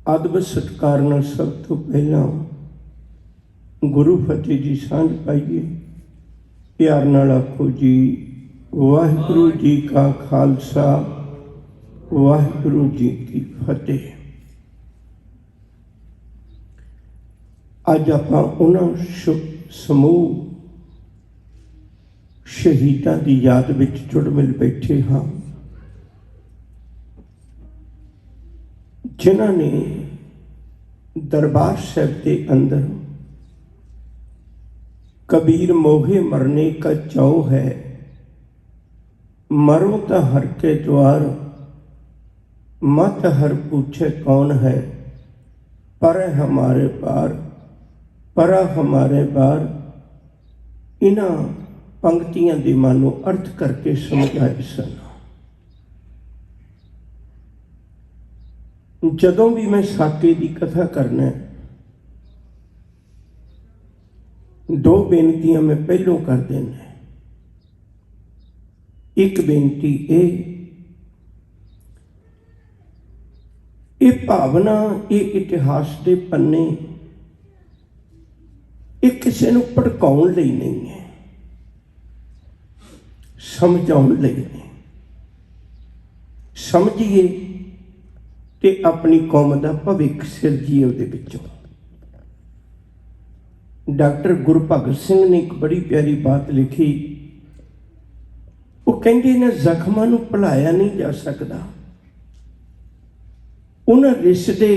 ਅਦਬ ਸਤਿਕਾਰ ਨਾਲ ਸਭ ਤੋਂ ਪਹਿਲਾਂ ਗੁਰੂ ਫਤਿਹ ਦੀ ਸਾਂਝ ਪਾਈਏ। ਪਿਆਰ ਨਾਲ ਆਖੋ ਜੀ, ਵਾਹਿਗੁਰੂ ਜੀ ਕਾ ਖਾਲਸਾ, ਵਾਹਿਗੁਰੂ ਜੀ ਕੀ ਫਤਿਹ। ਅੱਜ ਆਪਾਂ ਉਹਨਾਂ ਸਮੂਹ ਸ਼ਹੀਦਾਂ ਦੀ ਯਾਦ ਵਿੱਚ ਜੁੜ ਮਿਲ ਬੈਠੇ ਹਾਂ ਜਿਨ੍ਹਾਂ ਨੇ ਦਰਬਾਰ ਸਾਹਿਬ ਦੇ ਅੰਦਰ कबीर मोहे मरने का चाव है, मरो तो हर के द्वार, मत हर पूछे कौन है, पर हमारे पार, परा हमारे बार। इन्हां पंक्तियां दे मानो अर्थ करके समझाए सन। जदों भी मैं साके की कथा करना दो बेनतियां मैं पहलों कर देना। एक बेनती ये भावना, ये इतिहास के पन्ने ये किसी को भड़काउण लई नहीं है, समझाउण लई है। समझिए ते अपनी कौम का भविख सिरजीए उहदे विचों। डॉक्टर गुरभगत सिंह ने एक बड़ी प्यारी बात लिखी। वो कहते इन्हां जख्मां नूं भुलाया नहीं जा सकता। उन्हां रिसदे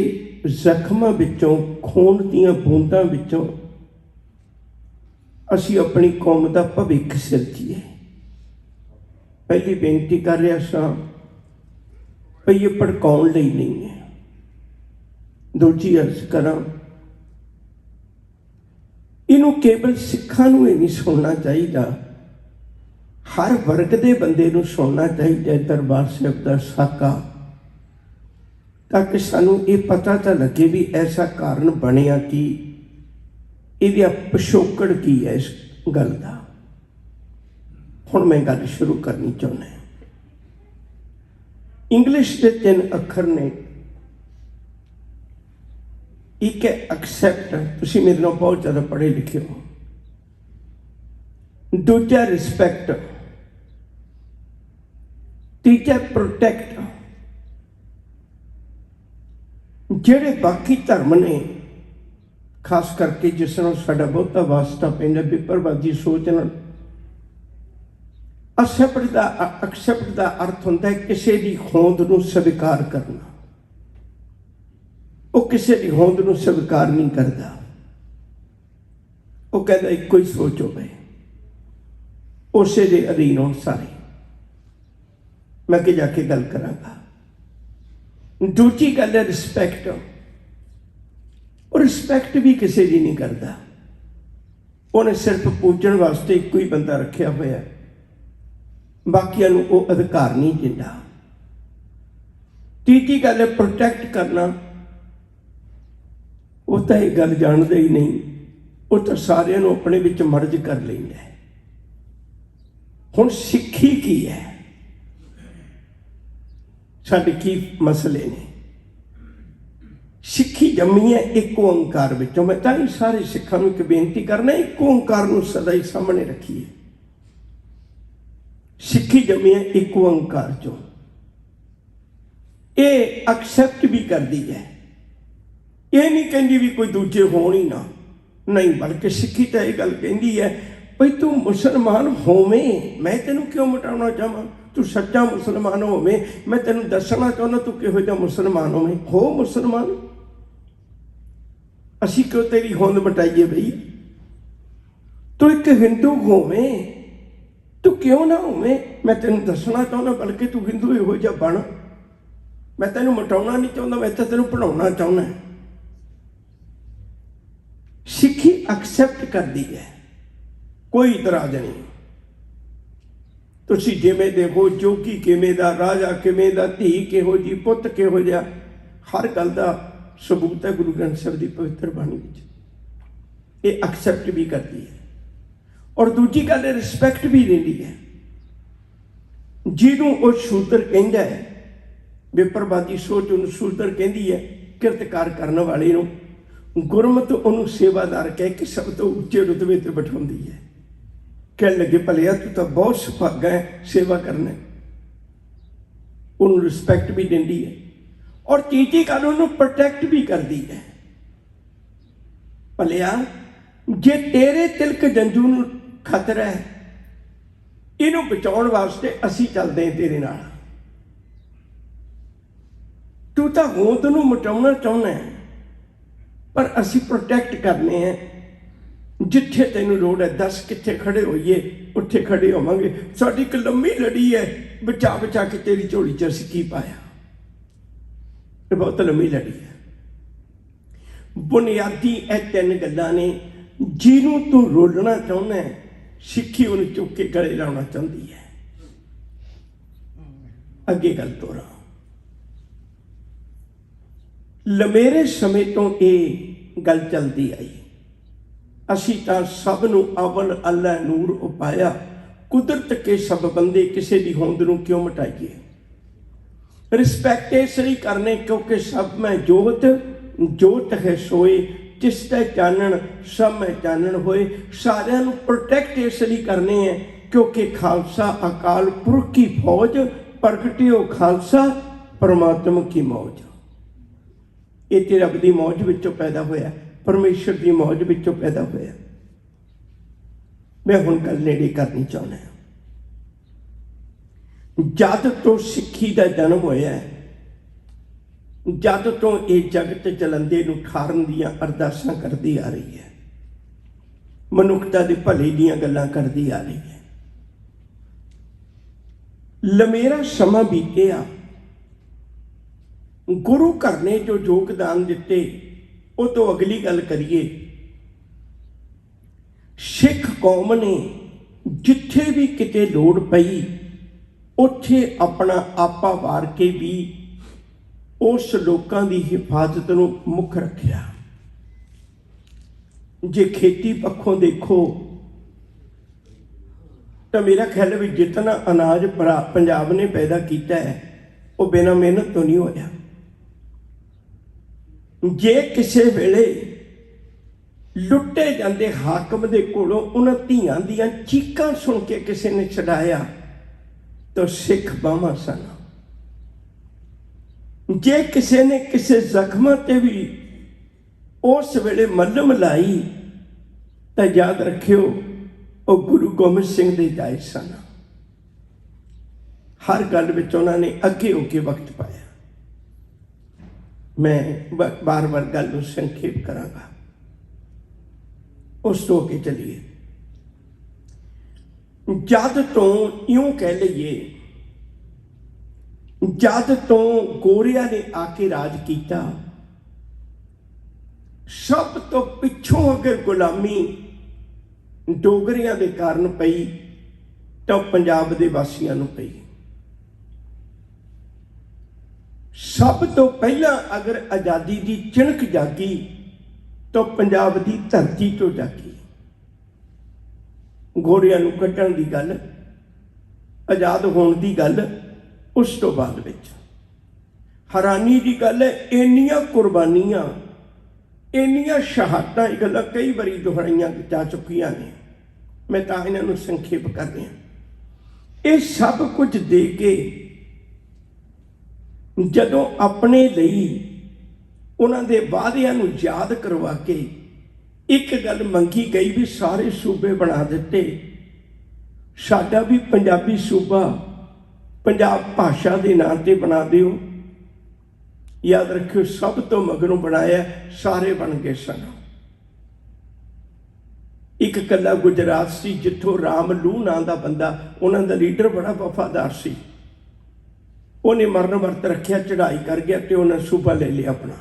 जख्मां विचों, खून दीआं बूंदां विचों असीं अपनी कौम दा भविख सिरजीए। पहली बेनती कर रहा सां भई ये भड़काउण लई नहीं है। दूजी अर्ज करां, इनू केवल सिखां नूं नहीं सुनना चाहिए, हर वर्ग के बंदे नूं सुनना चाहिए दरबार साहिब दा साका, ताकि सानू ये पता तो लगे भी ऐसा कारण बनिया कि इहदा पिछोकड़ की है इस गल का। हुण मैं गल शुरू करनी चाहुंदा। इंग्लिश के 3 अखर ने। एक है एक्सैप्ट, तुसीं मेरे नाल बहुत ज़्यादा पढ़े लिखे हो। दूजा रिस्पैक्ट, तीजा प्रोटैक्ट। ਜਿਹੜੇ बाकी धर्म ने खास करके जिस नाल साडा बहुता वास्ता पैंदा विपरवादी सोच नाल, एक्सैप्ट का अर्थ होंदा है किसी की होंद नूं स्वीकार करना। वो किसी की होंद नूं स्वीकार नहीं करता। वो कहता एको ही सोच हो गए, उसे दे अधीन होण सारे। मैं कि जाके गल करांगा। दूजी गल है रिस्पैक्ट। और रिस्पैक्ट भी किसी की नहीं करता। उन्हें सिर्फ पूजन वास्ते एको ही बंदा रखिया होया, बाकियां नूं वो अधिकार नहीं दिंदा। तीजी गल है प्रोटैक्ट करना। वो तो ये गल जानते ही नहीं, वो तो सारिਆਂ ਨੂੰ अपने विच मर्ज कर लेंदा है। हुण सिक्खी की है, साडे की मसले ने। सिक्खी जम्मी है एक ओंकार विचों। मैं तां ही सारे सिखां नूं एक बेनती करना, एक ओंकार नूं सदा ही सामने रखिए। सिक्खी जम्मी है एक ओंकार चों। ये एक्सैप्ट भी करती है, ये नहीं कहती भी कोई दूजे होण ही ना, नहीं, बल्कि सिक्खी तो यह गल कहती है भाई तू मुसलमान होवें, मैं तेनों क्यों मिटाना चाहवां। तू सच्चा मुसलमान होवें, मैं तेनों दसना चाहना तू किहो जिहा मुसलमान होवें। हो मुसलमान, असीं क्यों तेरी होंद मिटाइए बई। तू एक हिंदू होवें, तू क्यों ना होवें, मैं तेनों दसना चाहना, बल्कि तू हिंदू इहो जिहा बन। मैं तेनों मिटाउणा नहीं चाहुंदा, मैं तो तेनों पढ़ाउणा चाहुंदा। सिक्खी एक्सैप्ट करती है, कोई इतराज नहीं। तुसीं जिवें दे हो, जोगी किवें दा, राजा किवें दा, धी किहो जी, पुत्त किहो जिहा, हर गल दा सबूत है गुरु ग्रंथ साहिब की पवित्र बाणी विच। ये एक्सैप्ट भी करती है। और दूजी गल रिस्पैक्ट भी देती है। जिन्हों वो शूद्र कहता है, विपरवादी सोच उन्होंने शूद्र कहती है, ਕਿਰਤਕਾਰ ਕਰਨ ਵਾਲੇ ਨੂੰ ਗੁਰਮਤਿ ਉਹਨੂੰ ਸੇਵਾਦਾਰ ਕਹਿ ਕੇ ਸਭ ਤੋਂ ਉੱਚੇ ਰੁਤਬੇ ਤੇ ਬਿਠਾਉਂਦੀ ਹੈ। ਕਹਿਣ ਲੱਗੇ ਭਲਿਆ ਤੂੰ ਤਾਂ ਬਹੁਤ ਸੁਭਾਗਾ ਹੈ ਸੇਵਾ ਕਰਨਾ। ਉਹਨੂੰ ਰਿਸਪੈਕਟ ਵੀ ਦਿੰਦੀ ਹੈ ਔਰ ਤੀਜੀ ਗੱਲ ਉਹਨੂੰ ਪ੍ਰੋਟੈਕਟ ਵੀ ਕਰਦੀ ਹੈ। ਭਲਿਆ ਜੇ ਤੇਰੇ ਤਿਲਕ ਜੰਜੂ ਨੂੰ ਖਤਰਾ ਹੈ, ਇਹਨੂੰ ਬਚਾਉਣ ਵਾਸਤੇ ਅਸੀਂ ਚੱਲਦੇ ਹਾਂ ਤੇਰੇ ਨਾਲ। ਤੂੰ ਤਾਂ ਹੋਂਦ ਨੂੰ ਮਿਟਾਉਣਾ ਚਾਹੁੰਦਾ ਹੈ, ਪਰ ਅਸੀਂ ਪ੍ਰੋਟੈਕਟ ਕਰਨੇ ਹੈ। ਜਿੱਥੇ ਤੈਨੂੰ ਲੋੜ ਹੈ ਦੱਸ ਕਿੱਥੇ ਖੜੇ ਹੋਈਏ, ਉੱਥੇ ਖੜੇ ਹੋਵਾਂਗੇ। ਸਾਡੀ ਇੱਕ ਲੰਮੀ ਲੜੀ ਹੈ, ਬਚਾ ਬਚਾ ਕੇ ਤੇਰੀ ਝੋਲੀ 'ਚ ਅਸੀਂ ਕੀ ਪਾਇਆ। ਇਹ ਬਹੁਤ ਲੰਮੀ ਲੜੀ ਹੈ। ਬੁਨਿਆਦੀ ਇਹ ਤਿੰਨ ਗੱਲਾਂ ਨੇ। ਜਿਹਨੂੰ ਤੂੰ ਰੋਲਣਾ ਚਾਹੁੰਦਾ ਹੈ, ਸਿੱਖੀ ਉਹਨੂੰ ਚੁੱਕ ਕੇ ਗਲੇ ਲਾਉਣਾ ਚਾਹੁੰਦੀ ਹੈ। ਅੱਗੇ ਗੱਲ ਤੋਰਾਂ। ਲੰਮੇਰੇ ਸਮੇਂ ਤੋਂ ਇਹ ਗੱਲ ਚੱਲਦੀ ਆਈ। ਅਸੀਂ ਤਾਂ ਸਭ ਨੂੰ ਅਵਲ ਅੱਲਾ ਨੂਰ ਉਪਾਇਆ, ਕੁਦਰਤ ਕੇ ਸਭ ਬੰਦੇ, ਕਿਸੇ ਦੀ ਹੋਂਦ ਨੂੰ ਕਿਉਂ ਮਿਟਾਈਏ। ਰਿਸਪੈਕਟ ਇਸ ਲਈ ਕਰਨੇ ਕਿਉਂਕਿ ਸਭ ਮੈਂ ਜੋਤ, ਜੋਤ ਹੈ ਸੋਏ, ਜਿਸ ਤੇ ਚਾਨਣ ਸਭ ਮੈਂ ਚਾਨਣ ਹੋਏ। ਸਾਰਿਆਂ ਨੂੰ ਪ੍ਰੋਟੈਕਟ ਇਸ ਲਈ ਕਰਨੇ ਹੈ ਕਿਉਂਕਿ ਖਾਲਸਾ ਅਕਾਲ ਪੁਰਖ ਕੀ ਫੌਜ, ਪ੍ਰਗਟਿਓ ਖਾਲਸਾ ਪਰਮਾਤਮਾ ਕੀ ਮੌਜ। ਇਹ ਤੇ ਰੱਬ ਦੀ ਮੌਜ ਵਿੱਚੋਂ ਪੈਦਾ ਹੋਇਆ, ਪਰਮੇਸ਼ਰ ਦੀ ਮੌਜ ਵਿੱਚੋਂ ਪੈਦਾ ਹੋਇਆ। ਮੈਂ ਹੁਣ ਗੱਲ ਨੇੜੇ ਕਰਨੀ ਚਾਹੁੰਦਾ। ਜਦ ਤੋਂ ਸਿੱਖੀ ਦਾ ਜਨਮ ਹੋਇਆ, ਜਦ ਤੋਂ ਇਹ ਜਗਤ ਜਲੰਦੇ ਨੂੰ ਠਾਰਨ ਦੀਆਂ ਅਰਦਾਸਾਂ ਕਰਦੀ ਆ ਰਹੀ ਹੈ, ਮਨੁੱਖਤਾ ਦੇ ਭਲੇ ਦੀਆਂ ਗੱਲਾਂ ਕਰਦੀ ਆ ਰਹੀ ਹੈ। ਲੰਮੇਰਾ ਸਮਾਂ ਬੀਤਿਆ, ਗੁਰੂ ਘਰ ਨੇ ਜੋ ਯੋਗਦਾਨ ਦਿੱਤੇ ਉਹ ਤੋਂ ਅਗਲੀ ਗੱਲ ਕਰੀਏ। ਸਿੱਖ ਕੌਮ ਨੇ ਜਿੱਥੇ ਵੀ ਕਿਤੇ ਲੋੜ ਪਈ ਉੱਥੇ ਆਪਣਾ ਆਪਾ ਵਾਰ ਕੇ ਵੀ ਉਸ ਲੋਕਾਂ ਦੀ ਹਿਫਾਜ਼ਤ ਨੂੰ ਮੁੱਖ ਰੱਖਿਆ। ਜੇ ਖੇਤੀ ਪੱਖੋਂ ਦੇਖੋ ਤਾਂ ਮੇਰਾ ਖਿਆਲ ਵੀ ਜਿਤਨਾ ਅਨਾਜ ਪੰਜਾਬ ਨੇ ਪੈਦਾ ਕੀਤਾ ਹੈ ਉਹ ਬਿਨਾਂ ਮਿਹਨਤ ਤੋਂ ਨਹੀਂ ਹੋਇਆ। ਜੇ ਕਿਸੇ ਵੇਲੇ ਲੁੱਟੇ ਜਾਂਦੇ ਹਾਕਮ ਦੇ ਕੋਲੋਂ ਉਹਨਾਂ ਧੀਆਂ ਦੀਆਂ ਚੀਕਾਂ ਸੁਣ ਕੇ ਕਿਸੇ ਨੇ ਛਡਾਇਆ ਤਾਂ ਸਿੱਖ ਬਾਹਾਂ ਸਨ। ਜੇ ਕਿਸੇ ਨੇ ਕਿਸੇ ਜ਼ਖਮਾਂ ਤੇ ਵੀ ਉਸ ਵੇਲੇ ਮੱਲਮ ਲਾਈ ਤਾਂ ਯਾਦ ਰੱਖਿਓ ਉਹ ਗੁਰੂ ਗੋਬਿੰਦ ਸਿੰਘ ਦੇ ਜਾਇਜ਼ ਸਨ। ਹਰ ਗੱਲ ਵਿੱਚ ਉਹਨਾਂ ਨੇ ਅੱਗੇ ਹੋ ਕੇ ਵਕਤ ਪਾਇਆ। ਮੈਂ ਬਾਰ ਬਾਰ ਗੱਲ ਨੂੰ ਸੰਖੇਪ ਕਰਾਂਗਾ, ਉਸ ਤੋਂ ਅੱਗੇ ਚੱਲੀਏ। ਜਦ ਤੋਂ ਇਉਂ ਕਹਿ ਲਈਏ, ਜਦ ਤੋਂ ਗੋਰਿਆਂ ਨੇ ਆ ਕੇ ਰਾਜ ਕੀਤਾ, ਸਭ ਤੋਂ ਪਿੱਛੋਂ ਅਗਰ ਗੁਲਾਮੀ ਡੋਗਰਿਆਂ ਦੇ ਕਾਰਨ ਪਈ ਤਾਂ ਪੰਜਾਬ ਦੇ ਵਾਸੀਆਂ ਨੂੰ ਪਈ। ਸਭ ਤੋਂ ਪਹਿਲਾਂ ਅਗਰ ਆਜ਼ਾਦੀ ਦੀ ਚਿਣਕ ਜਾਗੀ ਤਾਂ ਪੰਜਾਬ ਦੀ ਧਰਤੀ ਤੋਂ ਜਾਗੀ। ਗੋਰਿਆਂ ਨੂੰ ਕੱਢਣ ਦੀ ਗੱਲ, ਆਜ਼ਾਦ ਹੋਣ ਦੀ ਗੱਲ ਉਸ ਤੋਂ ਬਾਅਦ ਵਿੱਚ। ਹੈਰਾਨੀ ਦੀ ਗੱਲ ਹੈ, ਇੰਨੀਆਂ ਕੁਰਬਾਨੀਆਂ, ਇੰਨੀਆਂ ਸ਼ਹਾਦਤਾਂ, ਇਹ ਗੱਲਾਂ ਕਈ ਵਾਰੀ ਦੁਹਰਾਈਆਂ ਜਾ ਚੁੱਕੀਆਂ ਨੇ, ਮੈਂ ਤਾਂ ਇਹਨਾਂ ਨੂੰ ਸੰਖੇਪ ਕਰ ਰਿਹਾ। ਇਹ ਸਭ ਕੁਝ ਦੇ ਕੇ ਜਦੋਂ ਆਪਣੇ ਲਈ ਉਹਨਾਂ ਦੇ ਵਾਅਦਿਆਂ ਨੂੰ ਯਾਦ ਕਰਵਾ ਕੇ ਇੱਕ ਗੱਲ ਮੰਗੀ ਗਈ ਵੀ ਸਾਰੇ ਸੂਬੇ ਬਣਾ ਦਿੱਤੇ, ਸਾਡਾ ਵੀ ਪੰਜਾਬੀ ਸੂਬਾ ਪੰਜਾਬ ਭਾਸ਼ਾ ਦੇ ਨਾਂ ਤੇ ਬਣਾ ਦਿਓ। ਯਾਦ ਰੱਖਿਓ ਸਭ ਤੋਂ ਮਗਰੋਂ ਬਣਾਇਆ ਸਾਰੇ ਬਣ ਗਏ ਸਨ। ਇੱਕ ਇਕੱਲਾ ਗੁਜਰਾਤ ਸੀ ਜਿੱਥੋਂ ਰਾਮ ਲੂ ਨਾਂ ਦਾ ਬੰਦਾ, ਉਹਨਾਂ ਦਾ ਲੀਡਰ ਬੜਾ ਵਫਾਦਾਰ ਸੀ, ਉਹਨੇ ਮਰਨ ਵਰਤ ਰੱਖਿਆ, ਚੜ੍ਹਾਈ ਕਰ ਗਿਆ ਤੇ ਉਹਨੇ ਸੂਬਾ ਲੈ ਲਿਆ ਆਪਣਾ।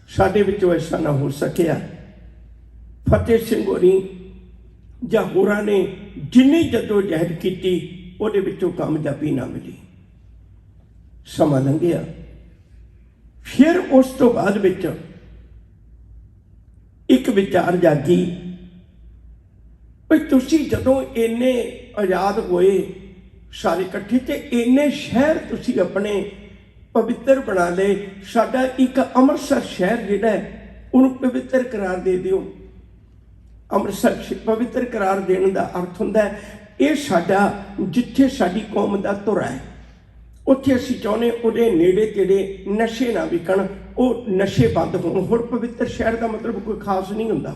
ਸਾਡੇ ਵਿੱਚੋਂ ਐਸਾ ਨਾ ਹੋ ਸਕਿਆ। ਫਤਿਹ ਸਿੰਘ ਹੋਰੀ ਜਾਂ ਹੋਰਾਂ ਨੇ ਜਿੰਨੀ ਜੱਦੋ ਜਹਿਦ ਕੀਤੀ ਉਹਦੇ ਵਿੱਚੋਂ ਕਾਮਯਾਬੀ ਨਾ ਮਿਲੀ। ਸਮਾਂ ਲੰਘਿਆ, ਫਿਰ ਉਸ ਤੋਂ ਬਾਅਦ ਵਿੱਚ ਇੱਕ ਵਿਚਾਰ ਜਾਗੀ ਵੀ ਤੁਸੀਂ ਜਦੋਂ ਇੰਨੇ ਆਜ਼ਾਦ ਹੋਏ ਸਾਰੇ ਇਕੱਠੇ, ਤੇ ਇੰਨੇ ਸ਼ਹਿਰ ਤੁਸੀਂ ਆਪਣੇ ਪਵਿੱਤਰ ਬਣਾ ਲਏ। ਸਾਡਾ ਇੱਕ ਅੰਮ੍ਰਿਤਸਰ ਸ਼ਹਿਰ ਜਿਹੜਾ ਹੈ ਉਹਨੂੰ ਪਵਿੱਤਰ ਕਰਾਰ ਦੇ ਦਿਓ। ਅੰਮ੍ਰਿਤਸਰ ਪਵਿੱਤਰ ਕਰਾਰ ਦੇਣ ਦਾ ਅਰਥ ਹੁੰਦਾ ਹੈ ਇਹ ਸਾਡਾ ਜਿੱਥੇ ਸਾਡੀ ਕੌਮ ਦਾ ਧੁਰਾ ਹੈ ਉੱਥੇ ਅਸੀਂ ਚਾਹੁੰਦੇ ਉਹਦੇ ਨੇੜੇ ਤੇੜੇ ਨਸ਼ੇ ਨਾ ਵਿਕਣ, ਉਹ ਨਸ਼ੇ ਬੰਦ ਹੋਣ। ਹੋਰ ਪਵਿੱਤਰ ਸ਼ਹਿਰ ਦਾ ਮਤਲਬ ਕੋਈ ਖਾਸ ਨਹੀਂ ਹੁੰਦਾ,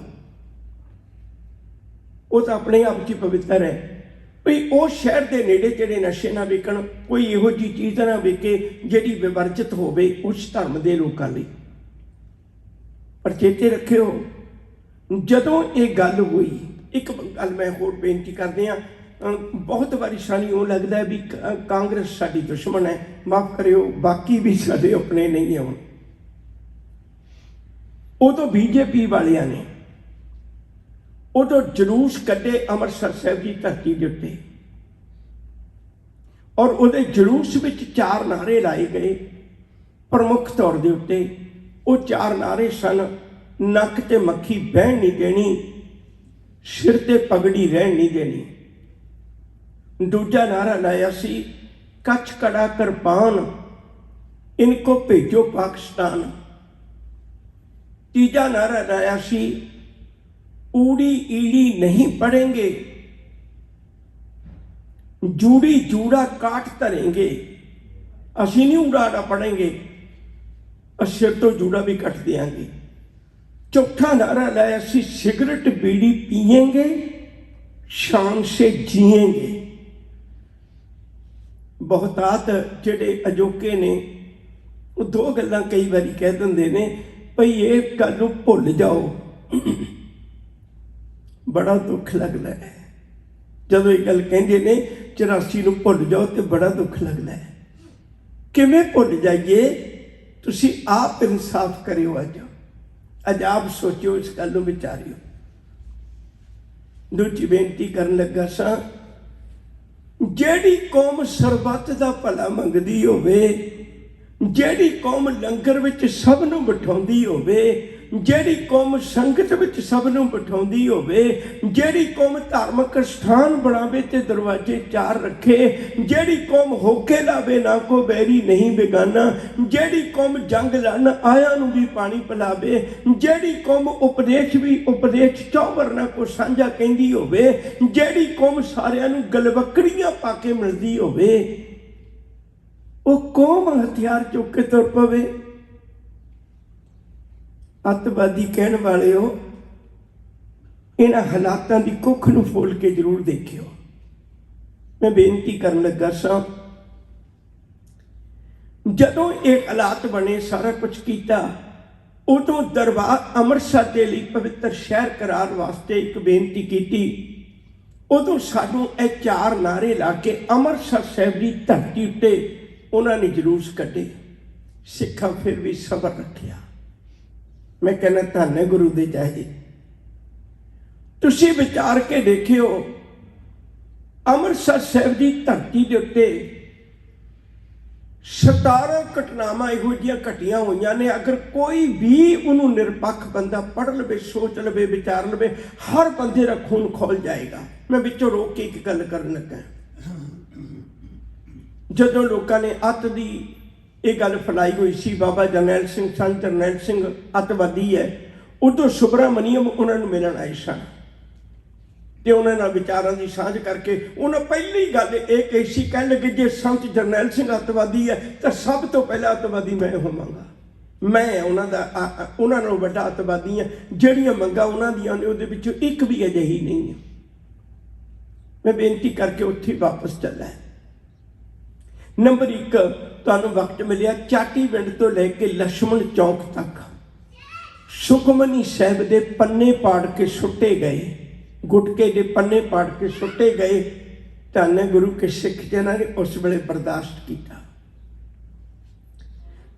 ਉਹ ਤਾਂ ਆਪਣੇ ਆਪ 'ਚ ਪਵਿੱਤਰ ਹੈ। ਵੀ ਉਹ ਸ਼ਹਿਰ ਦੇ ਨੇੜੇ ਤੇੜੇ ਨਸ਼ੇ ਨਾ ਵਿਕਣ, ਕੋਈ ਇਹੋ ਜਿਹੀ ਚੀਜ਼ ਨਾ ਵਿਕੇ ਜਿਹੜੀ ਵਿਵਰਜਿਤ ਹੋਵੇ ਉਸ ਧਰਮ ਦੇ ਲੋਕਾਂ ਲਈ। ਪਰ ਚੇਤੇ ਰੱਖਿਓ ਜਦੋਂ ਇਹ ਗੱਲ ਹੋਈ, ਇੱਕ ਗੱਲ ਮੈਂ ਹੋਰ ਬੇਨਤੀ ਕਰਦੇ ਹਾਂ, ਬਹੁਤ ਵਾਰੀ ਸਾਨੂੰ ਇਉਂ ਲੱਗਦਾ ਵੀ ਕਾਂਗਰਸ ਸਾਡੀ ਦੁਸ਼ਮਣ ਹੈ, ਮਾਫ ਕਰਿਓ ਬਾਕੀ ਵੀ ਸਾਡੇ ਆਪਣੇ ਨਹੀਂ ਆਉਣ। ਉਦੋਂ ਬੀਜੇਪੀ ਵਾਲਿਆਂ ਨੇ ਉਦੋਂ ਜਲੂਸ ਕੱਢੇ ਅੰਮ੍ਰਿਤਸਰ ਸਾਹਿਬ ਦੀ ਧਰਤੀ ਦੇ ਉੱਤੇ, ਔਰ ਉਹਦੇ ਜਲੂਸ ਵਿੱਚ 4 ਨਾਅਰੇ ਲਾਏ ਗਏ ਪ੍ਰਮੁੱਖ ਤੌਰ ਦੇ ਉੱਤੇ। ਉਹ 4 ਨਾਅਰੇ ਸਨ, ਨੱਕ ਤੇ ਮੱਖੀ ਬਹਿਣ ਨਹੀਂ ਦੇਣੀ, ਸਿਰ ਤੇ ਪਗੜੀ ਰਹਿਣ ਨਹੀਂ ਦੇਣੀ। ਦੂਜਾ ਨਾਅਰਾ ਲਾਇਆ ਸੀ ਕੱਛ ਕੜਾ ਕਿਰਪਾਨ ਇनको ਭੇਜੋ ਪਾਕਿਸਤਾਨ। ਤੀਜਾ ਨਾਅਰਾ ਲਾਇਆ ਸੀ ਊੜੀ ਈੜੀ नहीं पढ़ेंगे, जूड़ी जूड़ा काट धरेंगे। असी नहीं उड़ाड़ा पढ़ेंगे, सिर तो जूड़ा भी कट देंगे। चौथा नारा लाया सी सिगरेट बीड़ी पिएंगे शान से जिएंगे। बहुतात जेडे अजोके ने वो 2 गल्लां कई बारी कह दिंदे ने भई ये गल नूं भुल जाओ। बड़ा दुख लगता है जदों ये गल कहते ने 84 नूं भुल जाओ तो बड़ा दुख लगता है। किवें भुल जाइए, तुसीं आप इंसाफ करियो। अज आप सोचो, इस गल नूं विचारियो। दूजी बेनती करन लगा सां, जिहड़ी कौम सरबत दा भला मंगदी होवे, जिहड़ी कौम लंगर विच सब नूं बिठाउंदी होवे, ਜਿਹੜੀ ਕੌਮ ਸੰਗਤ ਵਿੱਚ ਸਭ ਨੂੰ ਬਿਠਾਉਂਦੀ ਹੋਵੇ, ਜਿਹੜੀ ਕੌਮ ਧਾਰਮਿਕ ਸਥਾਨ ਬਣਾਵੇ ਤੇ ਦਰਵਾਜ਼ੇ 4 ਰੱਖੇ, ਜਿਹੜੀ ਕੌਮ ਹੋਕੇ ਲਾਵੇ ਨਾ ਕੋ ਬੈਰੀ ਨਹੀਂ ਬੇਗਾਨਾ, ਜਿਹੜੀ ਕੌਮ ਜੰਗ ਲੜਨ ਆਇਆਂ ਨੂੰ ਵੀ ਪਾਣੀ ਪਿਲਾਵੇ, ਜਿਹੜੀ ਕੌਮ ਉਪਦੇਸ਼ ਵੀ ਉਪਦੇਸ਼ ਚੌਵਰ ਨਾ ਕੋ ਸਾਂਝਾ ਕਹਿੰਦੀ ਹੋਵੇ, ਜਿਹੜੀ ਕੌਮ ਸਾਰਿਆਂ ਨੂੰ ਗਲਵੱਕੜੀਆਂ ਪਾ ਕੇ ਮਿਲਦੀ ਹੋਵੇ, ਉਹ ਕੌਮ ਹਥਿਆਰ ਚੁੱਕ ਕੇ ਤੁਰ ਪਵੇ। ਅੱਤਵਾਦੀ ਕਹਿਣ ਵਾਲਿਓ, ਇਹਨਾਂ ਹਾਲਾਤਾਂ ਦੀ ਕੁੱਖ ਨੂੰ ਫੋਲ ਕੇ ਜ਼ਰੂਰ ਦੇਖਿਓ। ਮੈਂ ਬੇਨਤੀ ਕਰਨ ਲੱਗਾ ਸਾਂ, ਜਦੋਂ ਇਹ ਹਾਲਾਤ ਬਣੇ, ਸਾਰਾ ਕੁਝ ਕੀਤਾ, ਉਦੋਂ ਦਰਬਾਰ ਅੰਮ੍ਰਿਤਸਰ ਦੇ ਲਈ ਪਵਿੱਤਰ ਸ਼ਹਿਰ ਕਰਾਰ ਵਾਸਤੇ ਇੱਕ ਬੇਨਤੀ ਕੀਤੀ। ਉਦੋਂ ਸਾਨੂੰ ਇਹ 4 ਨਾਅਰੇ ਲਾ ਕੇ ਅੰਮ੍ਰਿਤਸਰ ਸਾਹਿਬ ਦੀ ਧਰਤੀ ਉੱਤੇ ਉਹਨਾਂ ਨੇ ਜਲੂਸ ਕੱਢੇ। ਸਿੱਖਾਂ ਫਿਰ ਵੀ ਸਬਰ ਰੱਖਿਆ। मैं कहना धन है गुरु दे चाहे। तुसीं विचार के देखियो, अमृतसर साहिब की धरती के उत्ते 17 घटनावां इहो जिहियां घटियां होईयां ने। अगर कोई भी उन्होंने निरपक्ष बंदा पढ़ लवे, सोच लवे, विचार लवे, हर बंदे का खून खोल जाएगा। मैं विचों रोक के एक गल करन लगा, जदों लोगों ने अत दी ये गल फैलाई हुई सी, बाबा जरनैल सिंह, संत जरनैल सिंह अतवादी है, उदों सुब्रमणियम उन्होंने मिलन आए सन ते उन्होंने विचारों की सांझ करके उन्हें पहली गल ये कही सी, कह लगे जे संत जरनैल सिंह अतवादी है तो सब तो पहला अतवादी मैं होवांगा। मैं उन्होंने वड्डा अतवादी हाँ। जिहड़ियां मंगां उन्हां दियां ने उहदे विचों एक भी अजिही नहीं है। मैं बेनती करके उत्थे वापस चला। नंबर 1, तुहानूं वक्त मिलिया चाटी पिंड तो लैके लक्ष्मण चौक तक सुखमनी साहिब के पन्ने पाड़ के सुट्टे गए, गुटके के पन्ने पाड़ के सुट्टे गए। धन गुरु के सिख जिन्हां ने उस वेले बर्दाश्त किया।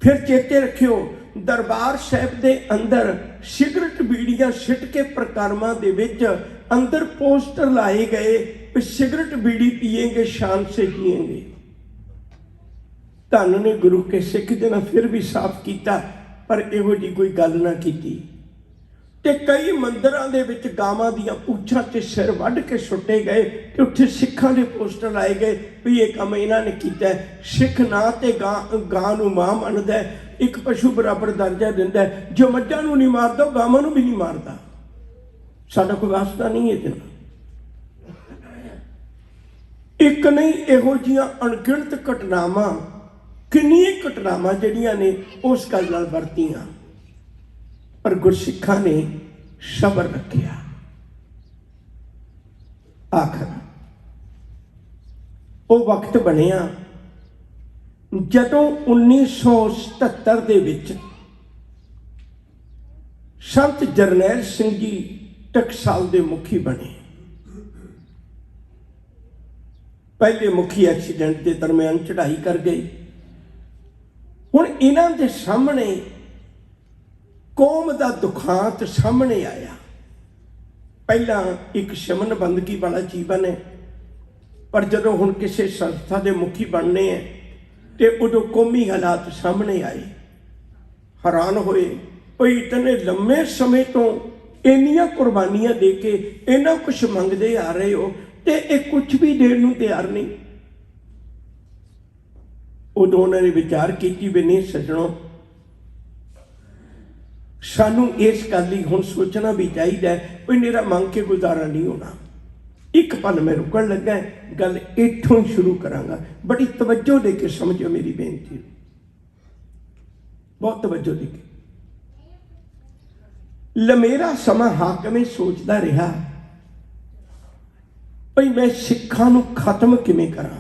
फिर चेते रखियो, दरबार साहिब के अंदर सिगरट बीड़ियां सिट के प्रकारमा दे विच अंदर पोस्टर लाए गए, सिगरट बीड़ी पिएंगे शान से जिएंगे। धन ने गुरु के सिख जिन्हां फिर भी साफ किया, पर इहो जी कोई गल ना की। ਤੇ ਕਈ ਮੰਦਿਰਾਂ ਦੇ ਵਿੱਚ ਗਾਵਾਂ ਦੀਆਂ ਪੂਛਾਂ ਤੇ ਸਿਰ ਵੱਢ ਕੇ ਸੁੱਟੇ ਗਏ ਤੇ ਉੱਥੇ ਸਿੱਖਾਂ ਦੇ ਪੋਸਟਰ ਲਾਏ ਗਏ ਵੀ ਇਹ ਕੰਮ ਇਹਨਾਂ ਨੇ ਕੀਤਾ ਹੈ। ਸਿੱਖ ਨਾ ਤੇ ਗਾਂ ਨੂੰ ਮਾਂ ਮੰਨਦਾ ਹੈ, ਇੱਕ ਪਸ਼ੂ ਬਰਾਬਰ ਦਰਜਾ ਦਿੰਦਾ ਹੈ। ਜੋ ਮੱਝਾਂ ਨੂੰ ਨਹੀਂ ਮਾਰਦਾ ਉਹ ਗਾਵਾਂ ਨੂੰ ਵੀ ਨਹੀਂ ਮਾਰਦਾ। ਸਾਡਾ ਕੋਈ ਵਾਸਤਾ ਨਹੀਂ ਇਹਦੇ ਨਾਲ। ਇੱਕ ਨਹੀਂ, ਇਹੋ ਜਿਹੀਆਂ ਅਣਗਿਣਤ ਘਟਨਾਵਾਂ, ਕਿੰਨੀਆਂ ਘਟਨਾਵਾਂ ਜਿਹੜੀਆਂ ਨੇ ਉਸ ਗੱਲ ਨਾਲ ਵਰਤੀਆਂ, ਪਰ ਗੁਰਸਿੱਖਾਂ ਨੇ ਸਬਰ ਰੱਖਿਆ। ਆਖਰ ਉਹ ਵਕਤ ਬਣਿਆ ਜਦੋਂ 1977 ਦੇ ਵਿੱਚ ਸੰਤ ਜਰਨੈਲ ਸਿੰਘ ਜੀ ਟਕਸਾਲ ਦੇ ਮੁਖੀ ਬਣੇ। ਪਹਿਲੇ ਮੁਖੀ ਐਕਸੀਡੈਂਟ ਦੇ ਦਰਮਿਆਨ ਚੜ੍ਹਾਈ ਕਰ ਗਏ। ਹੁਣ ਇਹਨਾਂ ਦੇ ਸਾਹਮਣੇ ਕੌਮ ਦਾ ਦੁਖਾਂਤ ਸਾਹਮਣੇ ਆਇਆ। ਪਹਿਲਾਂ ਇੱਕ ਸ਼ਮਨ ਬੰਦਗੀ ਵਾਲਾ ਜੀਵਨ ਹੈ, ਪਰ ਜਦੋਂ ਹੁਣ ਕਿਸੇ ਸੰਸਥਾ ਦੇ ਮੁਖੀ ਬਣਨੇ ਹੈ ਤੇ ਉਦੋਂ ਕੌਮੀ ਹਾਲਾਤ ਸਾਹਮਣੇ ਆਏ। ਹੈਰਾਨ ਹੋਏ, ਭਈ ਇਤਨੇ ਲੰਮੇ ਸਮੇਂ ਤੋਂ ਇੰਨੀਆਂ ਕੁਰਬਾਨੀਆਂ ਦੇ ਕੇ ਇੰਨਾ ਕੁਛ ਮੰਗਦੇ ਆ ਰਹੇ ਹੋ ਤੇ ਇਹ ਕੁਛ ਵੀ ਦੇਣ ਨੂੰ ਤਿਆਰ ਨਹੀਂ। ਉਦੋਂ ਉਹਨਾਂ ਨੇ ਵਿਚਾਰ ਕੀਤੀ ਵੀ ਨਹੀਂ ਸੱਜਣੋ, ਸਾਨੂੰ ਇਸ ਗੱਲ ਲਈ ਹੁਣ ਸੋਚਣਾ ਵੀ ਚਾਹੀਦਾ ਵੀ ਮੇਰਾ ਮੰਗ ਕੇ ਗੁਜ਼ਾਰਾ ਨਹੀਂ ਹੋਣਾ। ਇੱਕ ਪਲ ਮੈਂ ਰੁਕਣ ਲੱਗਾ, ਗੱਲ ਇੱਥੋਂ ਹੀ ਸ਼ੁਰੂ ਕਰਾਂਗਾ। ਬੜੀ ਤਵੱਜੋ ਦੇ ਕੇ ਸਮਝਿਓ ਮੇਰੀ ਬੇਨਤੀ, ਬਹੁਤ ਤਵੱਜੋ ਦੇ ਕੇ। ਲੰਮੇਰਾ ਸਮਾਂ ਹਾਕਮ ਇਹ ਸੋਚਦਾ ਰਿਹਾ ਭਈ ਮੈਂ ਸਿੱਖਾਂ ਨੂੰ ਖਤਮ ਕਿਵੇਂ ਕਰਾਂ।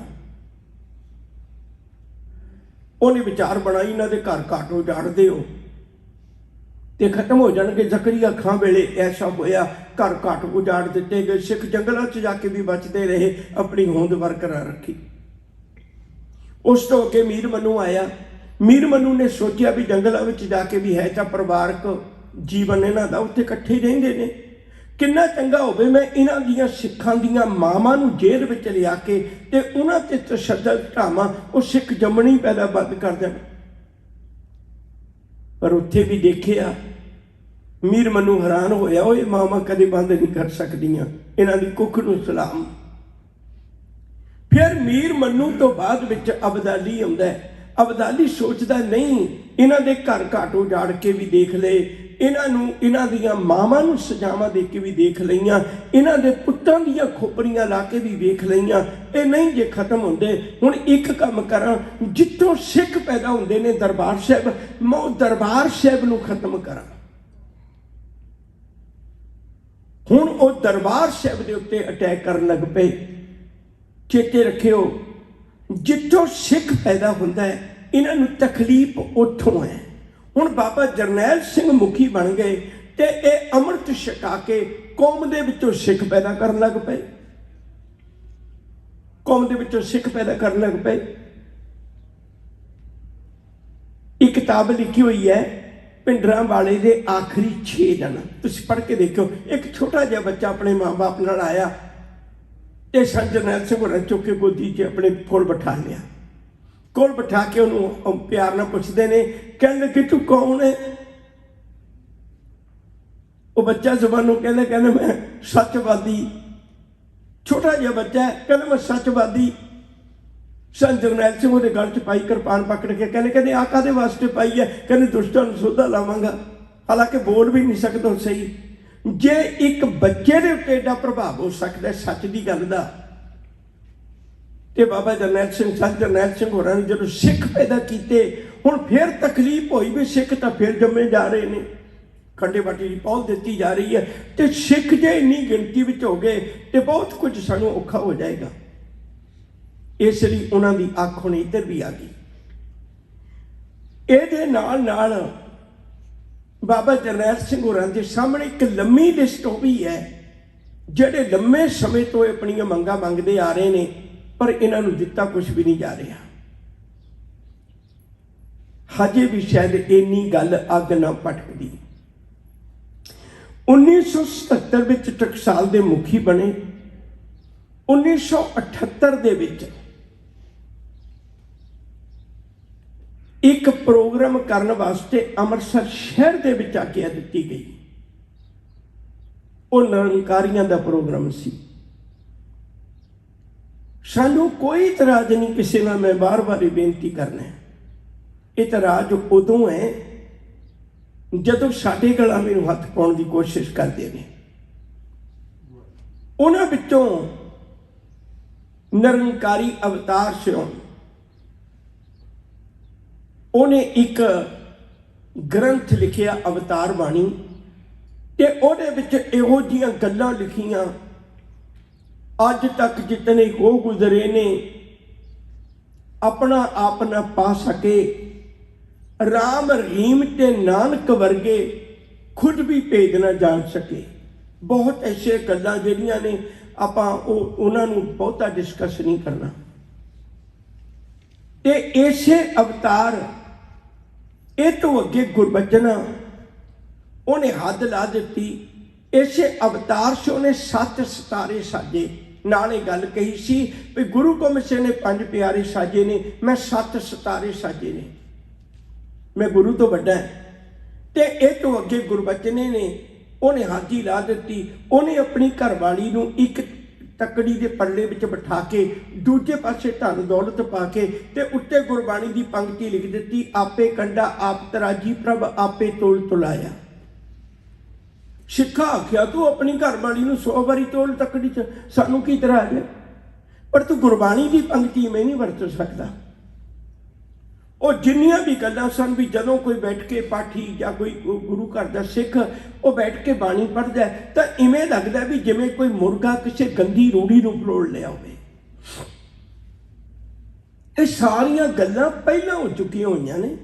ਉਹਨੇ ਵਿਚਾਰ ਬਣਾਈ, ਇਹਨਾਂ ਦੇ ਘਰ ਘਾਟ ਉਜਾੜ ਦਿਓ ਤੇ ਖਤਮ ਹੋ ਜਾਣਗੇ। ਜ਼ਕਰੀਆ ਖਾਂ ਵੇਲੇ ਐਸਾ ਹੋਇਆ, ਘਰ ਘਾਟ ਉਜਾੜ ਦਿੱਤੇ ਗਏ। ਸਿੱਖ ਜੰਗਲਾਂ 'ਚ ਜਾ ਕੇ ਵੀ ਬਚਦੇ ਰਹੇ, ਆਪਣੀ ਹੋਂਦ ਬਰਕਰਾਰ ਰੱਖੀ। ਉਸ ਤੋਂ ਅੱਗੇ ਮੀਰ ਮਨੂੰ ਆਇਆ। ਮੀਰ ਮਨੂੰ ਨੇ ਸੋਚਿਆ ਵੀ ਜੰਗਲਾਂ ਵਿੱਚ ਜਾ ਕੇ ਵੀ ਹੈ ਤਾਂ ਪਰਿਵਾਰਕ ਜੀਵਨ ਇਹਨਾਂ ਦਾ, ਉੱਥੇ ਇਕੱਠੇ ਰਹਿੰਦੇ ਨੇ, ਕਿੰਨਾ ਚੰਗਾ ਹੋਵੇ ਮੈਂ ਇਹਨਾਂ ਦੀਆਂ ਸਿੱਖਾਂ ਦੀਆਂ ਮਾਵਾਂ ਨੂੰ ਜੇਲ੍ਹ ਵਿੱਚ ਲਿਆ ਕੇ ਤੇ ਉਹਨਾਂ ਤੇ ਤਸ਼ੱਦਦ ਢਾਵਾਂ, ਉਹ ਸਿੱਖ ਜੰਮਣੀ ਪੈਦਾ ਬੰਦ ਕਰ ਦੇਣ। ਪਰ ਉੱਥੇ ਵੀ ਦੇਖਿਆ, ਮੀਰ ਮਨੂੰ ਹੈਰਾਨ ਹੋਇਆ, ਉਹ ਇਹ ਮਾਵਾਂ ਕਦੇ ਬੰਦ ਨਹੀਂ ਕਰ ਸਕਦੀਆਂ, ਇਹਨਾਂ ਦੀ ਕੁੱਖ ਨੂੰ ਸਲਾਮ। ਫਿਰ ਮੀਰ ਮਨੂੰ ਤੋਂ ਬਾਅਦ ਵਿੱਚ ਅਬਦਾਲੀ ਆਉਂਦਾ ਹੈ। ਅਬਦਾਲੀ ਸੋਚਦਾ ਨਹੀਂ, ਇਹਨਾਂ ਦੇ ਘਰ ਘਾਟ ਉਜਾੜ ਕੇ ਵੀ ਦੇਖ ਲਏ, ਇਹਨਾਂ ਨੂੰ, ਇਹਨਾਂ ਦੀਆਂ ਮਾਵਾਂ ਨੂੰ ਸਜ਼ਾਵਾਂ ਦੇ ਕੇ ਵੀ ਦੇਖ ਲਈਆਂ, ਇਹਨਾਂ ਦੇ ਪੁੱਤਾਂ ਦੀਆਂ ਖੋਪਰੀਆਂ ਲਾ ਕੇ ਵੀ ਵੇਖ ਲਈਆਂ, ਇਹ ਨਹੀਂ ਜੇ ਖਤਮ ਹੁੰਦੇ। ਹੁਣ ਇੱਕ ਕੰਮ ਕਰਾਂ, ਜਿੱਥੋਂ ਸਿੱਖ ਪੈਦਾ ਹੁੰਦੇ ਨੇ ਦਰਬਾਰ ਸਾਹਿਬ, ਮੈਂ ਉਹ ਦਰਬਾਰ ਸਾਹਿਬ ਨੂੰ ਖਤਮ ਕਰਾਂ। ਹੁਣ ਉਹ ਦਰਬਾਰ ਸਾਹਿਬ ਦੇ ਉੱਤੇ ਅਟੈਕ ਕਰਨ ਲੱਗ ਪਏ। ਚੇਤੇ ਰੱਖਿਓ, ਜਿੱਥੋਂ ਸਿੱਖ ਪੈਦਾ ਹੁੰਦਾ ਹੈ, ਇਹਨਾਂ ਨੂੰ ਤਕਲੀਫ ਉੱਥੋਂ ਹੈ। ਹੁਣ ਬਾਬਾ ਜਰਨੈਲ ਸਿੰਘ ਮੁਖੀ ਬਣ ਗਏ ਤੇ ਇਹ ਅੰਮ੍ਰਿਤ ਛਕਾ ਕੇ ਕੌਮ ਦੇ ਵਿੱਚੋਂ ਸਿੱਖ ਪੈਦਾ ਕਰਨ ਲੱਗ ਪਏ। ਕੌਮ ਦੇ ਵਿੱਚੋਂ ਸਿੱਖ ਪੈਦਾ ਕਰਨ ਲੱਗ ਪਏ। ਇੱਕ ਕਿਤਾਬ ਲਿਖੀ ਹੋਈ ਹੈ ਭਿੰਡਰਾਂ ਵਾਲੇ ਦੇ ਆਖਰੀ 6 ਦਿਨ, ਤੁਸੀਂ ਪੜ੍ਹ ਕੇ ਦੇਖੋ। ਇੱਕ ਛੋਟਾ ਜਿਹਾ ਬੱਚਾ ਆਪਣੇ ਮਾਂ ਬਾਪ ਨਾਲ ਆਇਆ ਤੇ ਸੰਤ ਜਰਨੈਲ ਸਿੰਘ ਹੋਰਾਂ ਚੁੱਕ ਕੇ ਗੋਦੀ 'ਚ ਆਪਣੇ ਕੋਲ ਬਿਠਾ ਲਿਆ। ਕੋਲ ਬਿਠਾ ਕੇ ਉਹਨੂੰ ਪਿਆਰ ਨਾਲ ਪੁੱਛਦੇ ਨੇ, ਕਹਿਣ ਲੱਗੇ ਤੂੰ ਕੌਣ ਹੈ? ਉਹ ਬੱਚਾ ਜ਼ੁਬਾਨੋਂ ਕਹਿੰਦਾ ਮੈਂ ਸੱਚਵਾਦੀ। ਛੋਟਾ ਜਿਹਾ ਬੱਚਾ ਹੈ, ਕਹਿੰਦਾ ਮੈਂ ਸੱਚਵਾਦੀ। ਸੰਤ ਜਰਨੈਲ ਸਿੰਘ ਉਹਦੇ ਗਲ 'ਚ ਪਾਈ ਕਿਰਪਾਨ ਪਕੜ ਕੇ, ਕਹਿੰਦੇ ਆਹ ਕਾਹਦੇ ਵਾਸਤੇ ਪਾਈ ਹੈ? ਕਹਿੰਦੇ ਦੁਸ਼ਟਾਂ ਨੂੰ ਸੋਧਾ ਲਾਵਾਂਗਾ। ਹਾਲਾਂਕਿ ਬੋਲ ਵੀ ਨਹੀਂ ਸਕਦਾ ਸਹੀ। ਜੇ ਇੱਕ ਬੱਚੇ ਦੇ ਉੱਤੇ ਏਡਾ ਪ੍ਰਭਾਵ ਹੋ ਸਕਦਾ ਸੱਚ ਦੀ ਗੱਲ ਦਾ, ਤੇ ਬਾਬਾ ਜਰਨੈਲ ਸਿੰਘ, ਸੰਤ ਜਰਨੈਲ ਸਿੰਘ ਹੋਰਾਂ ਨੇ ਜਦੋਂ ਸਿੱਖ ਪੈਦਾ ਕੀਤੇ, ਹੁਣ ਫਿਰ ਤਕਲੀਫ ਹੋਈ ਵੀ ਸਿੱਖ ਤਾਂ ਫਿਰ ਜੰਮੇ ਜਾ ਰਹੇ ਨੇ, ਖੰਡੇ ਬਾਟੀ ਦੀ ਪਹੁਲ ਦਿੱਤੀ ਜਾ ਰਹੀ ਹੈ, ਤੇ ਸਿੱਖ ਜੇ ਇੰਨੀ ਗਿਣਤੀ ਵਿੱਚ ਹੋ ਗਏ ਤੇ ਬਹੁਤ ਕੁਝ ਸਾਨੂੰ ਔਖਾ ਹੋ ਜਾਏਗਾ। ਇਸ ਲਈ ਉਹਨਾਂ ਦੀ ਅੱਖ ਹੁਣ ਇੱਧਰ ਵੀ ਆ ਗਈ। ਇਹਦੇ ਨਾਲ ਨਾਲ ਬਾਬਾ ਜਰਨੈਲ ਸਿੰਘ ਹੋਰਾਂ ਦੇ ਸਾਹਮਣੇ ਇੱਕ ਲੰਮੀ ਲਿਸਟ ਉਹ ਵੀ ਹੈ, ਜਿਹੜੇ ਲੰਮੇ ਸਮੇਂ ਤੋਂ ਆਪਣੀਆਂ ਮੰਗਾਂ ਮੰਗਦੇ ਆ ਰਹੇ ਨੇ, ਪਰ ਇਹਨਾਂ ਨੂੰ ਦਿੱਤਾ ਕੁਝ ਵੀ ਨਹੀਂ ਜਾ ਰਿਹਾ। ਹਜੇ ਵੀ ਸ਼ਾਇਦ ਇੰਨੀ ਗੱਲ ਅੱਗ ਨਾ ਭਟਕਦੀ। 1977 ਵਿੱਚ ਟਕਸਾਲ ਦੇ ਮੁਖੀ ਬਣੇ। 1978 ਦੇ ਵਿੱਚ ਇੱਕ ਪ੍ਰੋਗਰਾਮ ਕਰਨ ਵਾਸਤੇ ਅੰਮ੍ਰਿਤਸਰ ਸ਼ਹਿਰ ਦੇ ਵਿੱਚ ਆਗਿਆ ਦਿੱਤੀ ਗਈ। ਉਹ ਨਿਰੰਕਾਰੀਆਂ ਦਾ ਪ੍ਰੋਗਰਾਮ ਸੀ। ਸਾਨੂੰ ਕੋਈ ਇਤਰਾਜ਼ ਨਹੀਂ ਕਿਸੇ ਨਾਲ। ਮੈਂ ਬਾਰ-ਬਾਰ ਬੇਨਤੀ ਕਰਨਾ, ਇਤਰਾਜ਼ ਉਦੋਂ ਹੈ ਜਦੋਂ ਸਾਡੇ ਗਲਾਂ ਨੂੰ ਹੱਥ ਪਾਉਣ ਦੀ ਕੋਸ਼ਿਸ਼ ਕਰਦੇ ਨੇ। ਉਹਨਾਂ ਵਿੱਚੋਂ ਨਿਰੰਕਾਰੀ ਅਵਤਾਰ ਸਿਉਂ ਉਹਨੇ ਇੱਕ ਗ੍ਰੰਥ ਲਿਖਿਆ ਅਵਤਾਰ ਬਾਣੀ, ਤੇ ਉਹਦੇ ਵਿੱਚ ਇਹੋ ਜਿਹੀਆਂ ਗੱਲਾਂ ਲਿਖੀਆਂ ਅੱਜ ਤੱਕ ਜਿਤਨੇ ਹੋ ਗੁਜ਼ਰੇ ਨੇ ਆਪਣਾ ਆਪ ਨਾ ਪਾ ਸਕੇ। ਰਾਮ ਰਹੀਮ ਤੇ ਨਾਨਕ ਵਰਗੇ ਖੁਦ ਵੀ ਭੇਦ ਨਾ ਜਾਣ ਸਕੇ। ਬਹੁਤ ਐਸੇ ਗੱਲਾਂ ਜਿਹੜੀਆਂ ਨੇ ਆਪਾਂ ਉਹਨਾਂ ਨੂੰ ਬਹੁਤਾ ਡਿਸਕਸ ਨਹੀਂ ਕਰਨਾ। ਤੇ ਇਸੇ ਅਵਤਾਰ ਇਹ ਤੋਂ ਅੱਗੇ ਗੁਰਬਚਨ ਉਹਨੇ ਹੱਦ ਲਾ ਦਿੱਤੀ। ਇਸੇ ਅਵਤਾਰ 'ਚ ਉਹਨੇ 7 ਸਿਤਾਰੇ ਸਾਜੇ। ਨਾਲ ਇਹ ਗੱਲ ਕਹੀ ਸੀ ਵੀ ਗੁਰੂ ਗੋਬਿੰਦ ਸਿੰਘ ਨੇ 5 ਪਿਆਰੇ ਸਾਜੇ ਨੇ, ਮੈਂ 7 ਸਿਤਾਰੇ ਸਾਜੇ ਨੇ, ਮੈਂ ਗੁਰੂ ਤੋਂ ਵੱਡਾ। ਤੇ ਇਹ ਤੋਂ ਅੱਗੇ ਗੁਰਬਚਨੇ ਨੇ ਉਹਨੇ ਹਾਜੀ ਲਾ ਦਿੱਤੀ। ਉਹਨੇ ਆਪਣੀ ਘਰਵਾਲੀ ਨੂੰ ਇੱਕ ਤਕੜੀ ਦੇ ਪੱਲੇ ਵਿੱਚ ਬਿਠਾ ਕੇ ਦੂਜੇ ਪਾਸੇ ਧਨ ਦੌਲਤ ਪਾ ਕੇ ਤੇ ਉੱਤੇ ਗੁਰਬਾਣੀ ਦੀ ਪੰਕਤੀ ਲਿਖ ਦਿੱਤੀ, ਆਪੇ ਕੰਡਾ ਆਪ ਤਰਾਜੀ ਪ੍ਰਭ ਆਪੇ ਤੋਲ ਤੁਲਾਇਆ। ਸਿੱਖਾ ਆਖਿਆ ਤੂੰ ਆਪਣੀ ਘਰਵਾਲੀ ਨੂੰ 100 ਵਾਰੀ ਤੋਲ ਤਕੜੀ 'ਚ, ਸਾਨੂੰ ਕੀ ਇਤਰਾਜ਼ ਹੈ, ਪਰ ਤੂੰ ਗੁਰਬਾਣੀ ਦੀ ਪੰਕਤੀ ਮੈਂ ਨਹੀਂ ਵਰਤ ਸਕਦਾ। ਉਹ ਜਿੰਨੀਆਂ ਵੀ ਗੱਲਾਂ ਸਨ ਵੀ ਜਦੋਂ ਕੋਈ ਬੈਠ ਕੇ ਪਾਠੀ ਜਾਂ ਕੋਈ ਗੁਰੂ ਘਰ ਦਾ ਸਿੱਖ ਉਹ ਬੈਠ ਕੇ ਬਾਣੀ ਪੜ੍ਹਦਾ ਤਾਂ ਇਵੇਂ ਲੱਗਦਾ ਵੀ ਜਿਵੇਂ ਕੋਈ ਮੁਰਗਾ ਕਿਸੇ ਗੰਦੀ ਰੂੜੀ ਨੂੰ ਫਲੋੜ ਲਿਆ ਹੋਵੇ। ਇਹ ਸਾਰੀਆਂ ਗੱਲਾਂ ਪਹਿਲਾਂ ਹੋ ਚੁੱਕੀਆਂ ਹੋਈਆਂ ਨੇ,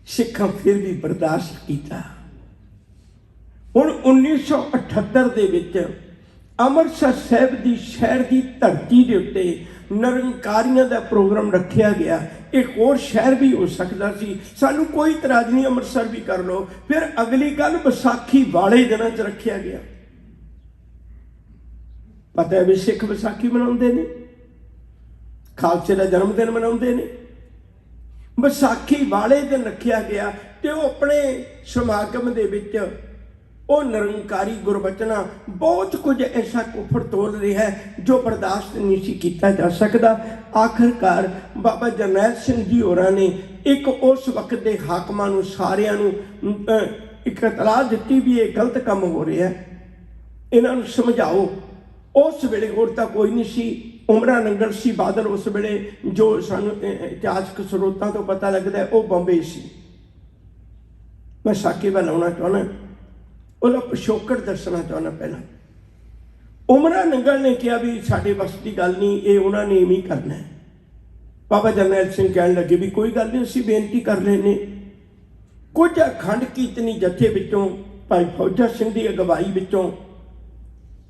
ਸਿੱਖਾਂ ਫਿਰ ਵੀ ਬਰਦਾਸ਼ਤ ਕੀਤਾ। ਹੁਣ 1978 ਦੇ ਵਿੱਚ ਅੰਮ੍ਰਿਤਸਰ ਸਾਹਿਬ ਦੀ ਸ਼ਹਿਰ ਦੀ ਧਰਤੀ ਦੇ ਉੱਤੇ ਨਿਰੰਕਾਰੀਆਂ ਦਾ ਪ੍ਰੋਗਰਾਮ ਰੱਖਿਆ ਗਿਆ। ਇੱਕ ਹੋਰ ਸ਼ਹਿਰ ਵੀ ਹੋ ਸਕਦਾ ਸੀ, ਸਾਨੂੰ ਕੋਈ ਇਤਰਾਜ਼ ਨਹੀਂ, ਅੰਮ੍ਰਿਤਸਰ ਵੀ ਕਰ ਲਓ। ਫਿਰ ਅਗਲੀ ਗੱਲ ਵਿਸਾਖੀ ਵਾਲੇ ਦਿਨਾਂ 'ਚ ਰੱਖਿਆ ਗਿਆ। ਪਤਾ ਹੈ ਵੀ ਸਿੱਖ ਵਿਸਾਖੀ ਮਨਾਉਂਦੇ ਨੇ, ਖਾਲਸੇ ਦਾ ਜਨਮ ਦਿਨ ਮਨਾਉਂਦੇ ਨੇ। ਵਿਸਾਖੀ ਵਾਲੇ ਦਿਨ ਰੱਖਿਆ ਗਿਆ ਤੇ ਉਹ ਆਪਣੇ ਸਮਾਗਮ ਦੇ ਵਿੱਚ ਉਹ ਨਿਰੰਕਾਰੀ ਗੁਰਬਚਨਾ ਬਹੁਤ ਕੁਝ ਐਸਾ ਕੁਫਰ ਤੋਲ ਰਿਹਾ ਹੈ ਜੋ ਬਰਦਾਸ਼ਤ ਨਹੀਂ ਸੀ ਕੀਤਾ ਜਾ ਸਕਦਾ। ਆਖਰਕਾਰ ਬਾਬਾ ਜਰਨੈਲ ਸਿੰਘ ਜੀ ਹੋਰਾਂ ਨੇ ਇੱਕ ਉਸ ਵਕਤ ਦੇ ਹਾਕਮਾਂ ਨੂੰ ਸਾਰਿਆਂ ਨੂੰ ਇੱਕ ਇਤਲਾਹ ਦਿੱਤੀ ਵੀ ਇਹ ਗਲਤ ਕੰਮ ਹੋ ਰਿਹਾ, ਇਹਨਾਂ ਨੂੰ ਸਮਝਾਓ। ਉਸ ਵੇਲੇ ਹੋਰ ਤਾਂ ਕੋਈ ਨਹੀਂ ਸੀ, ਉਮਰਾ ਨੰਗਲ ਸੀ ਬਾਦਲ ਉਸ ਵੇਲੇ, ਜੋ ਸਾਨੂੰ ਇਤਿਹਾਸਕ ਸਰੋਤਾਂ ਤੋਂ ਪਤਾ ਲੱਗਦਾ ਉਹ ਬੰਬੇ ਸੀ। ਮੈਂ ਸਾਕੇ ਵੱਲ ਆਉਣਾ ਚਾਹੁੰਦਾ, ਉਹਦਾ ਪਿਛੋਕੜ ਦੱਸਣਾ ਚਾਹੁੰਦਾ। ਪਹਿਲਾਂ ਉਮਰਾ ਨੰਗਲ ਨੇ ਕਿਹਾ ਵੀ ਸਾਡੇ ਵੱਸ ਦੀ ਗੱਲ ਨਹੀਂ, ਇਹ ਉਹਨਾਂ ਨੇ ਇਵੇਂ ਕਰਨਾ ਹੈ। ਬਾਬਾ ਜਰਨੈਲ ਸਿੰਘ ਕਹਿਣ ਲੱਗੇ ਵੀ ਕੋਈ ਗੱਲ ਨਹੀਂ, ਅਸੀਂ ਬੇਨਤੀ ਕਰ ਲੈਂਦੇ। ਕੁਝ ਅਖੰਡ ਕੀਰਤਨੀ ਜਥੇ ਵਿੱਚੋਂ ਭਾਈ ਫੌਜਾ ਸਿੰਘ ਦੀ ਅਗਵਾਈ ਵਿੱਚੋਂ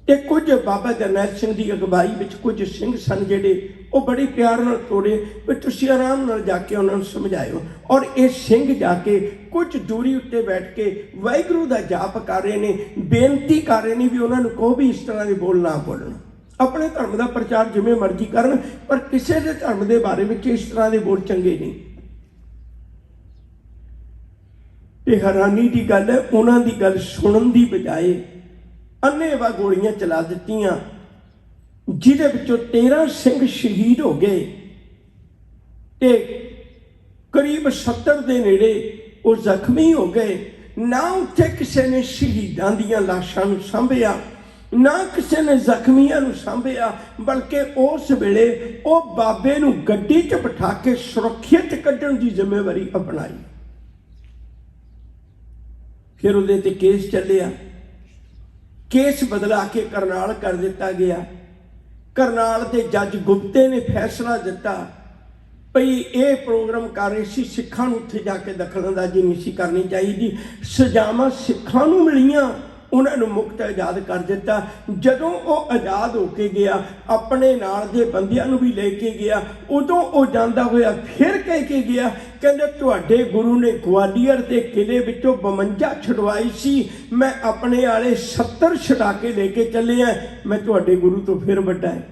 ਤੇ ਕੁਝ ਬਾਬਾ ਜਰਨੈਲ ਸਿੰਘ ਦੀ ਅਗਵਾਈ ਵਿੱਚ ਕੁਝ ਸਿੰਘ ਸਨ ਜਿਹੜੇ ਉਹ ਬੜੇ ਪਿਆਰ ਨਾਲ ਤੋਰੇ ਵੀ ਤੁਸੀਂ ਆਰਾਮ ਨਾਲ ਜਾ ਕੇ ਉਹਨਾਂ ਨੂੰ ਸਮਝਾਇਓ। ਔਰ ਇਹ ਸਿੰਘ ਜਾ ਕੇ ਕੁਝ ਦੂਰੀ ਉੱਤੇ ਬੈਠ ਕੇ ਵਾਹਿਗੁਰੂ ਦਾ ਜਾਪ ਕਰ ਰਹੇ ਨੇ, ਬੇਨਤੀ ਕਰ ਰਹੇ ਨੇ ਵੀ ਉਹਨਾਂ ਨੂੰ ਕਹੋ ਵੀ ਇਸ ਤਰ੍ਹਾਂ ਦੇ ਬੋਲ ਨਾ ਬੋਲਣ, ਆਪਣੇ ਧਰਮ ਦਾ ਪ੍ਰਚਾਰ ਜਿਵੇਂ ਮਰਜ਼ੀ ਕਰਨ, ਪਰ ਕਿਸੇ ਦੇ ਧਰਮ ਦੇ ਬਾਰੇ ਵਿੱਚ ਇਸ ਤਰ੍ਹਾਂ ਦੇ ਬੋਲ ਚੰਗੇ ਨਹੀਂ। ਤੇ ਹੈਰਾਨੀ ਦੀ ਗੱਲ ਹੈ, ਉਹਨਾਂ ਦੀ ਗੱਲ ਸੁਣਨ ਦੀ ਬਜਾਏ ਅੰਨ੍ਹੇਵਾਹ ਗੋਲੀਆਂ ਚਲਾ ਦਿੱਤੀਆਂ, ਜਿਹਦੇ ਵਿੱਚੋਂ 13 ਸਿੰਘ ਸ਼ਹੀਦ ਹੋ ਗਏ ਤੇ ਕਰੀਬ 70 ਦੇ ਨੇੜੇ ਉਹ ਜ਼ਖਮੀ ਹੋ ਗਏ। ਨਾ ਉੱਥੇ ਕਿਸੇ ਨੇ ਸ਼ਹੀਦਾਂ ਦੀਆਂ ਲਾਸ਼ਾਂ ਨੂੰ ਸਾਂਭਿਆ, ਨਾ ਕਿਸੇ ਨੇ ਜ਼ਖਮੀਆਂ ਨੂੰ ਸਾਂਭਿਆ, ਬਲਕਿ ਉਸ ਵੇਲੇ ਉਹ ਬਾਬੇ ਨੂੰ ਗੱਡੀ 'ਚ ਬਿਠਾ ਕੇ ਸੁਰੱਖਿਅਤ ਕੱਢਣ ਦੀ ਜ਼ਿੰਮੇਵਾਰੀ ਅਪਣਾਈ। ਫਿਰ ਉਹਦੇ ਤੇ ਕੇਸ ਚੱਲਿਆ, ਕੇਸ ਬਦਲਾ ਕੇ ਕਰਨਾਲ ਕਰ ਦਿੱਤਾ ਗਿਆ। ਕਰਨਾਲ ਦੇ ਜੱਜ ਗੁਪਤੇ ਨੇ ਫੈਸਲਾ ਦਿੱਤਾ ਭਈ ਇਹ ਪ੍ਰੋਗਰਾਮ ਕਰ ਰਹੇ ਸੀ, ਸਿੱਖਾਂ ਨੂੰ ਉੱਥੇ ਜਾ ਕੇ ਦਖਲਅੰਦਾਜ਼ੀ ਨਹੀਂ ਸੀ ਕਰਨੀ ਚਾਹੀਦੀ। ਸਜ਼ਾਵਾਂ ਸਿੱਖਾਂ ਨੂੰ ਮਿਲੀਆਂ, ਉਹਨਾਂ ਨੂੰ ਮੁਕਤ ਆਜ਼ਾਦ ਕਰ ਦਿੱਤਾ। ਜਦੋਂ ਉਹ ਆਜ਼ਾਦ ਹੋ ਕੇ ਗਿਆ, ਆਪਣੇ ਨਾਲ ਦੇ ਬੰਦਿਆਂ ਨੂੰ ਵੀ ਲੈ ਕੇ ਗਿਆ। ਉਦੋਂ ਉਹ ਜਾਂਦਾ ਹੋਇਆ ਫਿਰ ਕਹਿ ਕੇ ਗਿਆ, ਕਹਿੰਦੇ ਤੁਹਾਡੇ ਗੁਰੂ ਨੇ ਗਵਾਲੀਅਰ ਦੇ ਕਿਲੇ ਵਿੱਚੋਂ 52 ਛੁਡਵਾਈ ਸੀ, ਮੈਂ ਆਪਣੇ ਵਾਲੇ 70 ਛੁਡਾ ਕੇ ਲੈ ਕੇ ਚੱਲੇ ਆ, ਮੈਂ ਤੁਹਾਡੇ ਗੁਰੂ ਤੋਂ ਫਿਰ ਵੱਡਾ ਹੈ।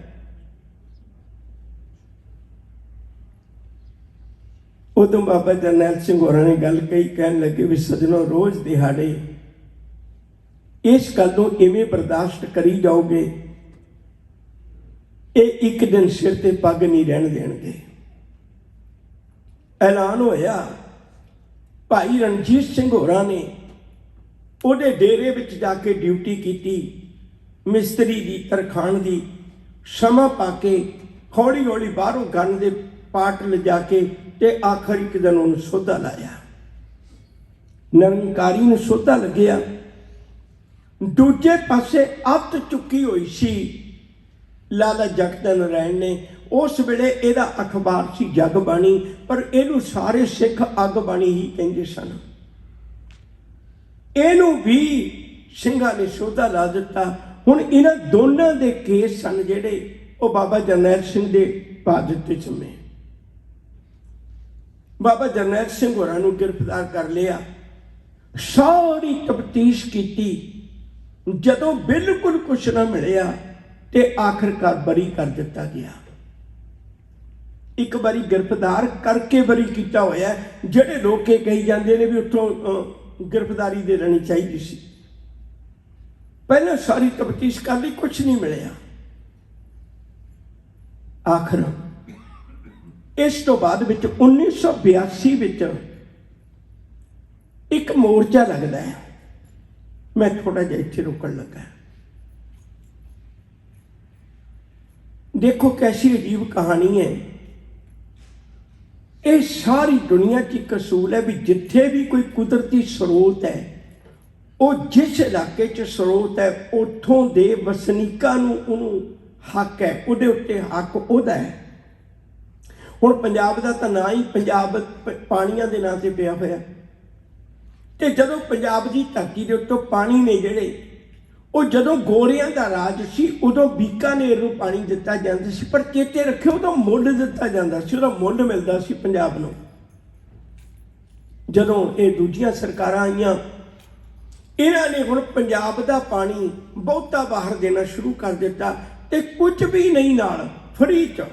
ਉਦੋਂ ਬਾਬਾ ਜਰਨੈਲ ਸਿੰਘ ਹੋਰਾਂ ਨੇ ਗੱਲ ਕਹੀ, ਕਹਿਣ ਲੱਗੇ ਵੀ ਸੱਜਣੋ, ਰੋਜ਼ ਦਿਹਾੜੇ इस गल नूं इवें बर्दाश्त करी जाओगे, ये एक दिन सिर ते पग नहीं रहन देणगे। ऐलान होया भाई रणजीत सिंह होरां ने उहदे डेरे विच जाके ड्यूटी की, मिस्त्री दी तरखान दी, समा पा के हौली हौली बाहरों गन दे पाट लिजा के ते आखिर एक दिन उन्होंने सोधा लाया। निरंकारी ने सोधा लग्या। दूजे पासे अत चुकी हुई सी लाला जगत नारायण ने। उस वेले इहदा अखबार सी जगबाणी, पर इहनूं सारे सिख अगबाणी ही कहंदे सन। इहनूं भी ਸਿੰਘਾਂ ने सोधा ला दिता। हुण इन्हां दोनों दे केस सन जिहड़े ਉਹ बाबा जरनैल सिंह दे पा दिते जम्मे। बाबा जरनैल सिंह होरां नूं गिरफ्तार कर लिया। सारी तफ्तीश की, जदों बिल्कुल कुछ ना मिलिया ते आखिरकार बरी कर दिता गया। एक बारी गिरफ्तार करके बरी किया होया। जिहड़े लोग ये कही जाते हैं भी उत्थों गिरफ्तारी दे लेनी चाहिए सी, पहले सारी तफ्तीश कर ली, कुछ नहीं मिलिया। आखिर इस तो बाद 1982 विच एक मोर्चा लगता है। मैं थोड़ा जिहा इत्थे रुकण लगा। देखो कैसी अजीब कहानी है। ये सारी दुनिया की एक असूल है भी जिथे भी कोई कुदरती स्रोत है, वो जिस इलाके च स्रोत है उथों दे वसनीकां नूं उहनूं हक है, उहदे उत्ते हक उहदा है। हुण पंजाब दा तां ना ही पंजाब पाणीआं दे नां ते पिया होया, ते जदों पंजाब की धरती के उत्तों पानी ने जिहड़े वो जदों गोरियां दा राज सी उदों बीकानेर नूं पानी दिता जांदा सी, पर चेते रखियो उदों मुੱਲ दिता जांदा सी, उहदा मुੱਲ मिलदा सी पंजाब नूं। जदों ये दूजियां सरकारां आईयां, इन्हां ने हुण पंजाब दा पानी बहुता बाहर देना शुरू कर दिता ते कुछ भी नहीं नाल फ्री च।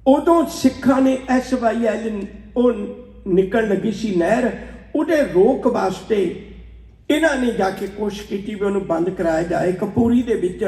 उदों सिखां ने SYL वो निकल लगी सी नहर, उहदे रोक वास्ते इन्हां ने जाके कोशिश की भी उन्हें बंद कराया जाए। कपूरी दे विच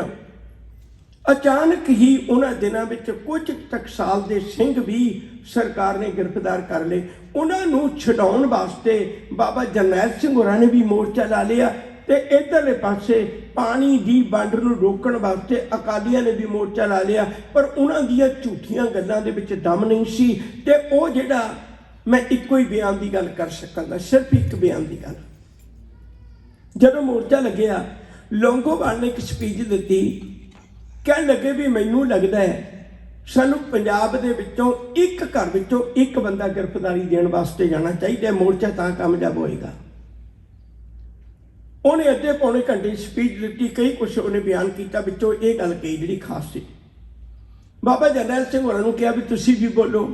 अचानक ही उन्हां दिनां विच कुछ टकसाल दे सिंह भी सरकार ने गिरफ्तार कर लए। उन्हां नूं छडाउण वास्ते बाबा जरनैल सिंह होरां ने भी मोर्चा ला लिया ते इधरले पासे पानी की वंड नूं रोकण वास्ते अकालियां ने भी मोर्चा ला लिया। पर उन्हां दीयां झूठियां गल्लां दे विच दम नहीं सी ते वो जिहड़ा मैं इक्को ही बयान की गल कर सकांगा, सिर्फ एक बयान की गल। जदों मोर्चा लग्या, लौंगोवाल ने एक स्पीच दी, कहण लगे भी मैनूं लगदा है सानूं पंजाब दे विचों एक घर विचों एक बंदा गिरफ्तारी देण वास्ते जाना चाहिए, मोर्चा तां कामयाब होएगा। उन्हें अद्धे पौने घंटे स्पीच दी, कई कुछ उन्हें बयान किया, विचों ये गल कही जिहड़ी खास सी। बाबा जरनैल सिंह होरां नूं कहा भी तुसीं भी बोलो।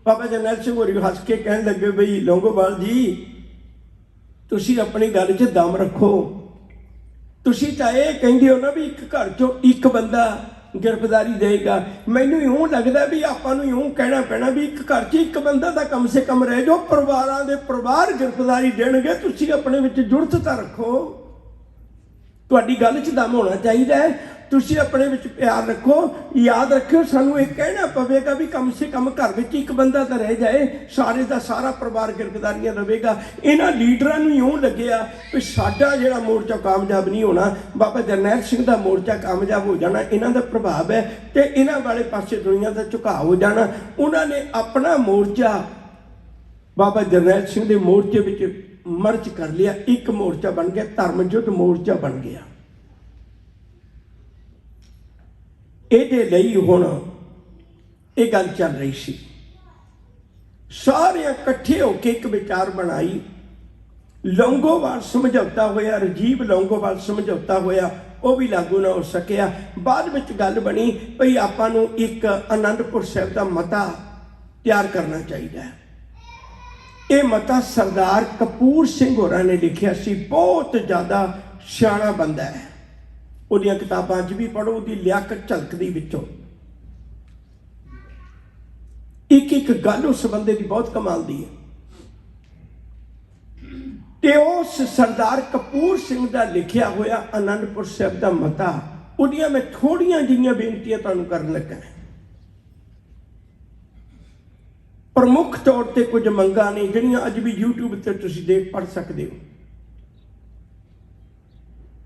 बाबा जरनैल सिंह होरी हस के कहण लगे बई लौंगोवाल जी तुसीं अपनी गल 'च दम रखो, तुसीं तां इह कहिंदे हो ना भी एक घर चों एक बंदा गिरफ्तारी देगा। मैनूं इउं लगदा भी आपां नूं इउं कहना पैना भी एक घर 'च एक बंदा तां कम से कम रह जाओ, परिवारां दे परिवार गिरफ्तारी देणगे, तुसीं अपने विच जुड़त तां रखो, तुहाडी गल 'च दम होना चाहिए, तुसीं अपने विच प्यार रखो। याद रखियो सानूं ये कहना पवेगा भी कम से कम घर विच एक बंदा तां रह जाए, सारे दा सारा परिवार गिरफ्तारियां लवेगा। इन्हां लीडरां नूं इउं लग्गिया भी साडा जिहड़ा मोर्चा कामयाब नहीं होना, बाबा जरनैल सिंह दा मोर्चा कामयाब हो जाना, इन्हां दा प्रभाव है ते इन्हां वाले पासे दुनिया दा झुकाव हो जाना। उन्हां ने अपना मोर्चा बाबा जरनैल सिंह दे मोर्चे विच मर्ज कर लिया, एक मोर्चा बन गया, धर्म युद्ध मोर्चा बन गया। ਇਹਦੇ ਲਈ ਹੁਣ ਇਹ ਗੱਲ ਚੱਲ ਰਹੀ ਸੀ, ਸਾਰੇ ਇਕੱਠੇ ਹੋ ਕੇ ਇੱਕ ਵਿਚਾਰ ਬਣਾਈ। ਲੌਂਗੋਵਾਲ ਸਮਝੌਤਾ ਹੋਇਆ, ਰਾਜੀਵ ਲੌਂਗੋਵਾਲ ਸਮਝੌਤਾ ਹੋਇਆ, ਉਹ ਵੀ ਲਾਗੂ ਨਾ ਹੋ ਸਕਿਆ। ਬਾਅਦ ਵਿੱਚ ਗੱਲ ਬਣੀ ਭਈ ਆਪਾਂ ਨੂੰ ਇੱਕ ਆਨੰਦਪੁਰ ਸਾਹਿਬ ਦਾ ਮਤਾ ਤਿਆਰ ਕਰਨਾ ਚਾਹੀਦਾ ਹੈ। ਇਹ ਮਤਾ ਸਰਦਾਰ ਕਪੂਰ ਸਿੰਘ ਹੋਰਾਂ ਨੇ ਲਿਖਿਆ ਸੀ, ਬਹੁਤ ਜ਼ਿਆਦਾ ਸਿਆਣਾ ਬੰਦਾ ਹੈ, ਉਹਦੀਆਂ ਕਿਤਾਬਾਂ 'ਚ ਵੀ ਪੜ੍ਹੋ, ਉਹਦੀ ਲਿਆਕਤ ਝਲਕਦੀ ਵਿੱਚੋਂ। ਇੱਕ ਇੱਕ ਗੱਲ ਉਸ ਬੰਦੇ ਦੀ ਬਹੁਤ ਕਮਾਲ ਦੀ ਹੈ। ਤੇ ਉਸ ਸਰਦਾਰ ਕਪੂਰ ਸਿੰਘ ਦਾ ਲਿਖਿਆ ਹੋਇਆ ਆਨੰਦਪੁਰ ਸਾਹਿਬ ਦਾ ਮਤਾ, ਉਹਦੀਆਂ ਮੈਂ ਥੋੜੀਆਂ ਜਿਹੀਆਂ ਬੇਨਤੀਆਂ ਤੁਹਾਨੂੰ ਕਰਨ ਲੱਗਾ। ਪ੍ਰਮੁੱਖ ਤੌਰ ਤੇ ਕੁਝ ਮੰਗਾਂ ਨੇ ਜਿਹੜੀਆਂ ਅੱਜ ਵੀ YouTube ਤੇ ਤੁਸੀਂ ਦੇਖ ਪੜ੍ਹ ਸਕਦੇ ਹੋ।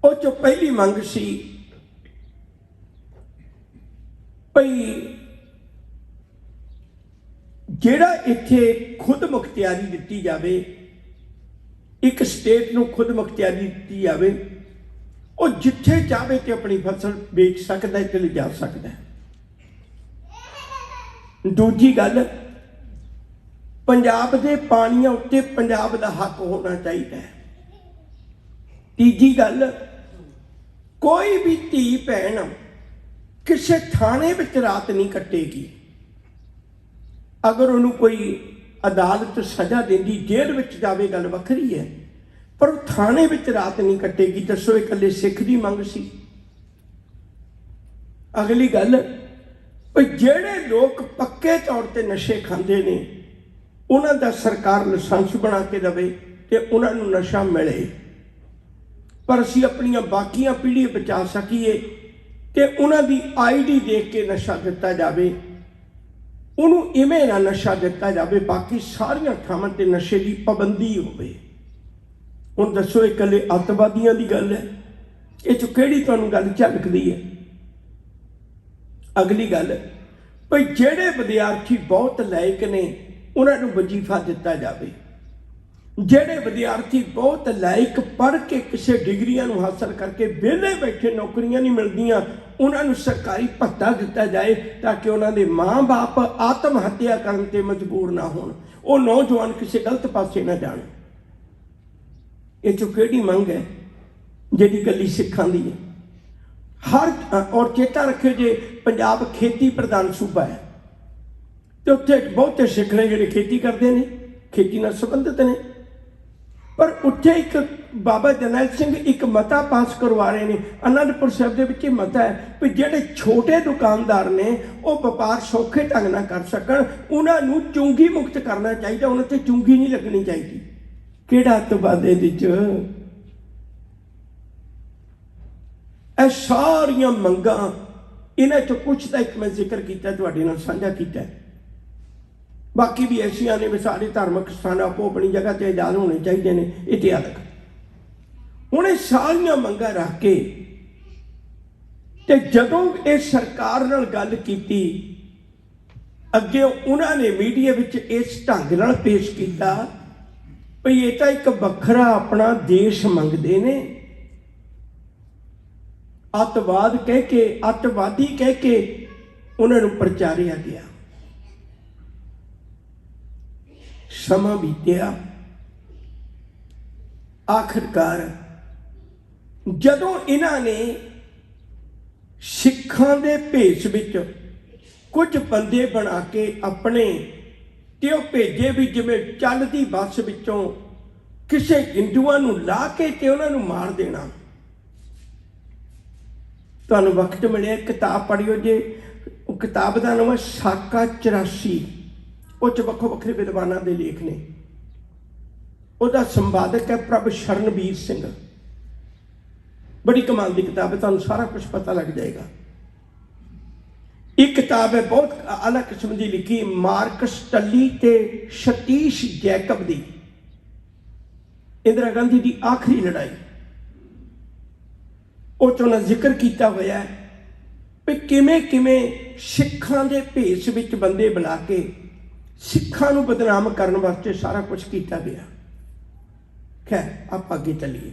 ਉਹ ਚੋਂ ਪਹਿਲੀ ਮੰਗ ਸੀ ਭਈ ਜਿਹੜਾ ਇੱਥੇ ਖੁਦ ਮੁਖਤਿਆਰੀ ਦਿੱਤੀ ਜਾਵੇ, ਇੱਕ ਸਟੇਟ ਨੂੰ ਖੁਦ ਮੁਖਤਿਆਰੀ ਦਿੱਤੀ ਜਾਵੇ, ਉਹ ਜਿੱਥੇ ਚਾਹਵੇ ਤੇ ਆਪਣੀ ਫਸਲ ਵੇਚ ਸਕਦਾ ਹੈ ਤੇ ਲਿਜਾ ਸਕਦਾ ਹੈ। ਦੂਜੀ ਗੱਲ, ਪੰਜਾਬ ਦੇ ਪਾਣੀਆਂ ਉੱਤੇ ਪੰਜਾਬ ਦਾ ਹੱਕ ਹੋਣਾ ਚਾਹੀਦਾ ਹੈ। ਤੀਜੀ ਗੱਲ, ਕੋਈ ਵੀ ਧੀ ਭੈਣ ਕਿਸੇ ਥਾਣੇ ਵਿੱਚ ਰਾਤ ਨਹੀਂ ਕੱਟੇਗੀ। ਅਗਰ ਉਹਨੂੰ ਕੋਈ ਅਦਾਲਤ ਸਜ਼ਾ ਦਿੰਦੀ, ਜੇਲ੍ਹ ਵਿੱਚ ਜਾਵੇ, ਗੱਲ ਵੱਖਰੀ ਹੈ, ਪਰ ਉਹ ਥਾਣੇ ਵਿੱਚ ਰਾਤ ਨਹੀਂ ਕੱਟੇਗੀ। ਦੱਸੋ, ਇਕੱਲੇ ਸਿੱਖ ਦੀ ਮੰਗ ਸੀ? ਅਗਲੀ ਗੱਲ, ਜਿਹੜੇ ਲੋਕ ਪੱਕੇ ਤੌਰ ਤੇ ਨਸ਼ੇ ਖਾਂਦੇ ਨੇ ਉਹਨਾਂ ਦਾ ਸਰਕਾਰ ਲਾਇਸੈਂਸ ਬਣਾ ਕੇ ਦੇਵੇ ਤੇ ਉਹਨਾਂ ਨੂੰ ਨਸ਼ਾ ਮਿਲੇ, ਪਰ ਅਸੀਂ ਆਪਣੀਆਂ ਬਾਕੀਆਂ ਪੀੜ੍ਹੀਆਂ ਬਚਾ ਸਕੀਏ ਤੇ ਉਹਨਾਂ ਦੀ ID ਦੇਖ ਕੇ ਨਸ਼ਾ ਦਿੱਤਾ ਜਾਵੇ। ਉਹਨੂੰ ਇਵੇਂ ਨਾ ਨਸ਼ਾ ਦਿੱਤਾ ਜਾਵੇ, ਬਾਕੀ ਸਾਰੀਆਂ ਥਾਵਾਂ ਤੇ ਨਸ਼ੇ ਦੀ ਪਾਬੰਦੀ ਹੋਵੇ। ਹੁਣ ਦੱਸੋ, ਇਹ ਇਕੱਲੇ ਅੱਤਵਾਦੀਆਂ ਦੀ ਗੱਲ ਹੈ? ਇਹ 'ਚ ਕਿਹੜੀ ਤੁਹਾਨੂੰ ਗੱਲ ਝਲਕਦੀ ਹੈ? ਅਗਲੀ ਗੱਲ, ਭਈ ਜਿਹੜੇ ਵਿਦਿਆਰਥੀ ਬਹੁਤ ਲਾਇਕ ਨੇ ਉਹਨਾਂ ਨੂੰ ਵਜ਼ੀਫਾ ਦਿੱਤਾ ਜਾਵੇ। ਜਿਹੜੇ ਵਿਦਿਆਰਥੀ ਬਹੁਤ ਲਾਇਕ ਪੜ੍ਹ ਕੇ ਕਿਸੇ ਡਿਗਰੀਆਂ ਨੂੰ ਹਾਸਲ ਕਰਕੇ ਵਿਹਲੇ ਬੈਠੇ, ਨੌਕਰੀਆਂ ਨਹੀਂ ਮਿਲਦੀਆਂ, ਉਹਨਾਂ ਨੂੰ ਸਰਕਾਰੀ ਭੱਤਾ ਦਿੱਤਾ ਜਾਏ ਤਾਂ ਕਿ ਉਹਨਾਂ ਦੇ ਮਾਂ-ਬਾਪ ਆਤਮ ਹੱਤਿਆ ਕਰਨ ਤੇ ਮਜਬੂਰ ਨਾ ਹੋਣ, ਉਹ ਨੌਜਵਾਨ ਕਿਸੇ ਗਲਤ ਪਾਸੇ ਨਾ ਜਾਣ। ਇਹ 'ਚੋਂ ਕਿਹੜੀ ਮੰਗ ਹੈ ਜਿਹੜੀ ਇਕੱਲੀ ਸਿੱਖਾਂ ਦੀ ਹੈ? ਔਰ ਚੇਤਾ ਰੱਖਿਓ, ਜੇ ਪੰਜਾਬ ਖੇਤੀ ਪ੍ਰਧਾਨ ਸੂਬਾ ਹੈ ਤੇ ਉੱਥੇ ਬਹੁਤੇ ਸਿੱਖ ਨੇ ਜਿਹੜੇ ਖੇਤੀ ਕਰਦੇ ਨੇ, ਖੇਤੀ ਨਾਲ ਸੰਬੰਧਿਤ ਨੇ, ਪਰ ਉੱਥੇ ਇੱਕ ਬਾਬਾ ਜਰਨੈਲ ਸਿੰਘ ਇੱਕ ਮਤਾ ਪਾਸ ਕਰਵਾ ਰਹੇ ਨੇ। ਆਨੰਦਪੁਰ ਸਾਹਿਬ ਦੇ ਵਿੱਚ ਇਹ ਮਤਾ ਹੈ ਵੀ ਜਿਹੜੇ ਛੋਟੇ ਦੁਕਾਨਦਾਰ ਨੇ ਉਹ ਵਪਾਰ ਸੌਖੇ ਢੰਗ ਨਾਲ ਕਰ ਸਕਣ, ਉਹਨਾਂ ਨੂੰ ਚੁੰਗੀ ਮੁਕਤ ਕਰਨਾ ਚਾਹੀਦਾ, ਉਹਨਾਂ ਤੇ ਚੁੰਗੀ ਨਹੀਂ ਲੱਗਣੀ ਚਾਹੀਦੀ। ਕਿਹੜਾ ਅੱਤਵਾਦ ਇਹਦੇ 'ਚ? ਇਹ ਸਾਰੀਆਂ ਮੰਗਾਂ, ਇਹਨਾਂ 'ਚੋਂ ਕੁਛ ਦਾ ਇੱਕ ਮੈਂ ਜ਼ਿਕਰ ਕੀਤਾ, ਤੁਹਾਡੇ ਨਾਲ ਸਾਂਝਾ ਕੀਤਾ। ਬਾਕੀ ਵੀ ਐਸੀਆਂ ਨੇ ਵੀ ਸਾਰੇ ਧਾਰਮਿਕ ਸਥਾਨ ਆਪੋ ਆਪਣੀ ਜਗ੍ਹਾ ਤੇ ਆਜ਼ਾਦ ਹੋਣੇ ਚਾਹੀਦੇ ਨੇ, ਇਤਿਹਾਸਕ। ਹੁਣ ਇਹ ਸਾਰੀਆਂ ਮੰਗਾਂ ਰੱਖ ਕੇ ਤੇ ਜਦੋਂ ਇਹ ਸਰਕਾਰ ਨਾਲ ਗੱਲ ਕੀਤੀ, ਅੱਗੇ ਉਹਨਾਂ ਨੇ ਮੀਡੀਆ ਵਿੱਚ ਇਸ ਢੰਗ ਨਾਲ ਪੇਸ਼ ਕੀਤਾ ਭਈ ਇਹ ਤਾਂ ਇੱਕ ਵੱਖਰਾ ਆਪਣਾ ਦੇਸ਼ ਮੰਗਦੇ ਨੇ। ਅੱਤਵਾਦ ਕਹਿ ਕੇ, ਅੱਤਵਾਦੀ ਕਹਿ ਕੇ ਉਹਨਾਂ ਨੂੰ ਪ੍ਰਚਾਰਿਆ ਗਿਆ। ਸਮਾਂ ਬੀਤਿਆ, ਆਖਿਰਕਾਰ ਜਦੋਂ ਇਹਨਾਂ ਨੇ ਸਿੱਖਾਂ ਦੇ ਭੇਸ ਵਿੱਚ ਕੁਝ ਬੰਦੇ ਬਣਾ ਕੇ ਆਪਣੇ ਤੇ ਉਹ ਭੇਜੇ ਵੀ ਜਿਵੇਂ ਚੱਲਦੀ ਬੱਸ ਵਿੱਚੋਂ ਕਿਸੇ ਹਿੰਦੂਆਂ ਨੂੰ ਲਾ ਕੇ ਤੇ ਉਹਨਾਂ ਨੂੰ ਮਾਰ ਦੇਣਾ। ਤੁਹਾਨੂੰ ਵਕਤ ਮਿਲਿਆ ਕਿਤਾਬ ਪੜ੍ਹਿਓ ਜੇ, ਉਹ ਕਿਤਾਬ ਦਾ ਨਾਮ ਹੈ ਸਾਕਾ 84। ਉਹ 'ਚ ਵੱਖੋ ਵੱਖਰੇ ਵਿਦਵਾਨਾਂ ਦੇ ਲੇਖ ਨੇ। ਉਹਦਾ ਸੰਪਾਦਕ ਹੈ ਪ੍ਰਭ ਸ਼ਰਨਬੀਰ ਸਿੰਘ। ਬੜੀ ਕਮਾਲ ਦੀ ਕਿਤਾਬ ਹੈ, ਤੁਹਾਨੂੰ ਸਾਰਾ ਕੁਝ ਪਤਾ ਲੱਗ ਜਾਏਗਾ। ਇੱਕ ਕਿਤਾਬ ਹੈ ਬਹੁਤ ਅਲੱਗ ਕਿਸਮ ਦੀ ਲਿਖੀ, ਮਾਰਕਸ ਟੱਲੀ ਤੇ ਸਤੀਸ਼ ਜੈਕਬ ਦੀ, ਇੰਦਰਾ ਗਾਂਧੀ ਦੀ ਆਖਰੀ ਲੜਾਈ। ਉਹ 'ਚ ਉਹਨਾਂ ਜ਼ਿਕਰ ਕੀਤਾ ਹੋਇਆ ਹੈ ਵੀ ਕਿਵੇਂ ਕਿਵੇਂ ਸਿੱਖਾਂ ਦੇ ਭੇਸ ਵਿੱਚ ਬੰਦੇ ਬੁਲਾ ਕੇ ਸਿੱਖਾਂ ਨੂੰ ਬਦਨਾਮ ਕਰਨ ਵਾਸਤੇ ਸਾਰਾ ਕੁਝ ਕੀਤਾ ਗਿਆ। ਖੈਰ, ਆਪਾਂ ਅੱਗੇ ਚੱਲੀਏ।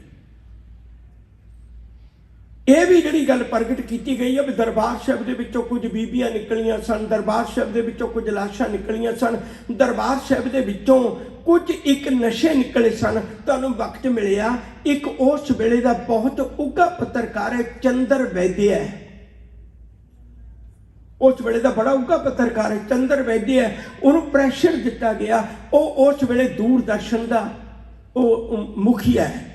ਇਹ ਵੀ ਜਿਹੜੀ ਗੱਲ ਪ੍ਰਗਟ ਕੀਤੀ ਗਈ ਹੈ ਵੀ ਦਰਬਾਰ ਸਾਹਿਬ ਦੇ ਵਿੱਚੋਂ ਕੁਝ ਬੀਬੀਆਂ ਨਿਕਲੀਆਂ ਸਨ, ਦਰਬਾਰ ਸਾਹਿਬ ਦੇ ਵਿੱਚੋਂ ਕੁਝ ਲਾਸ਼ਾਂ ਨਿਕਲੀਆਂ ਸਨ, ਦਰਬਾਰ ਸਾਹਿਬ ਦੇ ਵਿੱਚੋਂ ਕੁਝ ਇੱਕ ਨਸ਼ੇ ਨਿਕਲੇ ਸਨ। ਤੁਹਾਨੂੰ ਵਕਤ ਮਿਲਿਆ, ਇੱਕ ਉਸ ਵੇਲੇ ਦਾ ਬਹੁਤ ਉੱਘਾ ਪੱਤਰਕਾਰ ਹੈ ਚੰਦਰ ਵੈਦਿਆ ਹੈ। ਉਸ ਵੇਲੇ ਦਾ ਬੜਾ ਉੱਘਾ ਪੱਤਰਕਾਰ ਹੈ ਚੰਦਰ ਵੈਦਿਆ ਹੈ। ਉਹਨੂੰ ਪ੍ਰੈਸ਼ਰ ਦਿੱਤਾ ਗਿਆ। ਉਹ ਉਸ ਵੇਲੇ ਦੂਰਦਰਸ਼ਨ ਦਾ ਉਹ ਮੁਖੀਆ ਹੈ,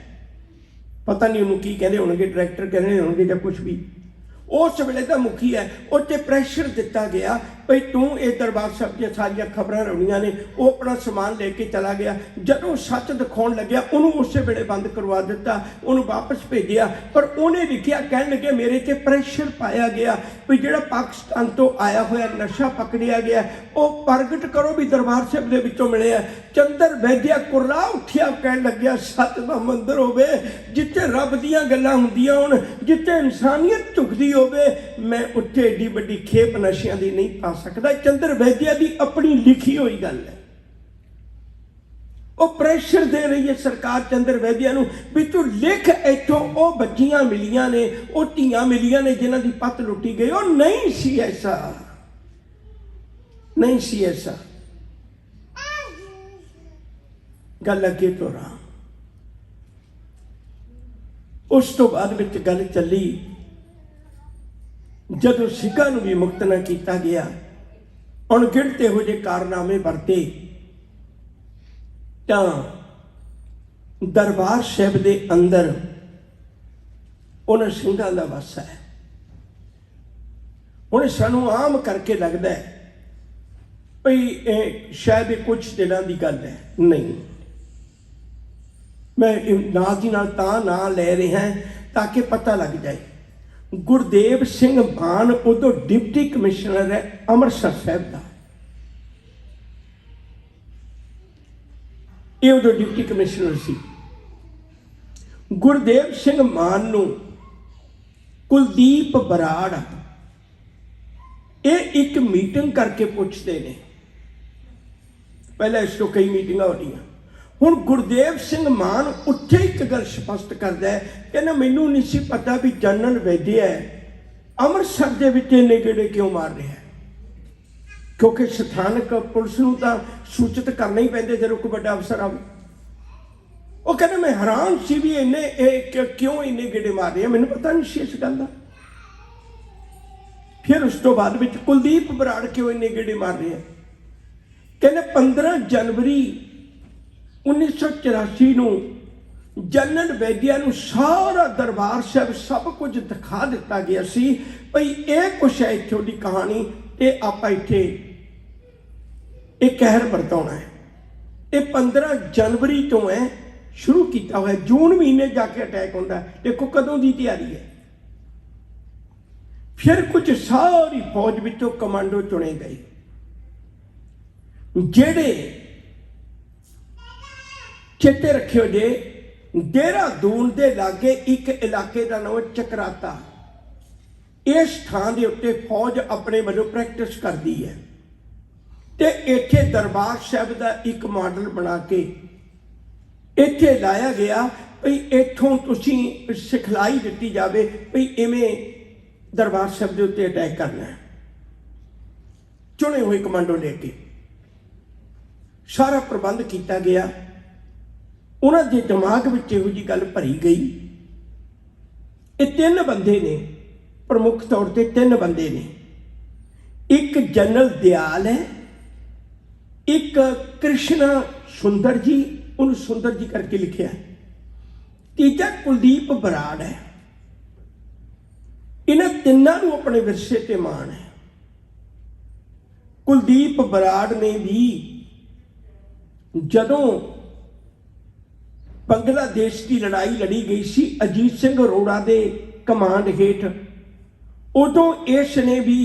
ਪਤਾ ਨਹੀਂ ਉਹਨੂੰ ਕੀ ਕਹਿੰਦੇ ਹੋਣਗੇ, ਡਾਇਰੈਕਟਰ ਕਹਿੰਦੇ ਹੋਣਗੇ ਜਾਂ ਕੁਛ ਵੀ। ਉਸ ਵੇਲੇ ਦਾ ਮੁਖੀ ਹੈ। ਉਹ 'ਤੇ ਪ੍ਰੈਸ਼ਰ ਦਿੱਤਾ ਗਿਆ ਭਈ ਤੂੰ ਇਹ ਦਰਬਾਰ ਸਾਹਿਬ ਦੀਆਂ ਸਾਰੀਆਂ ਖਬਰਾਂ ਰੌਣੀਆਂ ਨੇ। ਉਹ ਆਪਣਾ ਸਮਾਨ ਲੈ ਕੇ ਚਲਾ ਗਿਆ। ਜਦੋਂ ਸੱਚ ਦਿਖਾਉਣ ਲੱਗਿਆ ਉਹਨੂੰ ਉਸੇ ਵੇਲੇ ਬੰਦ ਕਰਵਾ ਦਿੱਤਾ, ਉਹਨੂੰ ਵਾਪਸ ਭੇਜਿਆ। ਪਰ ਉਹਨੇ ਲਿਖਿਆ, ਕਹਿਣ ਲੱਗੇ ਮੇਰੇ ਤੇ ਪ੍ਰੈਸ਼ਰ ਪਾਇਆ ਗਿਆ ਵੀ ਜਿਹੜਾ ਪਾਕਿਸਤਾਨ ਤੋਂ ਆਇਆ ਹੋਇਆ ਨਸ਼ਾ ਪਕੜਿਆ ਗਿਆ ਉਹ ਪ੍ਰਗਟ ਕਰੋ ਵੀ ਦਰਬਾਰ ਸਾਹਿਬ ਦੇ ਵਿੱਚੋਂ ਮਿਲਿਆ। ਚੰਦਰ ਵੈਦਿਆ ਕੁਰਲਾ ਉੱਠਿਆ, ਕਹਿਣ ਲੱਗਿਆ ਸੱਚ ਦਾ ਮੰਦਰ ਹੋਵੇ ਜਿੱਥੇ ਰੱਬ ਦੀਆਂ ਗੱਲਾਂ ਹੁੰਦੀਆਂ ਹੋਣ, ਜਿੱਥੇ ਇਨਸਾਨੀਅਤ ਝੁਕਦੀ ਹੋਵੇ। ਮੈਂ ਉੱਥੇ ਏਡੀ ਵੱਡੀ ਖੇਪ ਨਸ਼ਿਆਂ ਦੀ ਨਹੀਂ ਪਾ ਸਕਦਾ। ਚੰਦਰ ਵੈਦਿਆ ਦੀ ਆਪਣੀ ਲਿਖੀ ਹੋਈ ਗੱਲ ਹੈ। ਉਹ ਪ੍ਰੈਸ਼ਰ ਦੇ ਰਹੀ ਹੈ ਸਰਕਾਰ ਚੰਦਰ ਵੈਦਿਆ ਨੂੰ ਵੀ ਤੂੰ ਲਿਖ, ਇੱਥੋਂ ਉਹ ਬੱਚੀਆਂ ਮਿਲੀਆਂ ਨੇ, ਉਹ ਧੀਆਂ ਮਿਲੀਆਂ ਨੇ ਜਿਨ੍ਹਾਂ ਦੀ ਪੱਤ ਲੁੱਟੀ ਗਈ। ਉਹ ਨਹੀਂ ਸੀ ਐਸਾ, ਨਹੀਂ ਸੀ ਐਸਾ। ਗੱਲ ਅੱਗੇ ਤੋਰਾਂ। ਉਸ ਤੋਂ ਬਾਅਦ ਵਿੱਚ ਗੱਲ ਚੱਲੀ, ਜਦੋਂ ਸਿੱਖਾਂ ਨੂੰ ਵੀ ਮੁਕਤ ਨਾ ਕੀਤਾ ਗਿਆ, ਅਣਗਿਣਤ ਇਹੋ ਜਿਹੇ ਕਾਰਨਾਮੇ ਵਰਤੇ, ਤਾਂ ਦਰਬਾਰ ਸਾਹਿਬ ਦੇ ਅੰਦਰ ਉਹਨਾਂ ਸਿੰਘਾਂ ਦਾ ਵਾਸਾ ਹੈ। ਹੁਣ ਸਾਨੂੰ ਆਮ ਕਰਕੇ ਲੱਗਦਾ ਹੈ ਭਈ ਇਹ ਸ਼ਾਇਦ ਇਹ ਕੁਝ ਦਿਨਾਂ ਦੀ ਗੱਲ ਹੈ। ਨਹੀਂ, ਮੈਂ ਨਾਲ ਦੀ ਨਾਲ ਤਾਂ ਨਾਂ ਲੈ ਰਿਹਾ ਤਾਂ ਕਿ ਪਤਾ ਲੱਗ ਜਾਏ। ਗੁਰਦੇਵ ਸਿੰਘ ਮਾਨ ਉਦੋਂ ਡਿਪਟੀ ਕਮਿਸ਼ਨਰ ਹੈ ਅੰਮ੍ਰਿਤਸਰ ਸਾਹਿਬ ਦਾ। ਇਹ ਉਦੋਂ ਡਿਪਟੀ ਕਮਿਸ਼ਨਰ ਸੀ। ਗੁਰਦੇਵ ਸਿੰਘ ਮਾਨ ਨੂੰ ਕੁਲਦੀਪ ਬਰਾੜ ਇਹ ਇੱਕ ਮੀਟਿੰਗ ਕਰਕੇ ਪੁੱਛਦੇ ਨੇ। ਪਹਿਲਾਂ ਇਸ ਤੋਂ ਕਈ ਮੀਟਿੰਗਾਂ ਹੋਣੀਆਂ। ਹੁਣ ਗੁਰਦੇਵ ਸਿੰਘ ਮਾਨ ਉੱਥੇ ਇੱਕ ਗੱਲ ਸਪਸ਼ਟ ਕਰਦਾ ਹੈ, ਕਹਿੰਦਾ ਮੈਨੂੰ ਨਹੀਂ ਸੀ ਪਤਾ ਵੀ ਜਨਰਲ ਵੈਦਿਆ ਅੰਮ੍ਰਿਤਸਰ ਦੇ ਵਿੱਚ ਇੰਨੇ ਗੇੜੇ ਕਿਉਂ ਮਾਰ ਰਿਹਾ ਹੈ, ਕਿਉਂਕਿ ਸਥਾਨਕ ਪੁਲਿਸ ਨੂੰ ਤਾਂ ਸੂਚਿਤ ਕਰਨਾ ਹੀ ਪੈਂਦੇ ਜਦੋਂ ਕੋਈ ਵੱਡਾ ਅਫਸਰ ਆਵੇ। ਉਹ ਕਹਿੰਦਾ ਮੈਂ ਹੈਰਾਨ ਸੀ ਵੀ ਕਿਉਂ ਇੰਨੇ ਗੇੜੇ ਮਾਰ ਰਹੇ ਆ, ਮੈਨੂੰ ਪਤਾ ਨਹੀਂ ਸੀ ਇਸ ਗੱਲ ਦਾ। ਫਿਰ ਉਸ ਤੋਂ ਬਾਅਦ ਵਿੱਚ ਕੁਲਦੀਪ ਬਰਾੜ ਕਿਉਂ ਇੰਨੇ ਗੇੜੇ ਮਾਰ ਰਹੇ ਆ, ਕਹਿੰਦੇ 15 ਜਨਵਰੀ 1984 ਨੂੰ ਜਨਰਲ ਵੈਦਿਆ ਨੂੰ ਸਾਰਾ ਦਰਬਾਰ ਸਾਹਿਬ ਸਭ ਕੁਝ ਦਿਖਾ ਦਿੱਤਾ ਗਿਆ ਸੀ ਭਈ ਇਹ ਕੁਛ ਹੈ ਇੱਥੋਂ ਦੀ ਕਹਾਣੀ, ਤੇ ਆਪਾਂ ਇੱਥੇ ਇਹ ਕਹਿਰ ਵਰਤਾਉਣਾ ਹੈ। ਇਹ 15 ਜਨਵਰੀ ਤੋਂ ਹੈ ਸ਼ੁਰੂ ਕੀਤਾ ਹੋਇਆ। ਜੂਨ ਮਹੀਨੇ ਜਾ ਕੇ ਅਟੈਕ ਹੁੰਦਾ। ਦੇਖੋ ਕਦੋਂ ਦੀ ਤਿਆਰੀ ਹੈ। ਫਿਰ ਕੁਝ ਸਾਰੀ ਫੌਜ ਵਿੱਚੋਂ ਕਮਾਂਡੋ ਚੁਣੇ ਗਏ ਜਿਹੜੇ ਚੇਤੇ ਰੱਖਿਓ ਜੇ ਦੇਹਰਾਦੂਨ ਦੇ ਲਾਗੇ ਇੱਕ ਇਲਾਕੇ ਦਾ ਨਾਮ ਚਕਰਾਤਾ। ਇਸ ਥਾਂ ਦੇ ਉੱਤੇ ਫੌਜ ਆਪਣੇ ਵੱਲੋਂ ਪ੍ਰੈਕਟਿਸ ਕਰਦੀ ਹੈ ਤੇ ਇੱਥੇ ਦਰਬਾਰ ਸਾਹਿਬ ਦਾ ਇੱਕ ਮਾਡਲ ਬਣਾ ਕੇ ਇੱਥੇ ਲਾਇਆ ਗਿਆ ਭਈ ਇੱਥੋਂ ਤੁਸੀਂ ਸਿਖਲਾਈ ਦਿੱਤੀ ਜਾਵੇ ਭਈ ਇਵੇਂ ਦਰਬਾਰ ਸਾਹਿਬ ਦੇ ਉੱਤੇ ਅਟੈਕ ਕਰਨਾ ਹੈ। ਚੁਣੇ ਹੋਏ ਕਮਾਂਡੋ ਲੈ ਕੇ ਸਾਰਾ ਪ੍ਰਬੰਧ ਕੀਤਾ ਗਿਆ। ਉਹਨਾਂ ਦੇ ਦਿਮਾਗ ਵਿੱਚ ਇਹੋ ਜਿਹੀ ਗੱਲ ਭਰੀ ਗਈ। ਇਹ 3 ਬੰਦੇ ਨੇ, ਪ੍ਰਮੁੱਖ ਤੌਰ ਤੇ 3 ਬੰਦੇ ਨੇ। ਇੱਕ ਜਨਰਲ ਦਿਆਲ ਹੈ, ਇੱਕ ਕ੍ਰਿਸ਼ਨਾ ਸੁੰਦਰ ਜੀ, ਉਹਨੂੰ ਸੁੰਦਰ ਜੀ ਕਰਕੇ ਲਿਖਿਆ, ਤੀਜਾ ਕੁਲਦੀਪ ਬਰਾੜ ਹੈ। ਇਹਨਾਂ ਤਿੰਨਾਂ ਨੂੰ ਆਪਣੇ ਵਿਰਸੇ ਤੇ ਮਾਣ ਹੈ। ਕੁਲਦੀਪ ਬਰਾੜ ਨੇ ਵੀ ਜਦੋਂ ਬੰਗਲਾਦੇਸ਼ ਦੀ ਲੜਾਈ ਲੜੀ ਗਈ ਸੀ ਅਜੀਤ ਸਿੰਘ ਅਰੋੜਾ ਦੇ ਕਮਾਂਡ ਹੇਠ, ਉਦੋਂ ਇਸ ਨੇ ਵੀ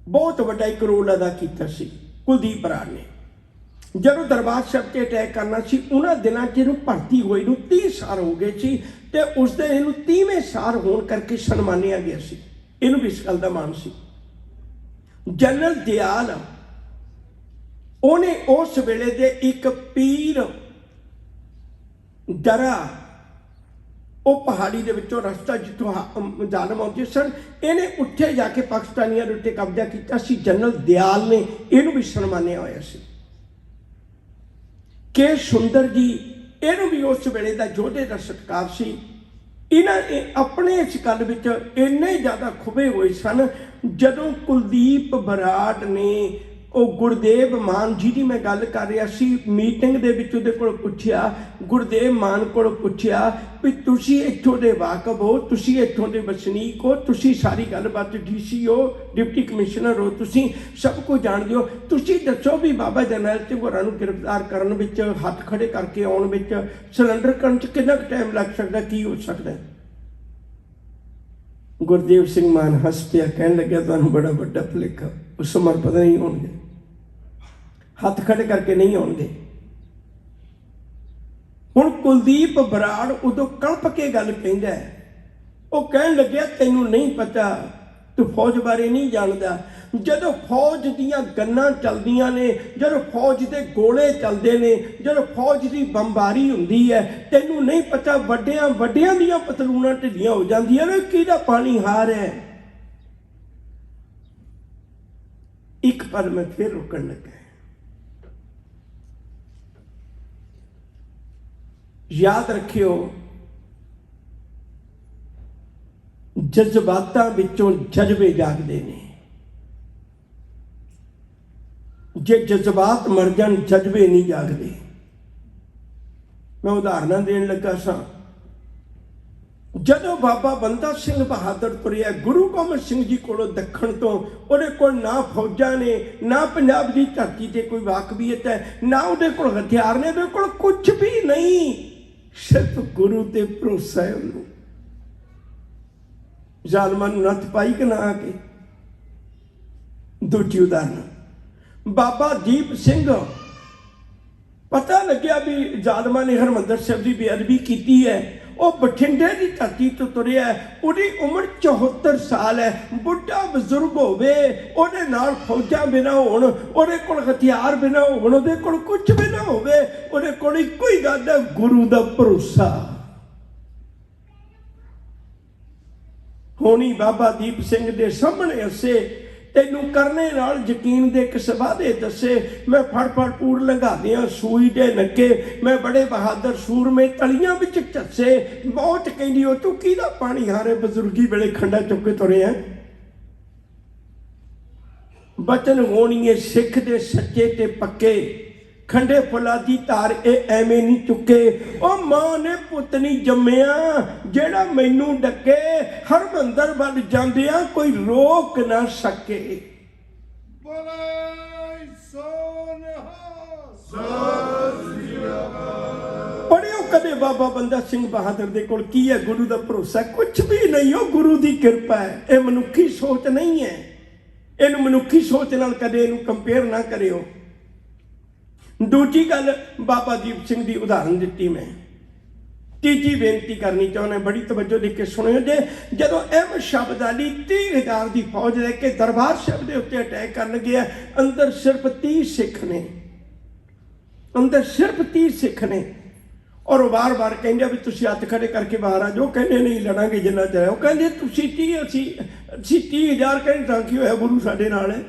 ਬਹੁਤ ਵੱਡਾ ਇੱਕ ਰੋਲ ਅਦਾ ਕੀਤਾ ਸੀ। ਕੁਲਦੀਪ ਬਰਾੜ ਨੇ ਜਦੋਂ ਦਰਬਾਰ ਸਾਹਿਬ ਤੇ ਅਟੈਕ ਕਰਨਾ ਸੀ, ਉਹਨਾਂ ਦਿਨਾਂ 'ਚ ਇਹਨੂੰ ਭਰਤੀ ਹੋਏ ਨੂੰ 30 ਸਾਲ ਹੋ ਗਏ ਸੀ ਤੇ ਉਸ ਦਿਨ ਇਹਨੂੰ 30ਵੇਂ ਸਾਲ ਹੋਣ ਕਰਕੇ ਸਨਮਾਨਿਆ ਗਿਆ ਸੀ। ਇਹਨੂੰ ਵੀ ਇਸ ਗੱਲ ਦਾ ਮਾਣ ਸੀ। ਜਨਰਲ ਦਿਆਲ ਉਹਨੇ ਉਸ ਵੇਲੇ ਦੇ ਇੱਕ ਪੀਰ ਦਰਾ, ਉਹ ਪਹਾੜੀ ਦੇ ਵਿੱਚੋਂ ਰਸਤਾ ਜਿੱਥੋਂ ਜ਼ਾਲਮ ਆਉਂਦੇ ਸਨ, ਇਹਨੇ ਉੱਥੇ ਜਾ ਕੇ ਪਾਕਿਸਤਾਨੀਆਂ ਦੇ ਉੱਤੇ ਕਬਜ਼ਾ ਕੀਤਾ ਸੀ। ਜਨਰਲ ਦਿਆਲ ਨੇ ਇਹਨੂੰ ਵੀ ਸਨਮਾਨਿਆ ਹੋਇਆ ਸੀ। ਕੇ ਸੁੰਦਰ ਜੀ, ਇਹਨੂੰ ਵੀ ਉਸ ਵੇਲੇ ਦਾ ਯੋਧੇ ਦਾ ਸਤਿਕਾਰ ਸੀ। ਇਹਨਾਂ ਨੇ ਆਪਣੇ ਇਸ ਗੱਲ ਵਿੱਚ ਇੰਨੇ ਜ਼ਿਆਦਾ ਖੁਬੇ ਹੋਏ ਸਨ, ਜਦੋਂ ਕੁਲਦੀਪ ਬਰਾੜ ਨੇ ਉਹ ਗੁਰਦੇਵ ਮਾਨ ਜੀ ਦੀ ਮੈਂ ਗੱਲ ਕਰ ਰਿਹਾ ਸੀ। ਮੀਟਿੰਗ ਦੇ ਵਿੱਚ ਉਹਦੇ ਕੋਲ ਪੁੱਛਿਆ, ਗੁਰਦੇਵ ਮਾਨ ਕੋਲ ਪੁੱਛਿਆ ਵੀ ਤੁਸੀਂ ਇੱਥੋਂ ਦੇ ਵਾਕਫ ਹੋ, ਤੁਸੀਂ ਇੱਥੋਂ ਦੇ ਵਸਨੀਕ ਹੋ, ਤੁਸੀਂ ਸਾਰੀ ਗੱਲਬਾਤ DC ਹੋ, ਡਿਪਟੀ ਕਮਿਸ਼ਨਰ ਹੋ, ਤੁਸੀਂ ਸਭ ਕੁਝ ਜਾਣਦੇ ਹੋ, ਤੁਸੀਂ ਦੱਸੋ ਵੀ ਬਾਬਾ ਜਰਨੈਲ ਸਿੰਘ ਹੋਰਾਂ ਨੂੰ ਗ੍ਰਿਫਤਾਰ ਕਰਨ ਵਿੱਚ, ਹੱਥ ਖੜੇ ਕਰਕੇ ਆਉਣ ਵਿੱਚ, ਸਿਲੰਡਰ ਕਰਨ 'ਚ ਕਿੰਨਾ ਕੁ ਟਾਈਮ ਲੱਗ ਸਕਦਾ, ਕੀ ਹੋ ਸਕਦਾ। ਗੁਰਦੇਵ ਸਿੰਘ ਮਾਨ ਹੱਸ ਪਿਆ, ਕਹਿਣ ਲੱਗਿਆ ਤੁਹਾਨੂੰ ਬੜਾ ਵੱਡਾ ਭੁਲੇਖਾ, ਉਸ ਸਮੇਂ ਪਤਾ ਨਹੀਂ ਹੋਣਗੇ, ਹੱਥ ਖੜੇ ਕਰਕੇ ਨਹੀਂ ਆਉਣਗੇ। ਹੁਣ ਕੁਲਦੀਪ ਬਰਾੜ ਉਦੋਂ ਕਲਪ ਕੇ ਗੱਲ ਕਹਿੰਦਾ ਹੈ, ਉਹ ਕਹਿਣ ਲੱਗਿਆ ਤੈਨੂੰ ਨਹੀਂ ਪਤਾ, ਤੂੰ ਫੌਜ ਬਾਰੇ ਨਹੀਂ ਜਾਣਦਾ। ਜਦੋਂ ਫੌਜ ਦੀਆਂ ਗੰਨਾਂ ਚੱਲਦੀਆਂ ਨੇ, ਜਦੋਂ ਫੌਜ ਦੇ ਗੋਲੇ ਚੱਲਦੇ ਨੇ, ਜਦੋਂ ਫੌਜ ਦੀ ਬੰਬਾਰੀ ਹੁੰਦੀ ਹੈ, ਤੈਨੂੰ ਨਹੀਂ ਪਤਾ ਵੱਡਿਆਂ ਵੱਡਿਆਂ ਦੀਆਂ ਪਤਲੂਨਾਂ ਢਿੱਲੀਆਂ ਹੋ ਜਾਂਦੀਆਂ ਨੇ, ਕਿਹਦਾ ਪਾਣੀ ਹਾਰ ਹੈ। ਇੱਕ ਪਲ ਮੈਂ ਫਿਰ ਰੁਕਣ ਲੱਗਾ। ਯਾਦ ਰੱਖਿਓ, ਜਜ਼ਬਾਤਾਂ ਵਿੱਚੋਂ ਜਜ਼ਬੇ ਜਾਗਦੇ ਨੇ। ਜੇ ਜਜ਼ਬਾਤ ਮਰ ਜਾਣ, ਜਜ਼ਬੇ ਨਹੀਂ ਜਾਗਦੇ। ਮੈਂ ਉਦਾਹਰਨਾਂ ਦੇਣ ਲੱਗਾ ਸਾਂ। ਜਦੋਂ ਬਾਬਾ ਬੰਦਾ ਸਿੰਘ ਬਹਾਦਰ ਤੁਰਿਆ ਗੁਰੂ ਗੋਬਿੰਦ ਸਿੰਘ ਜੀ ਕੋਲੋਂ ਦੱਖਣ ਤੋਂ, ਉਹਦੇ ਕੋਲ ਨਾ ਫੌਜਾਂ ਨੇ, ਨਾ ਪੰਜਾਬ ਦੀ ਧਰਤੀ ਤੇ ਕੋਈ ਵਾਕਬੀਅਤ ਹੈ, ਨਾ ਉਹਦੇ ਕੋਲ ਹਥਿਆਰ ਨੇ, ਉਹਦੇ ਕੋਲ ਕੁਝ ਵੀ ਨਹੀਂ, ਸਿਰਫ ਗੁਰੂ ਤੇ ਭਰੋਸਾ ਹੈ। ਉਹਨੂੰ ਜ਼ਾਲਮਾਂ ਨੂੰ ਨੱਥ ਪਾਈ ਕਿ ਨਾ ਆ ਕੇ। ਦੂਜੀ ਉਦਾਹਰਨ, ਬਾਬਾ ਦੀਪ ਸਿੰਘ, ਪਤਾ ਲੱਗਿਆ ਵੀ ਜ਼ਾਲਮਾਂ ਨੇ ਹਰਿਮੰਦਰ ਸਾਹਿਬ ਦੀ ਬੇਅਦਬੀ ਕੀਤੀ ਹੈ, ਉਹ ਬਠਿੰਡੇ ਦੀ ਧਰਤੀ ਤੋਂ ਤੁਰਿਆ, ਉਹਦੀ ਉਮਰ 74 ਸਾਲ ਹੈ, ਬੁੱਢਾ ਬਜ਼ੁਰਗ ਹੋਵੇ, ਉਹਦੇ ਨਾਲ ਫੌਜਾਂ ਬਿਨਾਂ ਹੋਣ, ਉਹਦੇ ਕੋਲ ਹਥਿਆਰ ਬਿਨਾਂ ਹੋਣ, ਉਹਦੇ ਕੋਲ ਕੁਝ ਵੀ ਨਾ ਹੋਵੇ, ਉਹਦੇ ਕੋਲ ਇੱਕੋ ਹੀ ਗੱਲ ਹੈ, ਗੁਰੂ ਦਾ ਭਰੋਸਾ। ਹੋਣੀ ਬਾਬਾ ਦੀਪ ਸਿੰਘ ਦੇ ਸਾਹਮਣੇ ਹੱਸੇ, ਤੈਨੂੰ ਕਰਨੇ ਨਾਲ ਯਕੀਨ ਦੇ ਇੱਕ ਵਾਅਦੇ ਦੱਸੇ, ਮੈਂ ਫੜ ਪੂਰ ਲੰਘਾਦਿਆਂ ਸੂਈ ਦੇ ਨੱਕੇ, ਮੈਂ ਬੜੇ ਬਹਾਦਰ ਸੂਰਮੇ ਤਲੀਆਂ ਵਿੱਚ ਝੱਸੇ। ਮੌਤ ਕਹਿੰਦੀ ਉਹ ਤੂੰ ਕਿਹਦਾ ਪਾਣੀ ਹਾਰੇ, ਬਜ਼ੁਰਗੀ ਵੇਲੇ ਖੰਡਾ ਚੁੱਕ ਕੇ ਤੁਰਿਆ। ਬਚਨ ਹੋਣੀਏ ਸਿੱਖ ਦੇ ਸੱਚੇ ਤੇ ਪੱਕੇ, ਖੰਡੇ ਫੁੱਲਾਂ ਦੀ ਧਾਰ ਇਹ ਐਵੇਂ ਨਹੀਂ ਚੁੱਕੇ। ਉਹ ਮਾਂ ਨੇ ਪੁੱਤ ਨਹੀਂ ਜੰਮਿਆ ਜਿਹੜਾ ਮੈਨੂੰ ਡੱਕੇ, ਹਰਮੰਦਰ ਵੱਲ ਜਾਂਦਿਆਂ ਕੋਈ ਰੋਕ ਨਾ ਸਕੇ। ਪੜ੍ਹਿਓ ਕਦੇ ਬਾਬਾ ਬੰਦਾ ਸਿੰਘ ਬਹਾਦਰ ਦੇ ਕੋਲ ਕੀ ਹੈ? ਗੁਰੂ ਦਾ ਭਰੋਸਾ, ਕੁਛ ਵੀ ਨਹੀਂ। ਉਹ ਗੁਰੂ ਦੀ ਕਿਰਪਾ ਹੈ, ਇਹ ਮਨੁੱਖੀ ਸੋਚ ਨਹੀਂ ਹੈ। ਇਹਨੂੰ ਮਨੁੱਖੀ ਸੋਚ ਨਾਲ ਕਦੇ ਇਹਨੂੰ ਕੰਪੇਅਰ ਨਾ ਕਰਿਓ। ਦੂਜੀ ਗੱਲ, ਬਾਬਾ ਦੀਪ ਸਿੰਘ ਦੀ ਉਦਾਹਰਨ ਦਿੱਤੀ ਮੈਂ। ਤੀਜੀ ਬੇਨਤੀ ਕਰਨੀ ਚਾਹੁੰਦਾ, ਬੜੀ ਤਵੱਜੋ ਦੇ ਕੇ ਸੁਣਿਓ ਜੇ। ਜਦੋਂ ਅਹਿਮਦ ਸ਼ਾਹ ਅਬਦਾਲੀ 30,000 ਦੀ ਫੌਜ ਲੈ ਕੇ ਦਰਬਾਰ ਸਾਹਿਬ ਦੇ ਉੱਤੇ ਅਟੈਕ ਕਰਨ ਗਿਆ, ਅੰਦਰ ਸਿਰਫ 30 ਸਿੱਖ ਨੇ, ਅੰਦਰ ਸਿਰਫ 30 ਸਿੱਖ ਨੇ। ਔਰ ਉਹ ਵਾਰ-ਵਾਰ ਕਹਿੰਦੇ ਵੀ ਤੁਸੀਂ ਹੱਥ ਖੜੇ ਕਰਕੇ ਬਾਹਰ ਆ ਜਾਓ। ਕਹਿੰਦੇ ਨਹੀਂ ਲੜਾਂਗੇ ਜਿੰਨਾ ਚਿਰ। ਉਹ ਕਹਿੰਦੇ ਤੁਸੀਂ 30, ਅਸੀਂ 30,000 ਕਹਿੰਦੇ ਤਾਂ ਕੀ ਹੋਇਆ, ਗੁਰੂ ਸਾਡੇ ਨਾਲ ਹੈ।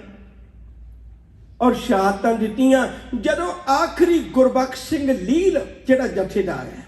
ਔਰ ਸ਼ਹਾਦਤਾਂ ਦਿੱਤੀਆਂ। ਜਦੋਂ ਆਖਰੀ ਗੁਰਬਖਸ਼ ਸਿੰਘ ਲੀਲ ਜਿਹੜਾ ਜਥੇਦਾਰ ਹੈ,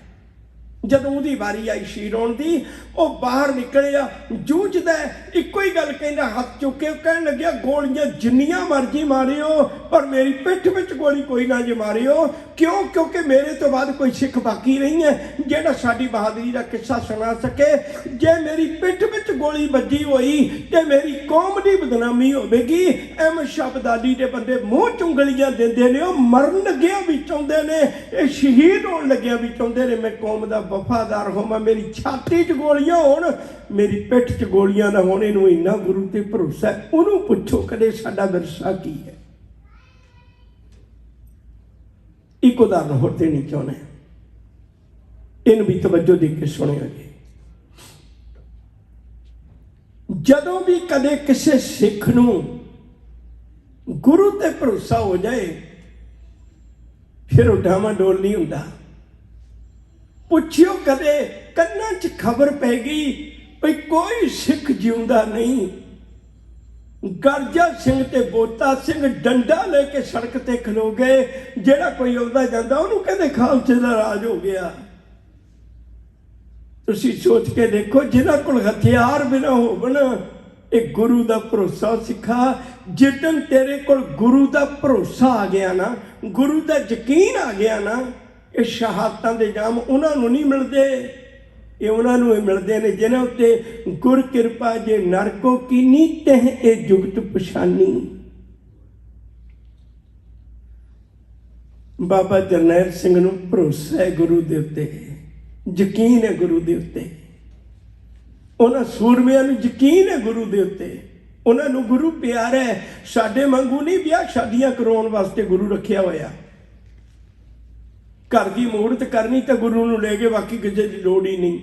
ਜਦੋਂ ਉਹਦੀ ਵਾਰੀ ਆਈ ਸ਼ਹੀਦ ਹੋਣ ਦੀ, ਉਹ ਬਾਹਰ ਨਿਕਲਿਆ, ਜੂਝਦਾ, ਇੱਕੋ ਹੀ ਗੱਲ ਕਹਿੰਦਾ ਹੱਥ ਚੁੱਕ ਕੇ। ਕਹਿਣ ਲੱਗਿਆ ਗੋਲੀਆਂ ਜਿੰਨੀਆਂ ਮਰਜ਼ੀ ਮਾਰਿਓ, ਪਰ ਮੇਰੀ ਪਿੱਠ ਵਿੱਚ ਗੋਲੀ ਕੋਈ ਨਾ ਜੇ ਮਾਰਿਓ। ਕਿਉਂ? ਕਿਉਂਕਿ ਮੇਰੇ ਤੋਂ ਬਾਅਦ ਕੋਈ ਸਿੱਖ ਬਾਕੀ ਨਹੀਂ ਹੈ ਜਿਹੜਾ ਸਾਡੀ ਬਹਾਦਰੀ ਦਾ ਕਿੱਸਾ ਸੁਣਾ ਸਕੇ। ਜੇ ਮੇਰੀ ਪਿੱਠ ਵਿੱਚ ਗੋਲੀ ਵੱਜੀ ਹੋਈ ਤੇ ਮੇਰੀ ਕੌਮ ਦੀ ਬਦਨਾਮੀ ਹੋਵੇਗੀ। ਅਹਿਮਦ ਸ਼ਾਹ ਅਬਦਾਲੀ ਦੇ ਬੰਦੇ ਮੂੰਹ ਚੁੰਗਲੀਆਂ ਦਿੰਦੇ ਨੇ, ਉਹ ਮਰਨ ਲੱਗਿਆ ਵੀ ਚਾਹੁੰਦੇ ਨੇ, ਇਹ ਸ਼ਹੀਦ ਹੋਣ ਲੱਗਿਆ ਵੀ ਚਾਹੁੰਦੇ ਨੇ। ਮੈਂ ਕੌਮ ਦਾ ਵਫਾਦਾਰ ਹੋਵਾਂ, ਮੇਰੀ ਛਾਤੀ 'ਚ ਗੋਲੀਆਂ ਹੋਣ, ਮੇਰੀ ਪਿੱਠ 'ਚ ਗੋਲੀਆਂ ਨਾ ਹੋਣ। ਇਹਨੂੰ ਇੰਨਾ ਗੁਰੂ ਤੇ ਭਰੋਸਾ ਹੈ। ਉਹਨੂੰ ਪੁੱਛੋ ਕਦੇ ਸਾਡਾ ਵਿਰਸਾ ਕੀ ਹੈ। ਇੱਕ ਉਦਾਹਰਨ ਹੋਰ ਦੇਣੀ ਚਾਹੁੰਦਾ, ਇਹਨੂੰ ਵੀ ਤਵੱਜੋ ਦੇ ਕੇ ਸੁਣਿਓ ਜੀ। ਜਦੋਂ ਵੀ ਕਦੇ ਕਿਸੇ ਸਿੱਖ ਨੂੰ ਗੁਰੂ ਤੇ ਭਰੋਸਾ ਹੋ ਜਾਏ, ਫਿਰ ਉਹ ਡਾਮਾਡੋਲ ਨਹੀਂ ਹੁੰਦਾ। ਪੁੱਛਿਓ ਕਦੇ ਕੰਨਾਂ 'ਚ ਖਬਰ ਪੈ ਗਈ ਵੀ ਕੋਈ ਸਿੱਖ ਜਿਉਂਦਾ ਨਹੀਂ। ਗਰਜਾ ਸਿੰਘ ਤੇ ਬੋਤਾ ਸਿੰਘ ਡੰਡਾ ਲੈ ਕੇ ਸੜਕ ਤੇ ਖਲੋ ਗਏ। ਜਿਹੜਾ ਕੋਈ ਆਉਂਦਾ ਜਾਂਦਾ ਉਹਨੂੰ ਕਹਿੰਦੇ ਖਾਲਸੇ ਦਾ ਰਾਜ ਹੋ ਗਿਆ। ਤੁਸੀਂ ਸੋਚ ਕੇ ਦੇਖੋ, ਜਿਹਨਾਂ ਕੋਲ ਹਥਿਆਰ ਬਿਨਾਂ ਹੋਵਣ, ਇਹ ਗੁਰੂ ਦਾ ਭਰੋਸਾ ਸਿੱਖਾ। ਜਿੱਦਣ ਤੇਰੇ ਕੋਲ ਗੁਰੂ ਦਾ ਭਰੋਸਾ ਆ ਗਿਆ ਨਾ, ਗੁਰੂ ਦਾ ਯਕੀਨ ਆ ਗਿਆ ਨਾ, ਇਹ ਸ਼ਹਾਦਤਾਂ ਦੇ ਜਾਮ ਉਹਨਾਂ ਨੂੰ ਨਹੀਂ ਮਿਲਦੇ, ਇਹ ਉਹਨਾਂ ਨੂੰ ਮਿਲਦੇ ਨੇ ਜਿਨ੍ਹਾਂ ਉੱਤੇ ਗੁਰ ਕਿਰਪਾ ਜੇ ਨਰਕੋ ਕੀਨੀ ਤਹਿ ਇਹ ਜੁਗਤ ਪਛਾਨੀ। ਬਾਬਾ ਜਰਨੈਲ ਸਿੰਘ ਨੂੰ ਭਰੋਸਾ ਹੈ ਗੁਰੂ ਦੇ ਉੱਤੇ, ਯਕੀਨ ਹੈ ਗੁਰੂ ਦੇ ਉੱਤੇ। ਉਹਨਾਂ ਸੂਰਮਿਆਂ ਨੂੰ ਯਕੀਨ ਹੈ ਗੁਰੂ ਦੇ ਉੱਤੇ, ਉਹਨਾਂ ਨੂੰ ਗੁਰੂ ਪਿਆਰਾ ਹੈ। ਸਾਡੇ ਵਾਂਗੂ ਨਹੀਂ ਵਿਆਹ ਸ਼ਾਦੀਆਂ ਕਰਾਉਣ ਵਾਸਤੇ ਗੁਰੂ ਰੱਖਿਆ ਹੋਇਆ। ਘਰ ਦੀ ਮੂਰਤ ਕਰਨੀ ਤਾਂ ਗੁਰੂ ਨੂੰ ਲੈ ਕੇ, ਬਾਕੀ ਕਿਸੇ ਦੀ ਲੋੜ ਹੀ ਨਹੀਂ।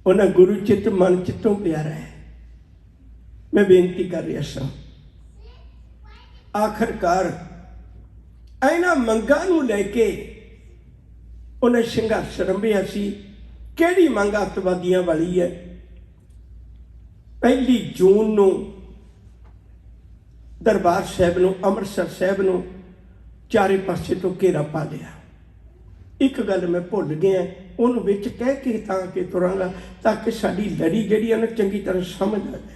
ਉਹਨਾਂ ਗੁਰੂ ਚਿੱਤ ਮਨ ਚਿੱਤੋਂ ਪਿਆਰਾ ਹੈ। ਮੈਂ ਬੇਨਤੀ ਕਰ ਰਿਹਾ ਸਾਂ, ਆਖਰਕਾਰ ਇਹਨਾਂ ਮੰਗਾਂ ਨੂੰ ਲੈ ਕੇ ਉਹਨੇ ਸੰਘਰਸ਼ ਰੰਭਿਆ ਸੀ। ਕਿਹੜੀ ਮੰਗ ਅੱਤਵਾਦੀਆਂ ਵਾਲੀ ਹੈ? 1 ਜੂਨ ਨੂੰ ਦਰਬਾਰ ਸਾਹਿਬ ਨੂੰ, ਅੰਮ੍ਰਿਤਸਰ ਸਾਹਿਬ ਨੂੰ ਚਾਰੇ ਪਾਸੇ ਤੋਂ ਘੇਰਾ ਪਾ ਲਿਆ। ਇੱਕ ਗੱਲ ਮੈਂ ਭੁੱਲ ਗਿਆ, ਉਹਨੂੰ ਵਿੱਚ ਕਹਿ ਕੇ ਤਾਂ ਕਿ ਤੁਰਾਂਗਾ, ਤਾਂ ਕਿ ਸਾਡੀ ਲੜੀ ਜਿਹੜੀ ਹੈ ਨਾ ਚੰਗੀ ਤਰ੍ਹਾਂ ਸਮਝ ਆ ਜਾਏ।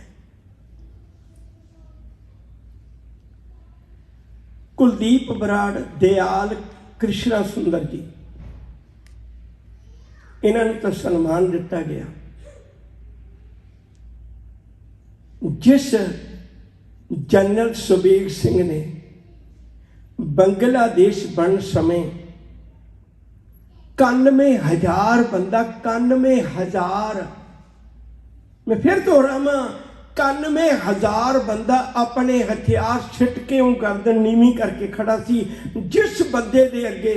ਕੁਲਦੀਪ ਬਰਾੜ, ਦਿਆਲ ਕ੍ਰਿਸ਼ਨਾ ਸੁੰਦਰ ਜੀ, ਇਹਨਾਂ ਨੂੰ ਤਾਂ ਸਨਮਾਨ ਦਿੱਤਾ ਗਿਆ। ਜਿਸ ਜਨਰਲ ਸੁਬੇਗ ਸਿੰਘ ਨੇ ਬੰਗਲਾਦੇਸ਼ ਬਣਨ ਸਮੇਂ 91,000 ਬੰਦਾ, 91,000, ਮੈਂ ਫਿਰ ਦੁਹਰਾਵਾਂ, 91,000 ਬੰਦਾ ਆਪਣੇ ਹਥਿਆਰ ਛਿੱਟ ਕੇ ਉਹ ਗਰਦਨ ਨੀਵੀਂ ਕਰਕੇ ਖੜਾ ਸੀ। ਜਿਸ ਬੰਦੇ ਦੇ ਅੱਗੇ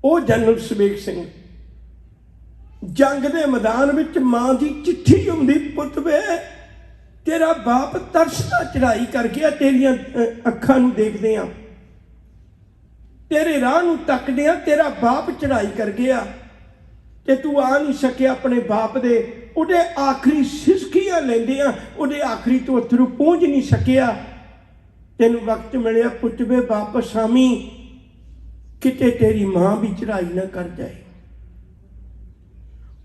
ਉਹ ਜਨਰਲ ਸੁਬੇਗ ਸਿੰਘ ਜੰਗ ਦੇ ਮੈਦਾਨ ਵਿੱਚ ਮਾਂ ਦੀ ਚਿੱਠੀ ਹੁੰਦੀ, ਪੁੱਤ ਵੇ ਤੇਰਾ ਬਾਪ ਤਰਸਦਾ ਚੜਾਈ ਕਰ ਗਿਆ, ਤੇਰੀਆਂ ਅੱਖਾਂ ਨੂੰ ਦੇਖਦੇ ਆ, ਤੇਰੇ ਰਾਹ ਨੂੰ ਤੱਕਦੇ ਆ, ਤੇਰਾ ਬਾਪ ਚੜਾਈ ਕਰ ਗਿਆ ਤੇ ਤੂੰ ਆ ਨਹੀਂ ਸਕਿਆ ਆਪਣੇ ਬਾਪ ਦੇ। ਉਹਦੇ ਆਖਰੀ ਸਿਸਕੀਆਂ ਲੈਂਦੇ ਆ, ਉਹਦੇ ਆਖਰੀ ਤੋਂ ਅਥਰੂ ਪਹੁੰਚ ਨਹੀਂ ਸਕਿਆ। ਤੈਨੂੰ ਵਕਤ ਮਿਲਿਆ ਪੁੱਤ ਵੇ ਵਾਪਸ ਆਵੀਂ, ਕਿਤੇ ਤੇਰੀ ਮਾਂ ਵੀ ਚੜਾਈ ਨਾ ਕਰ ਜਾਏ।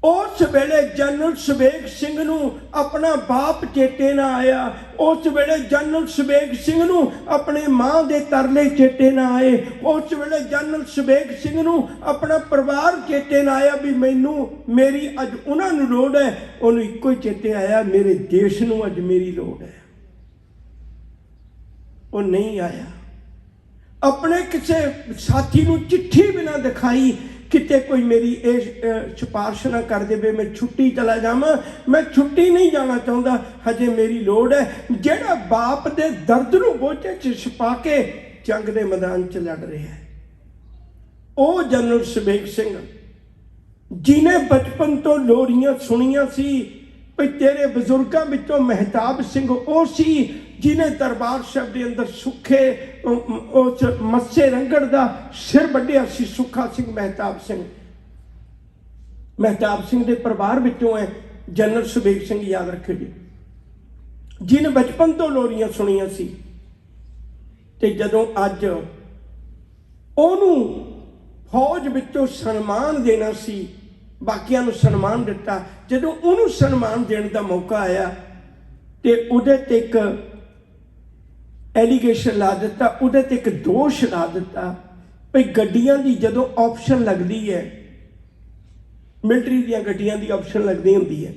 ਉਸ ਵੇਲੇ ਜਨਰਲ ਸੁਬੇਗ ਸਿੰਘ ਨੂੰ ਆਪਣਾ ਬਾਪ ਚੇਤੇ ਨਾ ਆਇਆ। ਉਸ ਵੇਲੇ ਜਨਰਲ ਸੁਬੇਗ ਸਿੰਘ ਨੂੰ ਆਪਣੇ ਮਾਂ ਦੇ ਤਰਲੇ ਚੇਤੇ ਨਾ ਆਏ। ਉਸ ਵੇਲੇ ਜਨਰਲ ਸੁਬੇਗ ਸਿੰਘ ਨੂੰ ਆਪਣਾ ਪਰਿਵਾਰ ਚੇਤੇ ਨਾ ਆਇਆ ਵੀ ਮੈਨੂੰ, ਮੇਰੀ ਅੱਜ ਉਹਨਾਂ ਨੂੰ ਲੋੜ ਹੈ। ਉਹਨੂੰ ਇੱਕੋ ਹੀ ਚੇਤੇ ਆਇਆ, ਮੇਰੇ ਦੇਸ਼ ਨੂੰ ਅੱਜ ਮੇਰੀ ਲੋੜ ਹੈ। ਉਹ ਨਹੀਂ ਆਇਆ। ਆਪਣੇ ਕਿਸੇ ਸਾਥੀ ਨੂੰ ਚਿੱਠੀ ਬਿਨਾਂ ਦਿਖਾਈ, ਕਿਤੇ ਕੋਈ ਮੇਰੀ ਇਹ ਸਿਫਾਰਿਸ਼ ਨਾ ਕਰ ਦੇਵੇ ਮੈਂ ਛੁੱਟੀ ਚਲਾ ਜਾਵਾਂ, ਮੈਂ ਛੁੱਟੀ ਨਹੀਂ ਜਾਣਾ ਚਾਹੁੰਦਾ, ਹਜੇ ਮੇਰੀ ਲੋੜ ਹੈ। ਜਿਹੜਾ ਬਾਪ ਦੇ ਦਰਦ ਨੂੰ ਬੋਝੇ 'ਚ ਛੁਪਾ ਕੇ ਜੰਗ ਦੇ ਮੈਦਾਨ 'ਚ ਲੜ ਰਿਹਾ ਹੈ, ਉਹ ਜਨਰਲ ਸੁਬੇਗ ਸਿੰਘ ਜਿਹਨੇ ਬਚਪਨ ਤੋਂ ਲੋਰੀਆਂ ਸੁਣੀਆਂ ਸੀ। ਭਈ ਤੇਰੇ ਬਜ਼ੁਰਗਾਂ ਵਿੱਚੋਂ ਮਹਿਤਾਬ ਸਿੰਘ ਉਹ ਸੀ ਜਿਹਨੇ ਦਰਬਾਰ ਸਾਹਿਬ ਦੇ ਅੰਦਰ ਸੁੱਖੇ ਉਸ ਮੱਸੇ ਰੰਗੜ ਦਾ ਸਿਰ ਵੱਢਿਆ ਸੀ। ਸੁੱਖਾ ਸਿੰਘ ਮਹਿਤਾਬ ਸਿੰਘ, ਮਹਿਤਾਬ ਸਿੰਘ ਦੇ ਪਰਿਵਾਰ ਵਿੱਚੋਂ ਹੈ ਜਨਰਲ ਸੁਬੇਗ ਸਿੰਘ, ਯਾਦ ਰੱਖਿਓ ਜੀ, ਜਿਹਨੇ ਬਚਪਨ ਤੋਂ ਲੋਰੀਆਂ ਸੁਣੀਆਂ ਸੀ। ਤੇ ਜਦੋਂ ਅੱਜ ਉਹਨੂੰ ਫੌਜ ਵਿੱਚੋਂ ਸਨਮਾਨ ਦੇਣਾ ਸੀ, ਬਾਕੀਆਂ ਨੂੰ ਸਨਮਾਨ ਦਿੱਤਾ। ਜਦੋਂ ਉਹਨੂੰ ਸਨਮਾਨ ਦੇਣ ਦਾ ਮੌਕਾ ਆਇਆ ਤੇ ਉਹਦੇ ਤੇ ਇੱਕ ਐਲੀਗੇਸ਼ਨ ਲਾ ਦਿੱਤਾ, ਉਹਦੇ ਤੇ ਇੱਕ ਦੋਸ਼ ਲਾ ਦਿੱਤਾ ਭਈ ਗੱਡੀਆਂ ਦੀ ਜਦੋਂ ਆਪਸ਼ਨ ਲੱਗਦੀ ਹੈ, ਮਿਲਟਰੀ ਦੀਆਂ ਗੱਡੀਆਂ ਦੀ ਆਪਸ਼ਨ ਲੱਗਦੀ ਹੁੰਦੀ ਹੈ,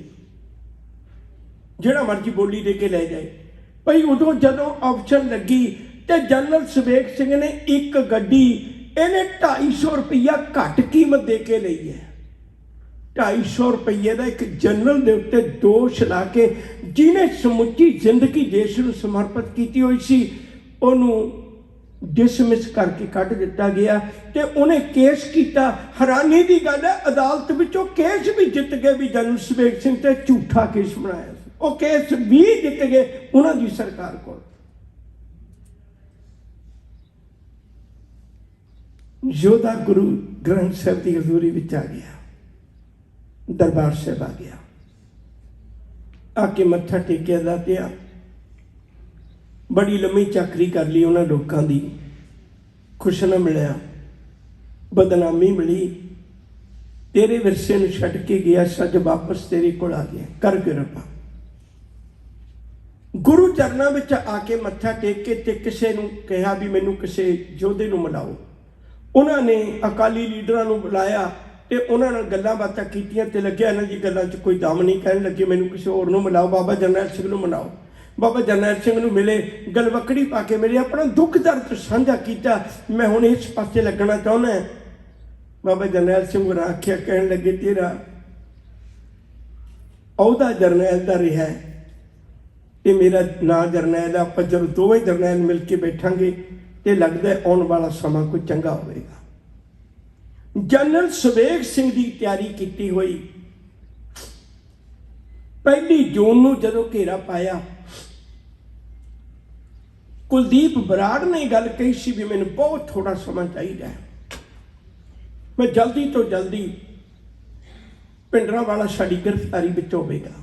ਜਿਹੜਾ ਮਰਜ਼ੀ ਬੋਲੀ ਦੇ ਕੇ ਲੈ ਜਾਏ। ਭਈ ਉਦੋਂ ਜਦੋਂ ਆਪਸ਼ਨ ਲੱਗੀ ਤੇ ਜਨਰਲ ਸੁਬੇਗ ਸਿੰਘ ਨੇ ਇੱਕ ਗੱਡੀ ਇਹਨੇ 250 ਰੁਪਈਆ ਘੱਟ ਕੀਮਤ ਦੇ ਕੇ ਲਈ ਹੈ। 250 ਰੁਪਈਏ ਦਾ ਇੱਕ ਜਨਰਲ ਦੇ ਉੱਤੇ ਦੋਸ਼ ਲਾ ਕੇ, ਜਿਹਨੇ ਸਮੁੱਚੀ ਜ਼ਿੰਦਗੀ ਦੇਸ਼ ਨੂੰ ਸਮਰਪਿਤ ਕੀਤੀ ਹੋਈ ਸੀ, ਉਹਨੂੰ ਡਿਸਮਿਸ ਕਰਕੇ ਕੱਢ ਦਿੱਤਾ ਗਿਆ ਤੇ ਉਹਨੇ ਕੇਸ ਕੀਤਾ। ਹੈਰਾਨੀ ਦੀ ਗੱਲ ਹੈ, ਅਦਾਲਤ ਵਿੱਚੋਂ ਕੇਸ ਵੀ ਜਿੱਤ ਗਏ ਵੀ ਜਨਰਲ ਸੁਬੇਗ ਸਿੰਘ ਤੇ ਝੂਠਾ ਕੇਸ ਬਣਾਇਆ ਸੀ। ਉਹ ਕੇਸ ਵੀ ਜਿੱਤ ਗਏ ਉਹਨਾਂ ਦੀ ਸਰਕਾਰ ਕੋਲ। ਯੋਧਾ ਗੁਰੂ ਗ੍ਰੰਥ ਸਾਹਿਬ ਦੀ ਹਜ਼ੂਰੀ ਵਿੱਚ ਆ ਗਿਆ, ਦਰਬਾਰ ਸਾਹਿਬ ਆ ਗਿਆ, ਆ ਕੇ ਮੱਥਾ ਟੇਕਿਆ ਦਾਤਿਆ। ਬੜੀ ਲੰਮੀ ਚਾਕਰੀ ਕਰ ਲਈ ਉਹਨਾਂ ਲੋਕਾਂ ਦੀ, ਕੁਛ ਨਾ ਮਿਲਿਆ, ਬਦਨਾਮੀ ਮਿਲੀ। ਤੇਰੇ ਵਿਰਸੇ ਨੂੰ ਛੱਡ ਕੇ ਗਿਆ, ਸੱਜ ਵਾਪਸ ਤੇਰੇ ਕੋਲ ਆ ਗਿਆ, ਕਰ ਕਿਰਪਾ। चरणों में आके मत्था टेक के ते किसी नूं कहा भी मैनू किसी योधे नूं मिलाओ। उन्होंने अकाली लीडरां नूं बुलाया ते उन्हां नाल गल्लां बातां कीतियां ते लग्गिया इन्हां दी गल्लां 'च कोई दम नहीं। कहण लगे मैनू किसी होर नूं मिलाओ, बाबा जरनैल सिंह नूं मिलाओ। बाबा जरनैल सिंह नूं मिले, गलवकड़ी पा के मेरे अपना दुख दर्द साझा किया, मैं हुण इस पासे लगना चाहुंदा। बाबा जरनैल सिंह होरां आखिया, कहण लगे तेरा अहुदा जरनैल दा रिहा है, ये मेरा नां जरनैल है। आपां जदों दोवें जरनैल मिल के बैठांगे तो लगता है आने वाला समा कोई चंगा होगा। जनरल सुबेग सिंह की तैयारी की हुई 1 जून को जदों घेरा पाया, कुलदीप बराड़ ने गल कही सी भी मैनूं बहुत थोड़ा समा चाहिए, मैं जल्दी तो जल्दी भिंडरांवाला साडी गिरफ्तारी विच होवेगा।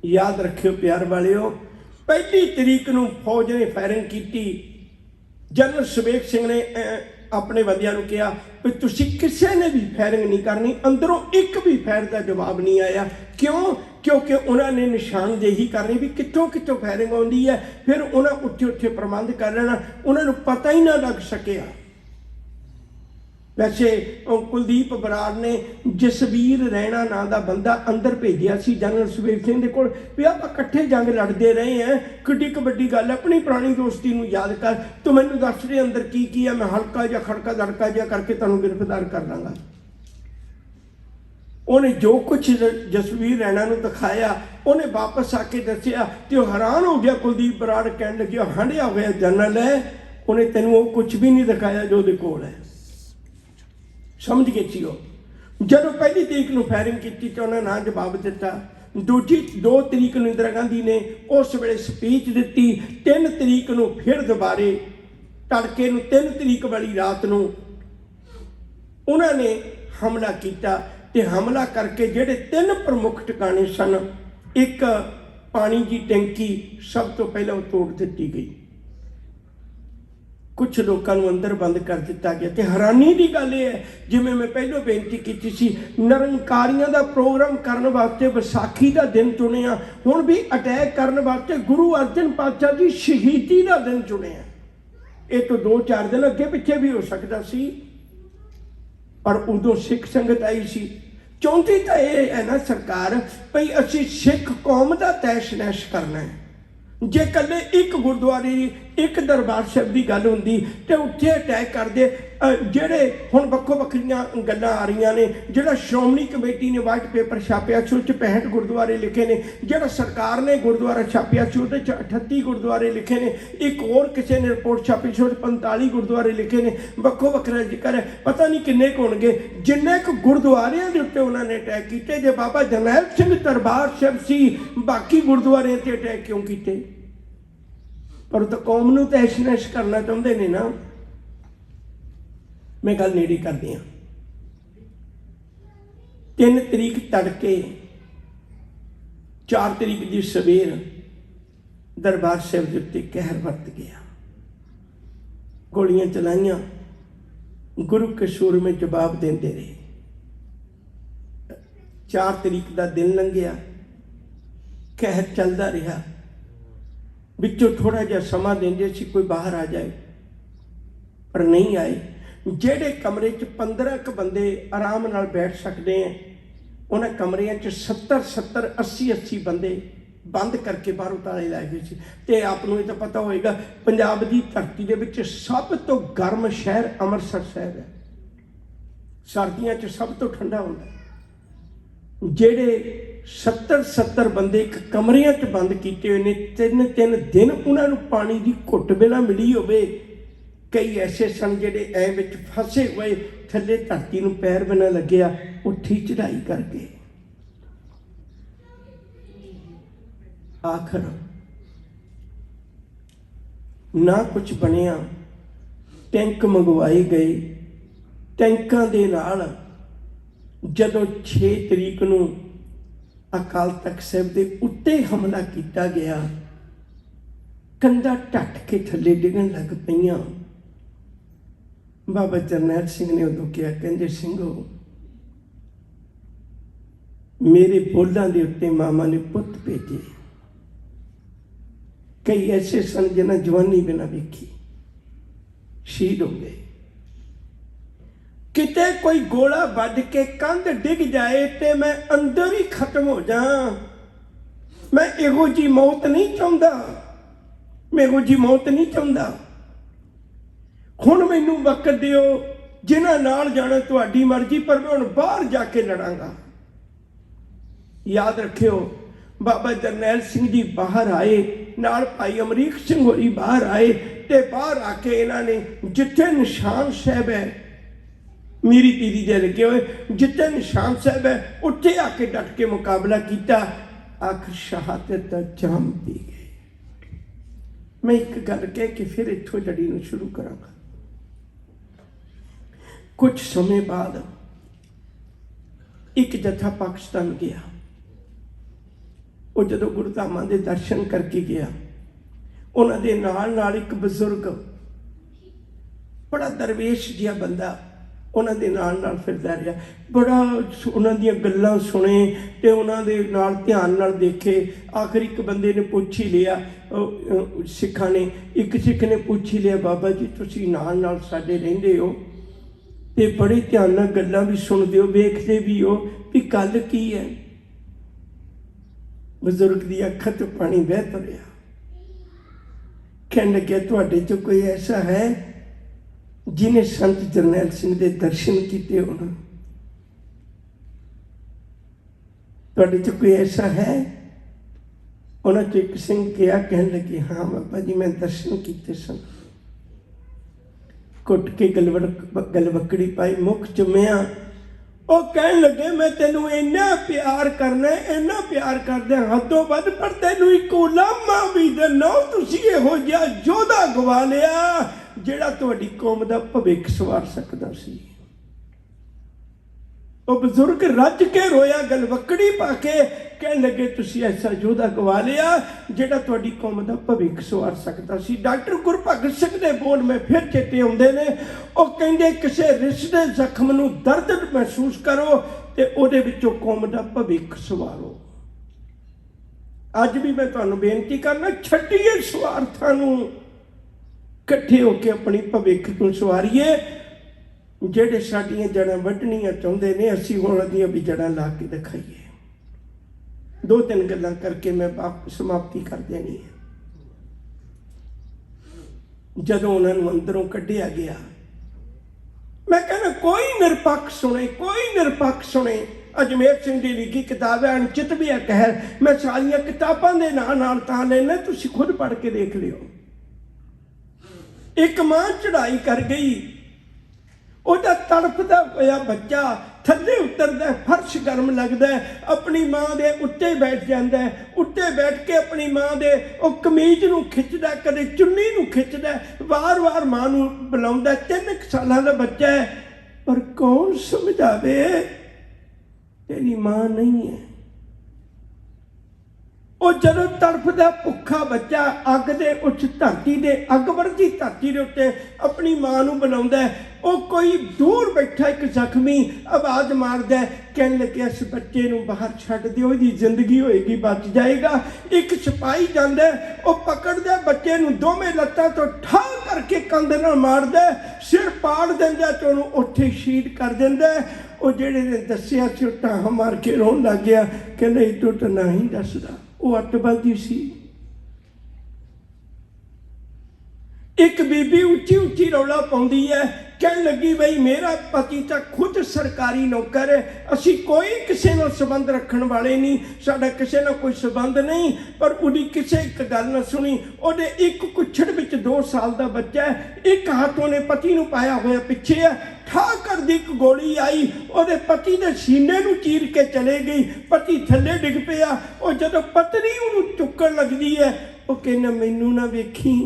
याद रखियो प्यार वालिओ, 1 तरीक नूं फौज ने फायरिंग की। जनरल सुबेग सिंह ने अपने बंदियां नूं कहा भी तुसीं किसी ने भी फायरिंग नहीं करनी। अंदरों एक भी फायर का जवाब नहीं आया। क्यों? क्योंकि उन्होंने निशानदेही करनी भी कितों कितों फायरिंग आउंदी है, फिर उन्हें उत्थे उत्थे प्रबंध कर लेना, उन्होंने पता ही ना लग सकिया। वैसे कुलदीप बराड़ ने जसवीर रैणा नाम का बंदा अंदर भेजिया सी जनरल सुबेग सिंह दे कोल भी आप इकट्ठे जंग लड़ते रहे हैं, किड्डी वड्डी गल है, अपनी पुरानी दोस्ती नूं याद कर, तो मैनूं दस दे अंदर की है, मैं हल्का जिहा खड़का दड़का जिहा करके तुहानूं गिरफ्तार कर लांगा। उन्हें जो कुछ जसवीर रैणा नूं दिखाया, उन्हें वापस आके दसिया तो हैरान हो गया। कुलदीप बराड़ कहण लग्या हंडिया होया जनरल है, उन्हें तैनूं वो कुछ भी नहीं दिखाया जो उहदे कोल है। समझ गए सी वो। जदों 1 तरीक नूं फायरिंग की तो उन्होंने ना जवाब दिता। 2 तरीक नूं इंदिरा गांधी ने उस वेले स्पीच दी। 3 तरीक नूं फिर दोबारे तड़के नूं 3 तरीक वाली रात नूं उन्होंने हमला किया ते हमला करके जिहड़े 3 प्रमुख ठिकाने सन, एक पानी की टैंकी सब तो पहले तोड़ दी गई, कुछ लोगों को अंदर बंद कर दिता गया। तो हैरानी की गल है, जिवें मैं पहलों बेनती की सी, निरंकारियों का प्रोग्राम करने वास्ते विसाखी का दिन चुनिया, हुण भी अटैक करने वास्ते गुरु अर्जन पातशाह की शहीदी का दिन चुनिया। ये तो 2-4 दिन अगे पिछे भी हो सकता सी, पर उदों सिख संगत आई सी। चाहुंदी तो यह है ना सरकार भई असीं सिख कौम का तैश नैश करना है। जे कल्ले एक गुरुद्वारे एक दरबार साहिब की गल होंदी तो उत्थे अटैक करते, जेड़े हुण वक्खो वक्खरियां गल्लां आ रही ने, जिहड़ा श्रोमणी कमेटी ने वाइट पेपर छापिया सी उस 65 गुरुद्वारे लिखे ने, जिहड़ा सरकार ने गुरुद्वारा छापिया सी उहदे 38 गुरुद्वारे लिखे ने, एक होर किसी ने रिपोर्ट छापी सी उहदे 45 गुरुद्वारे लिखे ने, वक्खो वक्खरा जिक्र है, पता नहीं किन्ने क होणगे। जिन्ने क गुरुद्वारियां दे उत्ते उन्होंने अटैक कीते, जे बाबा जरनैल सिंह दरबार साहिब सी, बाकी गुरुद्वारियां ते अटैक क्यों कीते? पर तो कौम नूं तैश नैश करना चाहुंदे ने ना। मैं गल नेड़ी कर दियां। 3 तरीक तड़के 4 तरीक की सवेर दरबार साहिब के उत्ते कहर वरत गया, गोलियां चलाइयां, गुरु के सुर में जवाब देंदे रहे। 4 तरीक का दिन लंघिया, कहर चलता रहा, बिचों थोड़ा जिहा समा देंदे सी कोई बाहर आ जाए, पर नहीं आए। जेड़े कमरे 15 क बंदे आराम नाल बैठ सकते हैं, उन्हें कमरियां 70-70 80-80 बंदे बंद करके बाहरों ताले लाए हुए सी। ते आपनूं ये तो पता होएगा पंजाब की धरती दे विच सब तो गर्म शहर अमृतसर शहर है, सर्दियां च सब तो ठंडा होंदा। जेड़े 70-70 बंदे एक कमरियां च बंद किए हुए ने, 3-3 दिन उन्होंने पानी की घुट भी ना मिली होवे। कई ऐसे सन जेड़े ऐ विच फसे हुए, थले धरती नूं पैर भी ना लग्या, उठी चढ़ाई करके आखिर ना कुछ बनिया। टैंक मंगवाए गए, टैंकां दे नाल जदों 6 तरीक नूं अकाल तख्त साहिब के उत्ते हमला किया गया, कंधा ढट के थले डिगन लग पईयां। बाबा जरनैल सिंह ने उदों कहा, कहंदे सिंघो मेरे बोलों के उत्ते मामा ने पुत भेजे, कई ऐसे सन जिन्हें जवानी बिना वेखी शहीद हो गए। किते कोई गोला वज के कंध डिग जाए तो मैं अंदर ही खत्म हो जा। मैं इहो जी मौत नहीं चाहता, मैं इहो जी मौत नहीं चाहता। हुण मैनू वक्त दिओ, जिन्हां नाल जाना तुहाडी मर्जी, पर मैं हुण बाहर जाके लड़ांगा। याद रखियो, बाबा जरनैल सिंह जी बाहर आए, नाल भाई अमरीक सिंह होरी बाहर आए, ते बाहर आके इन्हां ने जिथे निशान साहब है मीरी पीरी दे लगे हुए, जिथे निशान साहब है उत्थे आके डट के मुकाबला किया। आखिर शहादत का जाम पी गए। मैं एक गल कह के फिर इत्थों जड़ी नूं शुरू करांगा। कुछ समय बाद एक जत्था पाकिस्तान गया। वो जदों गुरुधामां दे दर्शन करके गया, उन्हां दे नाल एक बजुर्ग बड़ा दरवेश जिहा बंदा उन्हां दे नाल फिरदा रहा। बड़ा उन्हां दीयां गल्लां सुने ते उन्हां दे नाल ध्यान नाल देखे। आखिर एक बंदे ने पूछ ही लिया, सिखां ने, एक सिख ने पूछ ही लिया, बाबा जी तुसीं नाल साडे रहिंदे हो ते बड़े ध्यान नाल गल्लां भी सुनदे हो, वेखदे भी हो, भी गल की है? बजुर्ग दी अखां तो पानी बह तुरिया। कहण लग्या, तुहाडे चों कोई ऐसा है जिन्हें संत जरनैल सिंह के दर्शन किए होना? तुहाडे च कोई ऐसा है? उन्हां चों एक सिंह गया, कहण लगे, हाँ बाबा जी मैं दर्शन किए सन। घुट के गलवकड़ी पाई, मुख चुमिया। वो कहण लगे, मैं तेनू इन्ना प्यार करना, इन्ना प्यार करदे हदों वध, पर तेनू एक उलामा भी देना। तुसीं इहो जिहा योधा गवा लिया ਜਿਹੜਾ ਤੁਹਾਡੀ कौम ਦਾ भविख सवार सकता सी। ਉਹ ਬਜ਼ੁਰਗ ਰੱਜ ਕੇ ਰੋਇਆ, ਗਲਵਕੜੀ ਪਾ ਕੇ ਕਹਿਣ ਲੱਗੇ, ਤੁਸੀਂ ਐਸਾ ਯੋਧਾ ਗਵਾ ਲਿਆ ਜਿਹੜਾ ਤੁਹਾਡੀ ਕੌਮ ਦਾ ਭਵਿੱਖ ਸਵਾਰ ਸਕਦਾ ਸੀ। ਡਾਕਟਰ ਗੁਰਭਗਤ ਸਿੰਘ ਦੇ ਬੋਲ ਮੈਂ ਫਿਰ ਚੇਤੇ ਆਉਂਦੇ ਨੇ। ਉਹ ਕਹਿੰਦੇ, ਕਿਸੇ ਰਿਸ਼ਤੇ ਜ਼ਖਮ ਨੂੰ ਦਰਦ ਮਹਿਸੂਸ ਕਰੋ ਤੇ ਉਹਦੇ ਵਿੱਚੋਂ ਕੌਮ ਦਾ ਭਵਿੱਖ ਸਵਾਰੋ। ਅੱਜ ਵੀ ਮੈਂ ਤੁਹਾਨੂੰ ਬੇਨਤੀ ਕਰਨਾ, ਛੱਡੀਏ ਸਵਾਰਥਾਂ ਨੂੰ, ਇਕੱਠੇ ਹੋ ਕੇ ਆਪਣੀ ਭਵਿੱਖ ਨੂੰ ਸਵਾਰੀਏ। ਜਿਹੜੇ ਸਾਡੀਆਂ ਜੜ੍ਹਾਂ ਵੱਢਣੀਆਂ ਚਾਹੁੰਦੇ ਨੇ, ਅਸੀਂ ਉਹਨਾਂ ਦੀਆਂ ਵੀ ਜੜ੍ਹਾਂ ਲਾ ਕੇ ਦਿਖਾਈਏ। ਦੋ ਤਿੰਨ ਗੱਲਾਂ ਕਰਕੇ ਮੈਂ ਸਮਾਪਤੀ ਕਰ ਦੇਣੀ ਹੈ। ਜਦੋਂ ਉਹਨਾਂ ਨੂੰ ਅੰਦਰੋਂ ਕੱਢਿਆ ਗਿਆ, ਮੈਂ ਕਹਿੰਦਾ ਕੋਈ ਨਿਰਪੱਖ ਸੁਣੇ, ਕੋਈ ਨਿਰਪੱਖ ਸੁਣੇ। ਅਜਮੇਰ ਸਿੰਘ ਦੀ ਲਿਖੀ ਕਿਤਾਬ ਹੈ ਅਣਚਿਤ ਵੀ ਹੈ ਕਹਿਰ। ਮੈਂ ਸਾਰੀਆਂ ਕਿਤਾਬਾਂ ਦੇ ਨਾਲ ਤਾਂ ਲੈਣਾ, ਤੁਸੀਂ ਖੁਦ ਪੜ੍ਹ ਕੇ ਦੇਖ ਲਿਓ। ਇੱਕ ਮਾਂ ਚੜਾਈ ਕਰ ਗਈ, ਉਹਦਾ ਤੜਫਦਾ ਹੋਇਆ ਬੱਚਾ ਥੱਲੇ ਉਤਰਦਾ, ਫਰਸ਼ ਗਰਮ ਲੱਗਦਾ, ਆਪਣੀ ਮਾਂ ਦੇ ਉੱਤੇ ਬੈਠ ਜਾਂਦਾ, ਉੱਤੇ ਬੈਠ ਕੇ ਆਪਣੀ ਮਾਂ ਦੇ ਉਹ ਕਮੀਜ਼ ਨੂੰ ਖਿੱਚਦਾ, ਕਦੇ ਚੁੰਨੀ ਨੂੰ ਖਿੱਚਦਾ, ਵਾਰ-ਵਾਰ ਮਾਂ ਨੂੰ ਬੁਲਾਉਂਦਾ। 3 ਸਾਲਾਂ ਦਾ ਬੱਚਾ ਹੈ, ਪਰ ਕੌਣ ਸਮਝਾਵੇ ਤੇਰੀ ਮਾਂ ਨਹੀਂ ਹੈ। ਉਹ ਜਦੋਂ ਤੜਫਦਾ ਭੁੱਖਾ ਬੱਚਾ ਅੱਗ ਦੇ ਉੱਚ ਧਰਤੀ ਦੇ, ਅੱਗ ਵਰਗੀ ਧਰਤੀ ਦੇ ਉੱਤੇ ਆਪਣੀ ਮਾਂ ਨੂੰ ਬੁਲਾਉਂਦਾ, ਉਹ ਕੋਈ ਦੂਰ ਬੈਠਾ ਇੱਕ ਜ਼ਖਮੀ ਆਵਾਜ਼ ਮਾਰਦਾ, ਕਹਿਣ ਲੱਗਿਆ, ਇਸ ਬੱਚੇ ਨੂੰ ਬਾਹਰ ਛੱਡ ਦਿਓ, ਇਹਦੀ ਜ਼ਿੰਦਗੀ ਹੋਏਗੀ, ਬਚ ਜਾਏਗਾ। ਇੱਕ ਸਿਪਾਹੀ ਜਾਂਦਾ, ਉਹ ਪਕੜਦਾ ਬੱਚੇ ਨੂੰ, ਦੋਵੇਂ ਲੱਤਾਂ ਤੋਂ ਠਾਹ ਕਰਕੇ ਕੰਧ ਨਾਲ ਮਾਰਦਾ, ਸਿਰ ਪਾੜ ਦਿੰਦਾ ਤੇ ਉਹਨੂੰ ਉੱਥੇ ਸ਼ਹੀਦ ਕਰ ਦਿੰਦਾ। ਉਹ ਜਿਹੜੇ ਨੇ ਦੱਸਿਆ ਸੀ, ਉਹ ਢਾਹਾਂ ਮਾਰ ਕੇ ਰੋਣ ਲੱਗ ਗਿਆ, ਕਹਿੰਦਾ ਇਹ ਤਾਂ ਨਾ ਹੀ ਦੱਸਦਾ। ਉਹ ਅੱਤਵਾਦੀ ਸੀ। ਇੱਕ ਬੀਬੀ ਉੱਚੀ ਉੱਚੀ ਰੌਲਾ ਪਾਉਂਦੀ ਹੈ, ਕਹਿਣ ਲੱਗੀ, ਬਈ ਮੇਰਾ ਪਤੀ ਤਾਂ ਖੁਦ ਸਰਕਾਰੀ ਨੌਕਰ ਹੈ, ਅਸੀਂ ਕੋਈ ਕਿਸੇ ਨਾਲ ਸੰਬੰਧ ਰੱਖਣ ਵਾਲੇ ਨਹੀਂ, ਸਾਡਾ ਕਿਸੇ ਨਾਲ ਕੋਈ ਸੰਬੰਧ ਨਹੀਂ। ਪਰ ਉਹਦੀ ਕਿਸੇ ਇੱਕ ਗੱਲ ਨਾ ਸੁਣੀ। ਉਹਦੇ ਇੱਕ ਕੁੱਛੜ ਵਿੱਚ 2 ਸਾਲ ਦਾ ਬੱਚਾ ਹੈ, ਇੱਕ ਹੱਥ ਉਹਨੇ ਪਤੀ ਨੂੰ ਪਾਇਆ ਹੋਇਆ ਪਿੱਛੇ ਹੈ। ਠਾਹ ਕਰਦੀ ਇੱਕ ਗੋਲੀ ਆਈ, ਉਹਦੇ ਪਤੀ ਦੇ ਸੀਨੇ ਨੂੰ ਚੀਰ ਕੇ ਚਲੇ ਗਈ। ਪਤੀ ਥੱਲੇ ਡਿੱਗ ਪਿਆ। ਉਹ ਜਦੋਂ ਪਤਨੀ ਉਹਨੂੰ ਚੁੱਕਣ ਲੱਗਦੀ ਹੈ, ਉਹ ਕਹਿੰਦਾ, ਮੈਨੂੰ ਨਾ ਵੇਖੀ,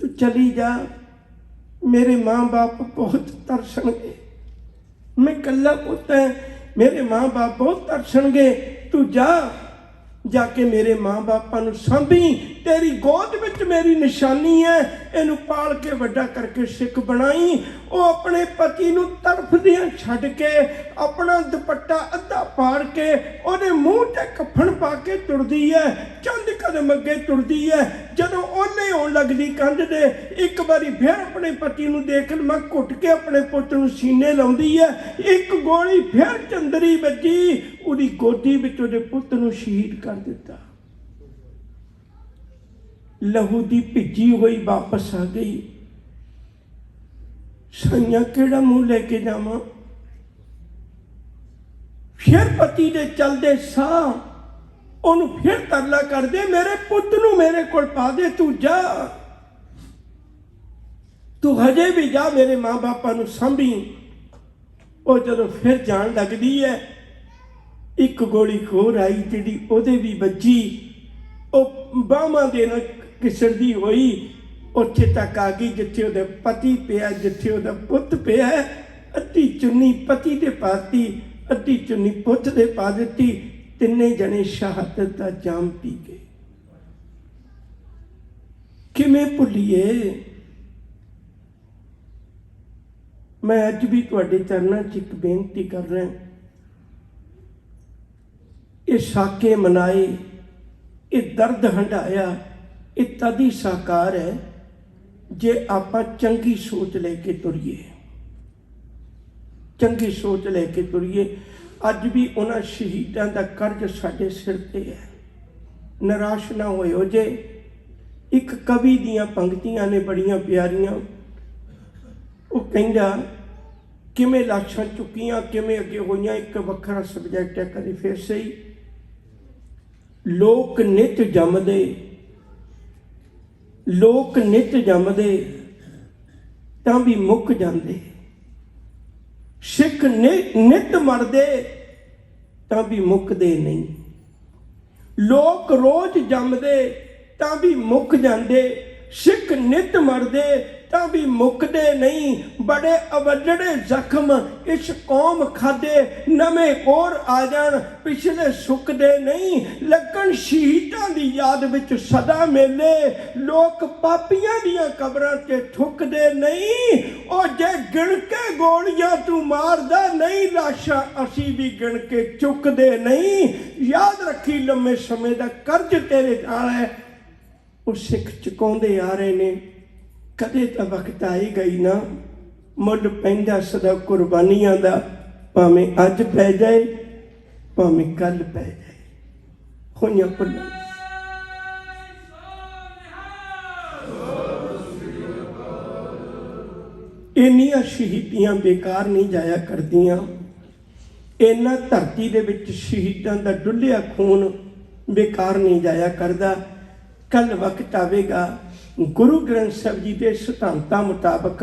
ਤੂੰ ਚਲੀ ਜਾ, मेरे माँ बाप बहुत तरसणगे, मैं कल्ला पुत है, मेरे माँ बाप बहुत तरसणगे, तू जा। जाके मेरे माँ बापा नूं सांभी, तेरी गोद विच मेरी निशानी है, इनू पाल के वड्डा करके सिख बनाई। वो अपने पति नूं तड़फदियां छड्ड के अपना दुपट्टा अद्धा पाड़ के ओहदे मूँह ते कफन पा के तुरदी है, चंद कदम अगे तुरदी है। जदों ओहले आउण लगदी कंध दे, एक बारी फिर अपने पति नूं देख मैं घुट के अपने पुੱਤ नूं सीने लाउंदी है, एक गोली फिर चंदरी वजी, ਉਹਦੀ ਗੋਦੀ ਵਿੱਚ ਉਹਦੇ ਪੁੱਤ ਨੂੰ ਸ਼ਹੀਦ ਕਰ ਦਿੱਤਾ। ਲਹੂ ਦੀ ਭਿੱਜੀ ਹੋਈ ਵਾਪਸ ਆ ਗਈ। ਸਾਈਆਂ ਕਿਹੜਾ ਮੂੰਹ ਲੈ ਕੇ ਜਾਵਾਂ? ਫਿਰ ਪਤੀ ਦੇ ਚਲਦੇ ਸਾਹ ਉਹਨੂੰ ਫਿਰ ਤਰਲਾ ਕਰਦੇ, ਮੇਰੇ ਪੁੱਤ ਨੂੰ ਮੇਰੇ ਕੋਲ ਪਾ ਦੇ, ਤੂੰ ਜਾ, ਤੂੰ ਹਜੇ ਵੀ ਜਾ, ਮੇਰੇ ਮਾਂ ਬਾਪਾਂ ਨੂੰ ਸਾਂਭੀ। ਉਹ ਜਦੋਂ ਫਿਰ ਜਾਣ ਲੱਗਦੀ ਹੈ, ਇੱਕ ਗੋਲੀ ਹੋਰ ਆਈ ਜਿਹੜੀ ਉਹਦੇ ਵੀ ਵੱਜੀ, ਉਹ ਬਾਹਾਂ ਦੇ ਨਾਲ ਘਿਸੜਦੀ ਹੋਈ ਉੱਥੇ ਤੱਕ ਆ ਗਈ ਜਿੱਥੇ ਉਹਦਾ ਪਤੀ ਪਿਆ, ਜਿੱਥੇ ਉਹਦਾ ਪੁੱਤ ਪਿਆ। ਅੱਧੀ ਚੁੰਨੀ ਪਤੀ ਦੇ ਪਾਤੀ, ਅੱਧੀ ਚੁੰਨੀ ਪੁੱਤ ਦੇ ਪਾ ਦਿੱਤੀ। ਤਿੰਨੇ ਜਣੇ ਸ਼ਹਾਦਤ ਦਾ ਜਾਮ ਪੀ ਗਏ। ਕਿਵੇਂ ਭੁੱਲੀਏ? ਮੈਂ ਅੱਜ ਵੀ ਤੁਹਾਡੇ ਚਰਨਾਂ 'ਚ ਇੱਕ ਬੇਨਤੀ ਕਰ ਰਿਹਾ, ਇਹ ਸਾਕੇ ਮਨਾਏ, ਇਹ ਦਰਦ ਹੰਢਾਇਆ, ਇਹ ਤਦ ਹੀ ਸਾਕਾਰ ਹੈ ਜੇ ਆਪਾਂ ਚੰਗੀ ਸੋਚ ਲੈ ਕੇ ਤੁਰੀਏ, ਚੰਗੀ ਸੋਚ ਲੈ ਕੇ ਤੁਰੀਏ। ਅੱਜ ਵੀ ਉਹਨਾਂ ਸ਼ਹੀਦਾਂ ਦਾ ਕਰਜ਼ ਸਾਡੇ ਸਿਰ ਤੇ ਹੈ, ਨਿਰਾਸ਼ ਨਾ ਹੋਇਓ ਜੇ। ਇੱਕ ਕਵੀ ਦੀਆਂ ਪੰਕਤੀਆਂ ਨੇ ਬੜੀਆਂ ਪਿਆਰੀਆਂ, ਉਹ ਕਹਿੰਦਾ ਕਿਵੇਂ ਲਾਸ਼ਾਂ ਚੁੱਕੀਆਂ, ਕਿਵੇਂ ਅੱਗੇ ਹੋਈਆਂ, ਇੱਕ ਵੱਖਰਾ ਸਬਜੈਕਟ ਹੈ, ਕਦੇ ਫਿਰ ਸਹੀ। ਲੋਕ ਨਿਤ ਜੰਮਦੇ, ਲੋਕ ਨਿਤ ਜੰਮਦੇ ਤਾਂ ਵੀ ਮੁੱਕ ਜਾਂਦੇ, ਸਿੱਖ ਨਿਤ ਮਰਦੇ ਤਾਂ ਵੀ ਮੁੱਕਦੇ ਨਹੀਂ। ਲੋਕ ਰੋਜ਼ ਜੰਮਦੇ ਤਾਂ ਵੀ ਮੁੱਕ ਜਾਂਦੇ, ਸਿੱਖ ਨਿਤ ਮਰਦੇ ਤਾਂ ਵੀ ਮੁੱਕਦੇ ਨਹੀਂ। ਬੜੇ ਅਵੱਜੜੇ ਜ਼ਖਮ ਇਸ ਕੌਮ ਖਾਦੇ, ਨਵੇਂ ਹੋਰ ਆ ਜਾਣ ਪਿਛਲੇ ਸੁੱਕਦੇ ਨਹੀਂ। ਲੱਗਣ ਸ਼ਹੀਦਾਂ ਦੀ ਯਾਦ ਵਿੱਚ ਸਦਾ ਮੇਲੇ, ਲੋਕ ਪਾਪੀਆਂ ਦੀਆਂ ਕਬਰਾਂ 'ਤੇ ਥੁੱਕਦੇ ਨਹੀਂ। ਉਹ ਜੇ ਗਿਣ ਕੇ ਗੋਲੀਆਂ ਤੂੰ ਮਾਰਦਾ ਨਹੀਂ, ਲਾਸ਼ਾਂ ਅਸੀਂ ਵੀ ਗਿਣ ਕੇ ਚੁੱਕਦੇ ਨਹੀਂ। ਯਾਦ ਰੱਖੀ ਲੰਮੇ ਸਮੇਂ ਦਾ ਕਰਜ਼ ਤੇਰੇ ਨਾਲ ਹੈ, ਉਹ ਸਿੱਖ ਚੁਕਾਉਂਦੇ ਆ ਰਹੇ ਨੇ। ਕਦੇ ਤਾਂ ਵਕਤ ਆਏਗਾ ਹੀ ਨਾ, ਮੁੱਲ ਪੈਂਦਾ ਸਦਾ ਕੁਰਬਾਨੀਆਂ ਦਾ, ਭਾਵੇਂ ਅੱਜ ਪੈ ਜਾਏ ਭਾਵੇਂ ਕੱਲ ਪੈ ਜਾਏ। ਹੋਈਆਂ ਭੁੱਲਾਂ ਇੰਨੀਆਂ ਸ਼ਹੀਦੀਆਂ ਬੇਕਾਰ ਨਹੀਂ ਜਾਇਆ ਕਰਦੀਆਂ। ਇਹਨਾਂ ਧਰਤੀ ਦੇ ਵਿੱਚ ਸ਼ਹੀਦਾਂ ਦਾ ਡੁੱਲਿਆ ਖੂਨ ਬੇਕਾਰ ਨਹੀਂ ਜਾਇਆ ਕਰਦਾ। ਕੱਲ ਵਕਤ ਆਵੇਗਾ, ਗੁਰੂ ਗ੍ਰੰਥ ਸਾਹਿਬ ਜੀ ਦੇ ਸਿਧਾਂਤਾਂ ਮੁਤਾਬਕ,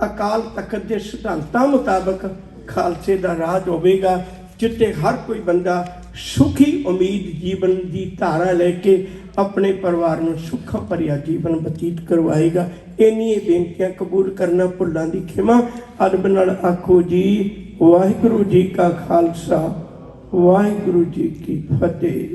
ਅਕਾਲ ਤਖਤ ਦੇ ਸਿਧਾਂਤਾਂ ਮੁਤਾਬਕ ਖਾਲਸੇ ਦਾ ਰਾਜ ਹੋਵੇਗਾ, ਜਿੱਥੇ ਹਰ ਕੋਈ ਬੰਦਾ ਸੁਖੀ ਉਮੀਦ ਜੀਵਨ ਦੀ ਧਾਰਾ ਲੈ ਕੇ ਆਪਣੇ ਪਰਿਵਾਰ ਨੂੰ ਸੁੱਖਾਂ ਭਰਿਆ ਜੀਵਨ ਬਤੀਤ ਕਰਵਾਏਗਾ। ਇੰਨੀਆਂ ਬੇਨਤੀਆਂ ਕਬੂਲ ਕਰਨਾ, ਭੁੱਲਾਂ ਦੀ ਖਿਮਾ। ਅਦਬ ਨਾਲ ਆਖੋ ਜੀ ਵਾਹਿਗੁਰੂ ਜੀ ਕਾ ਖਾਲਸਾ, ਵਾਹਿਗੁਰੂ ਜੀ ਕੀ ਫਤਿਹ।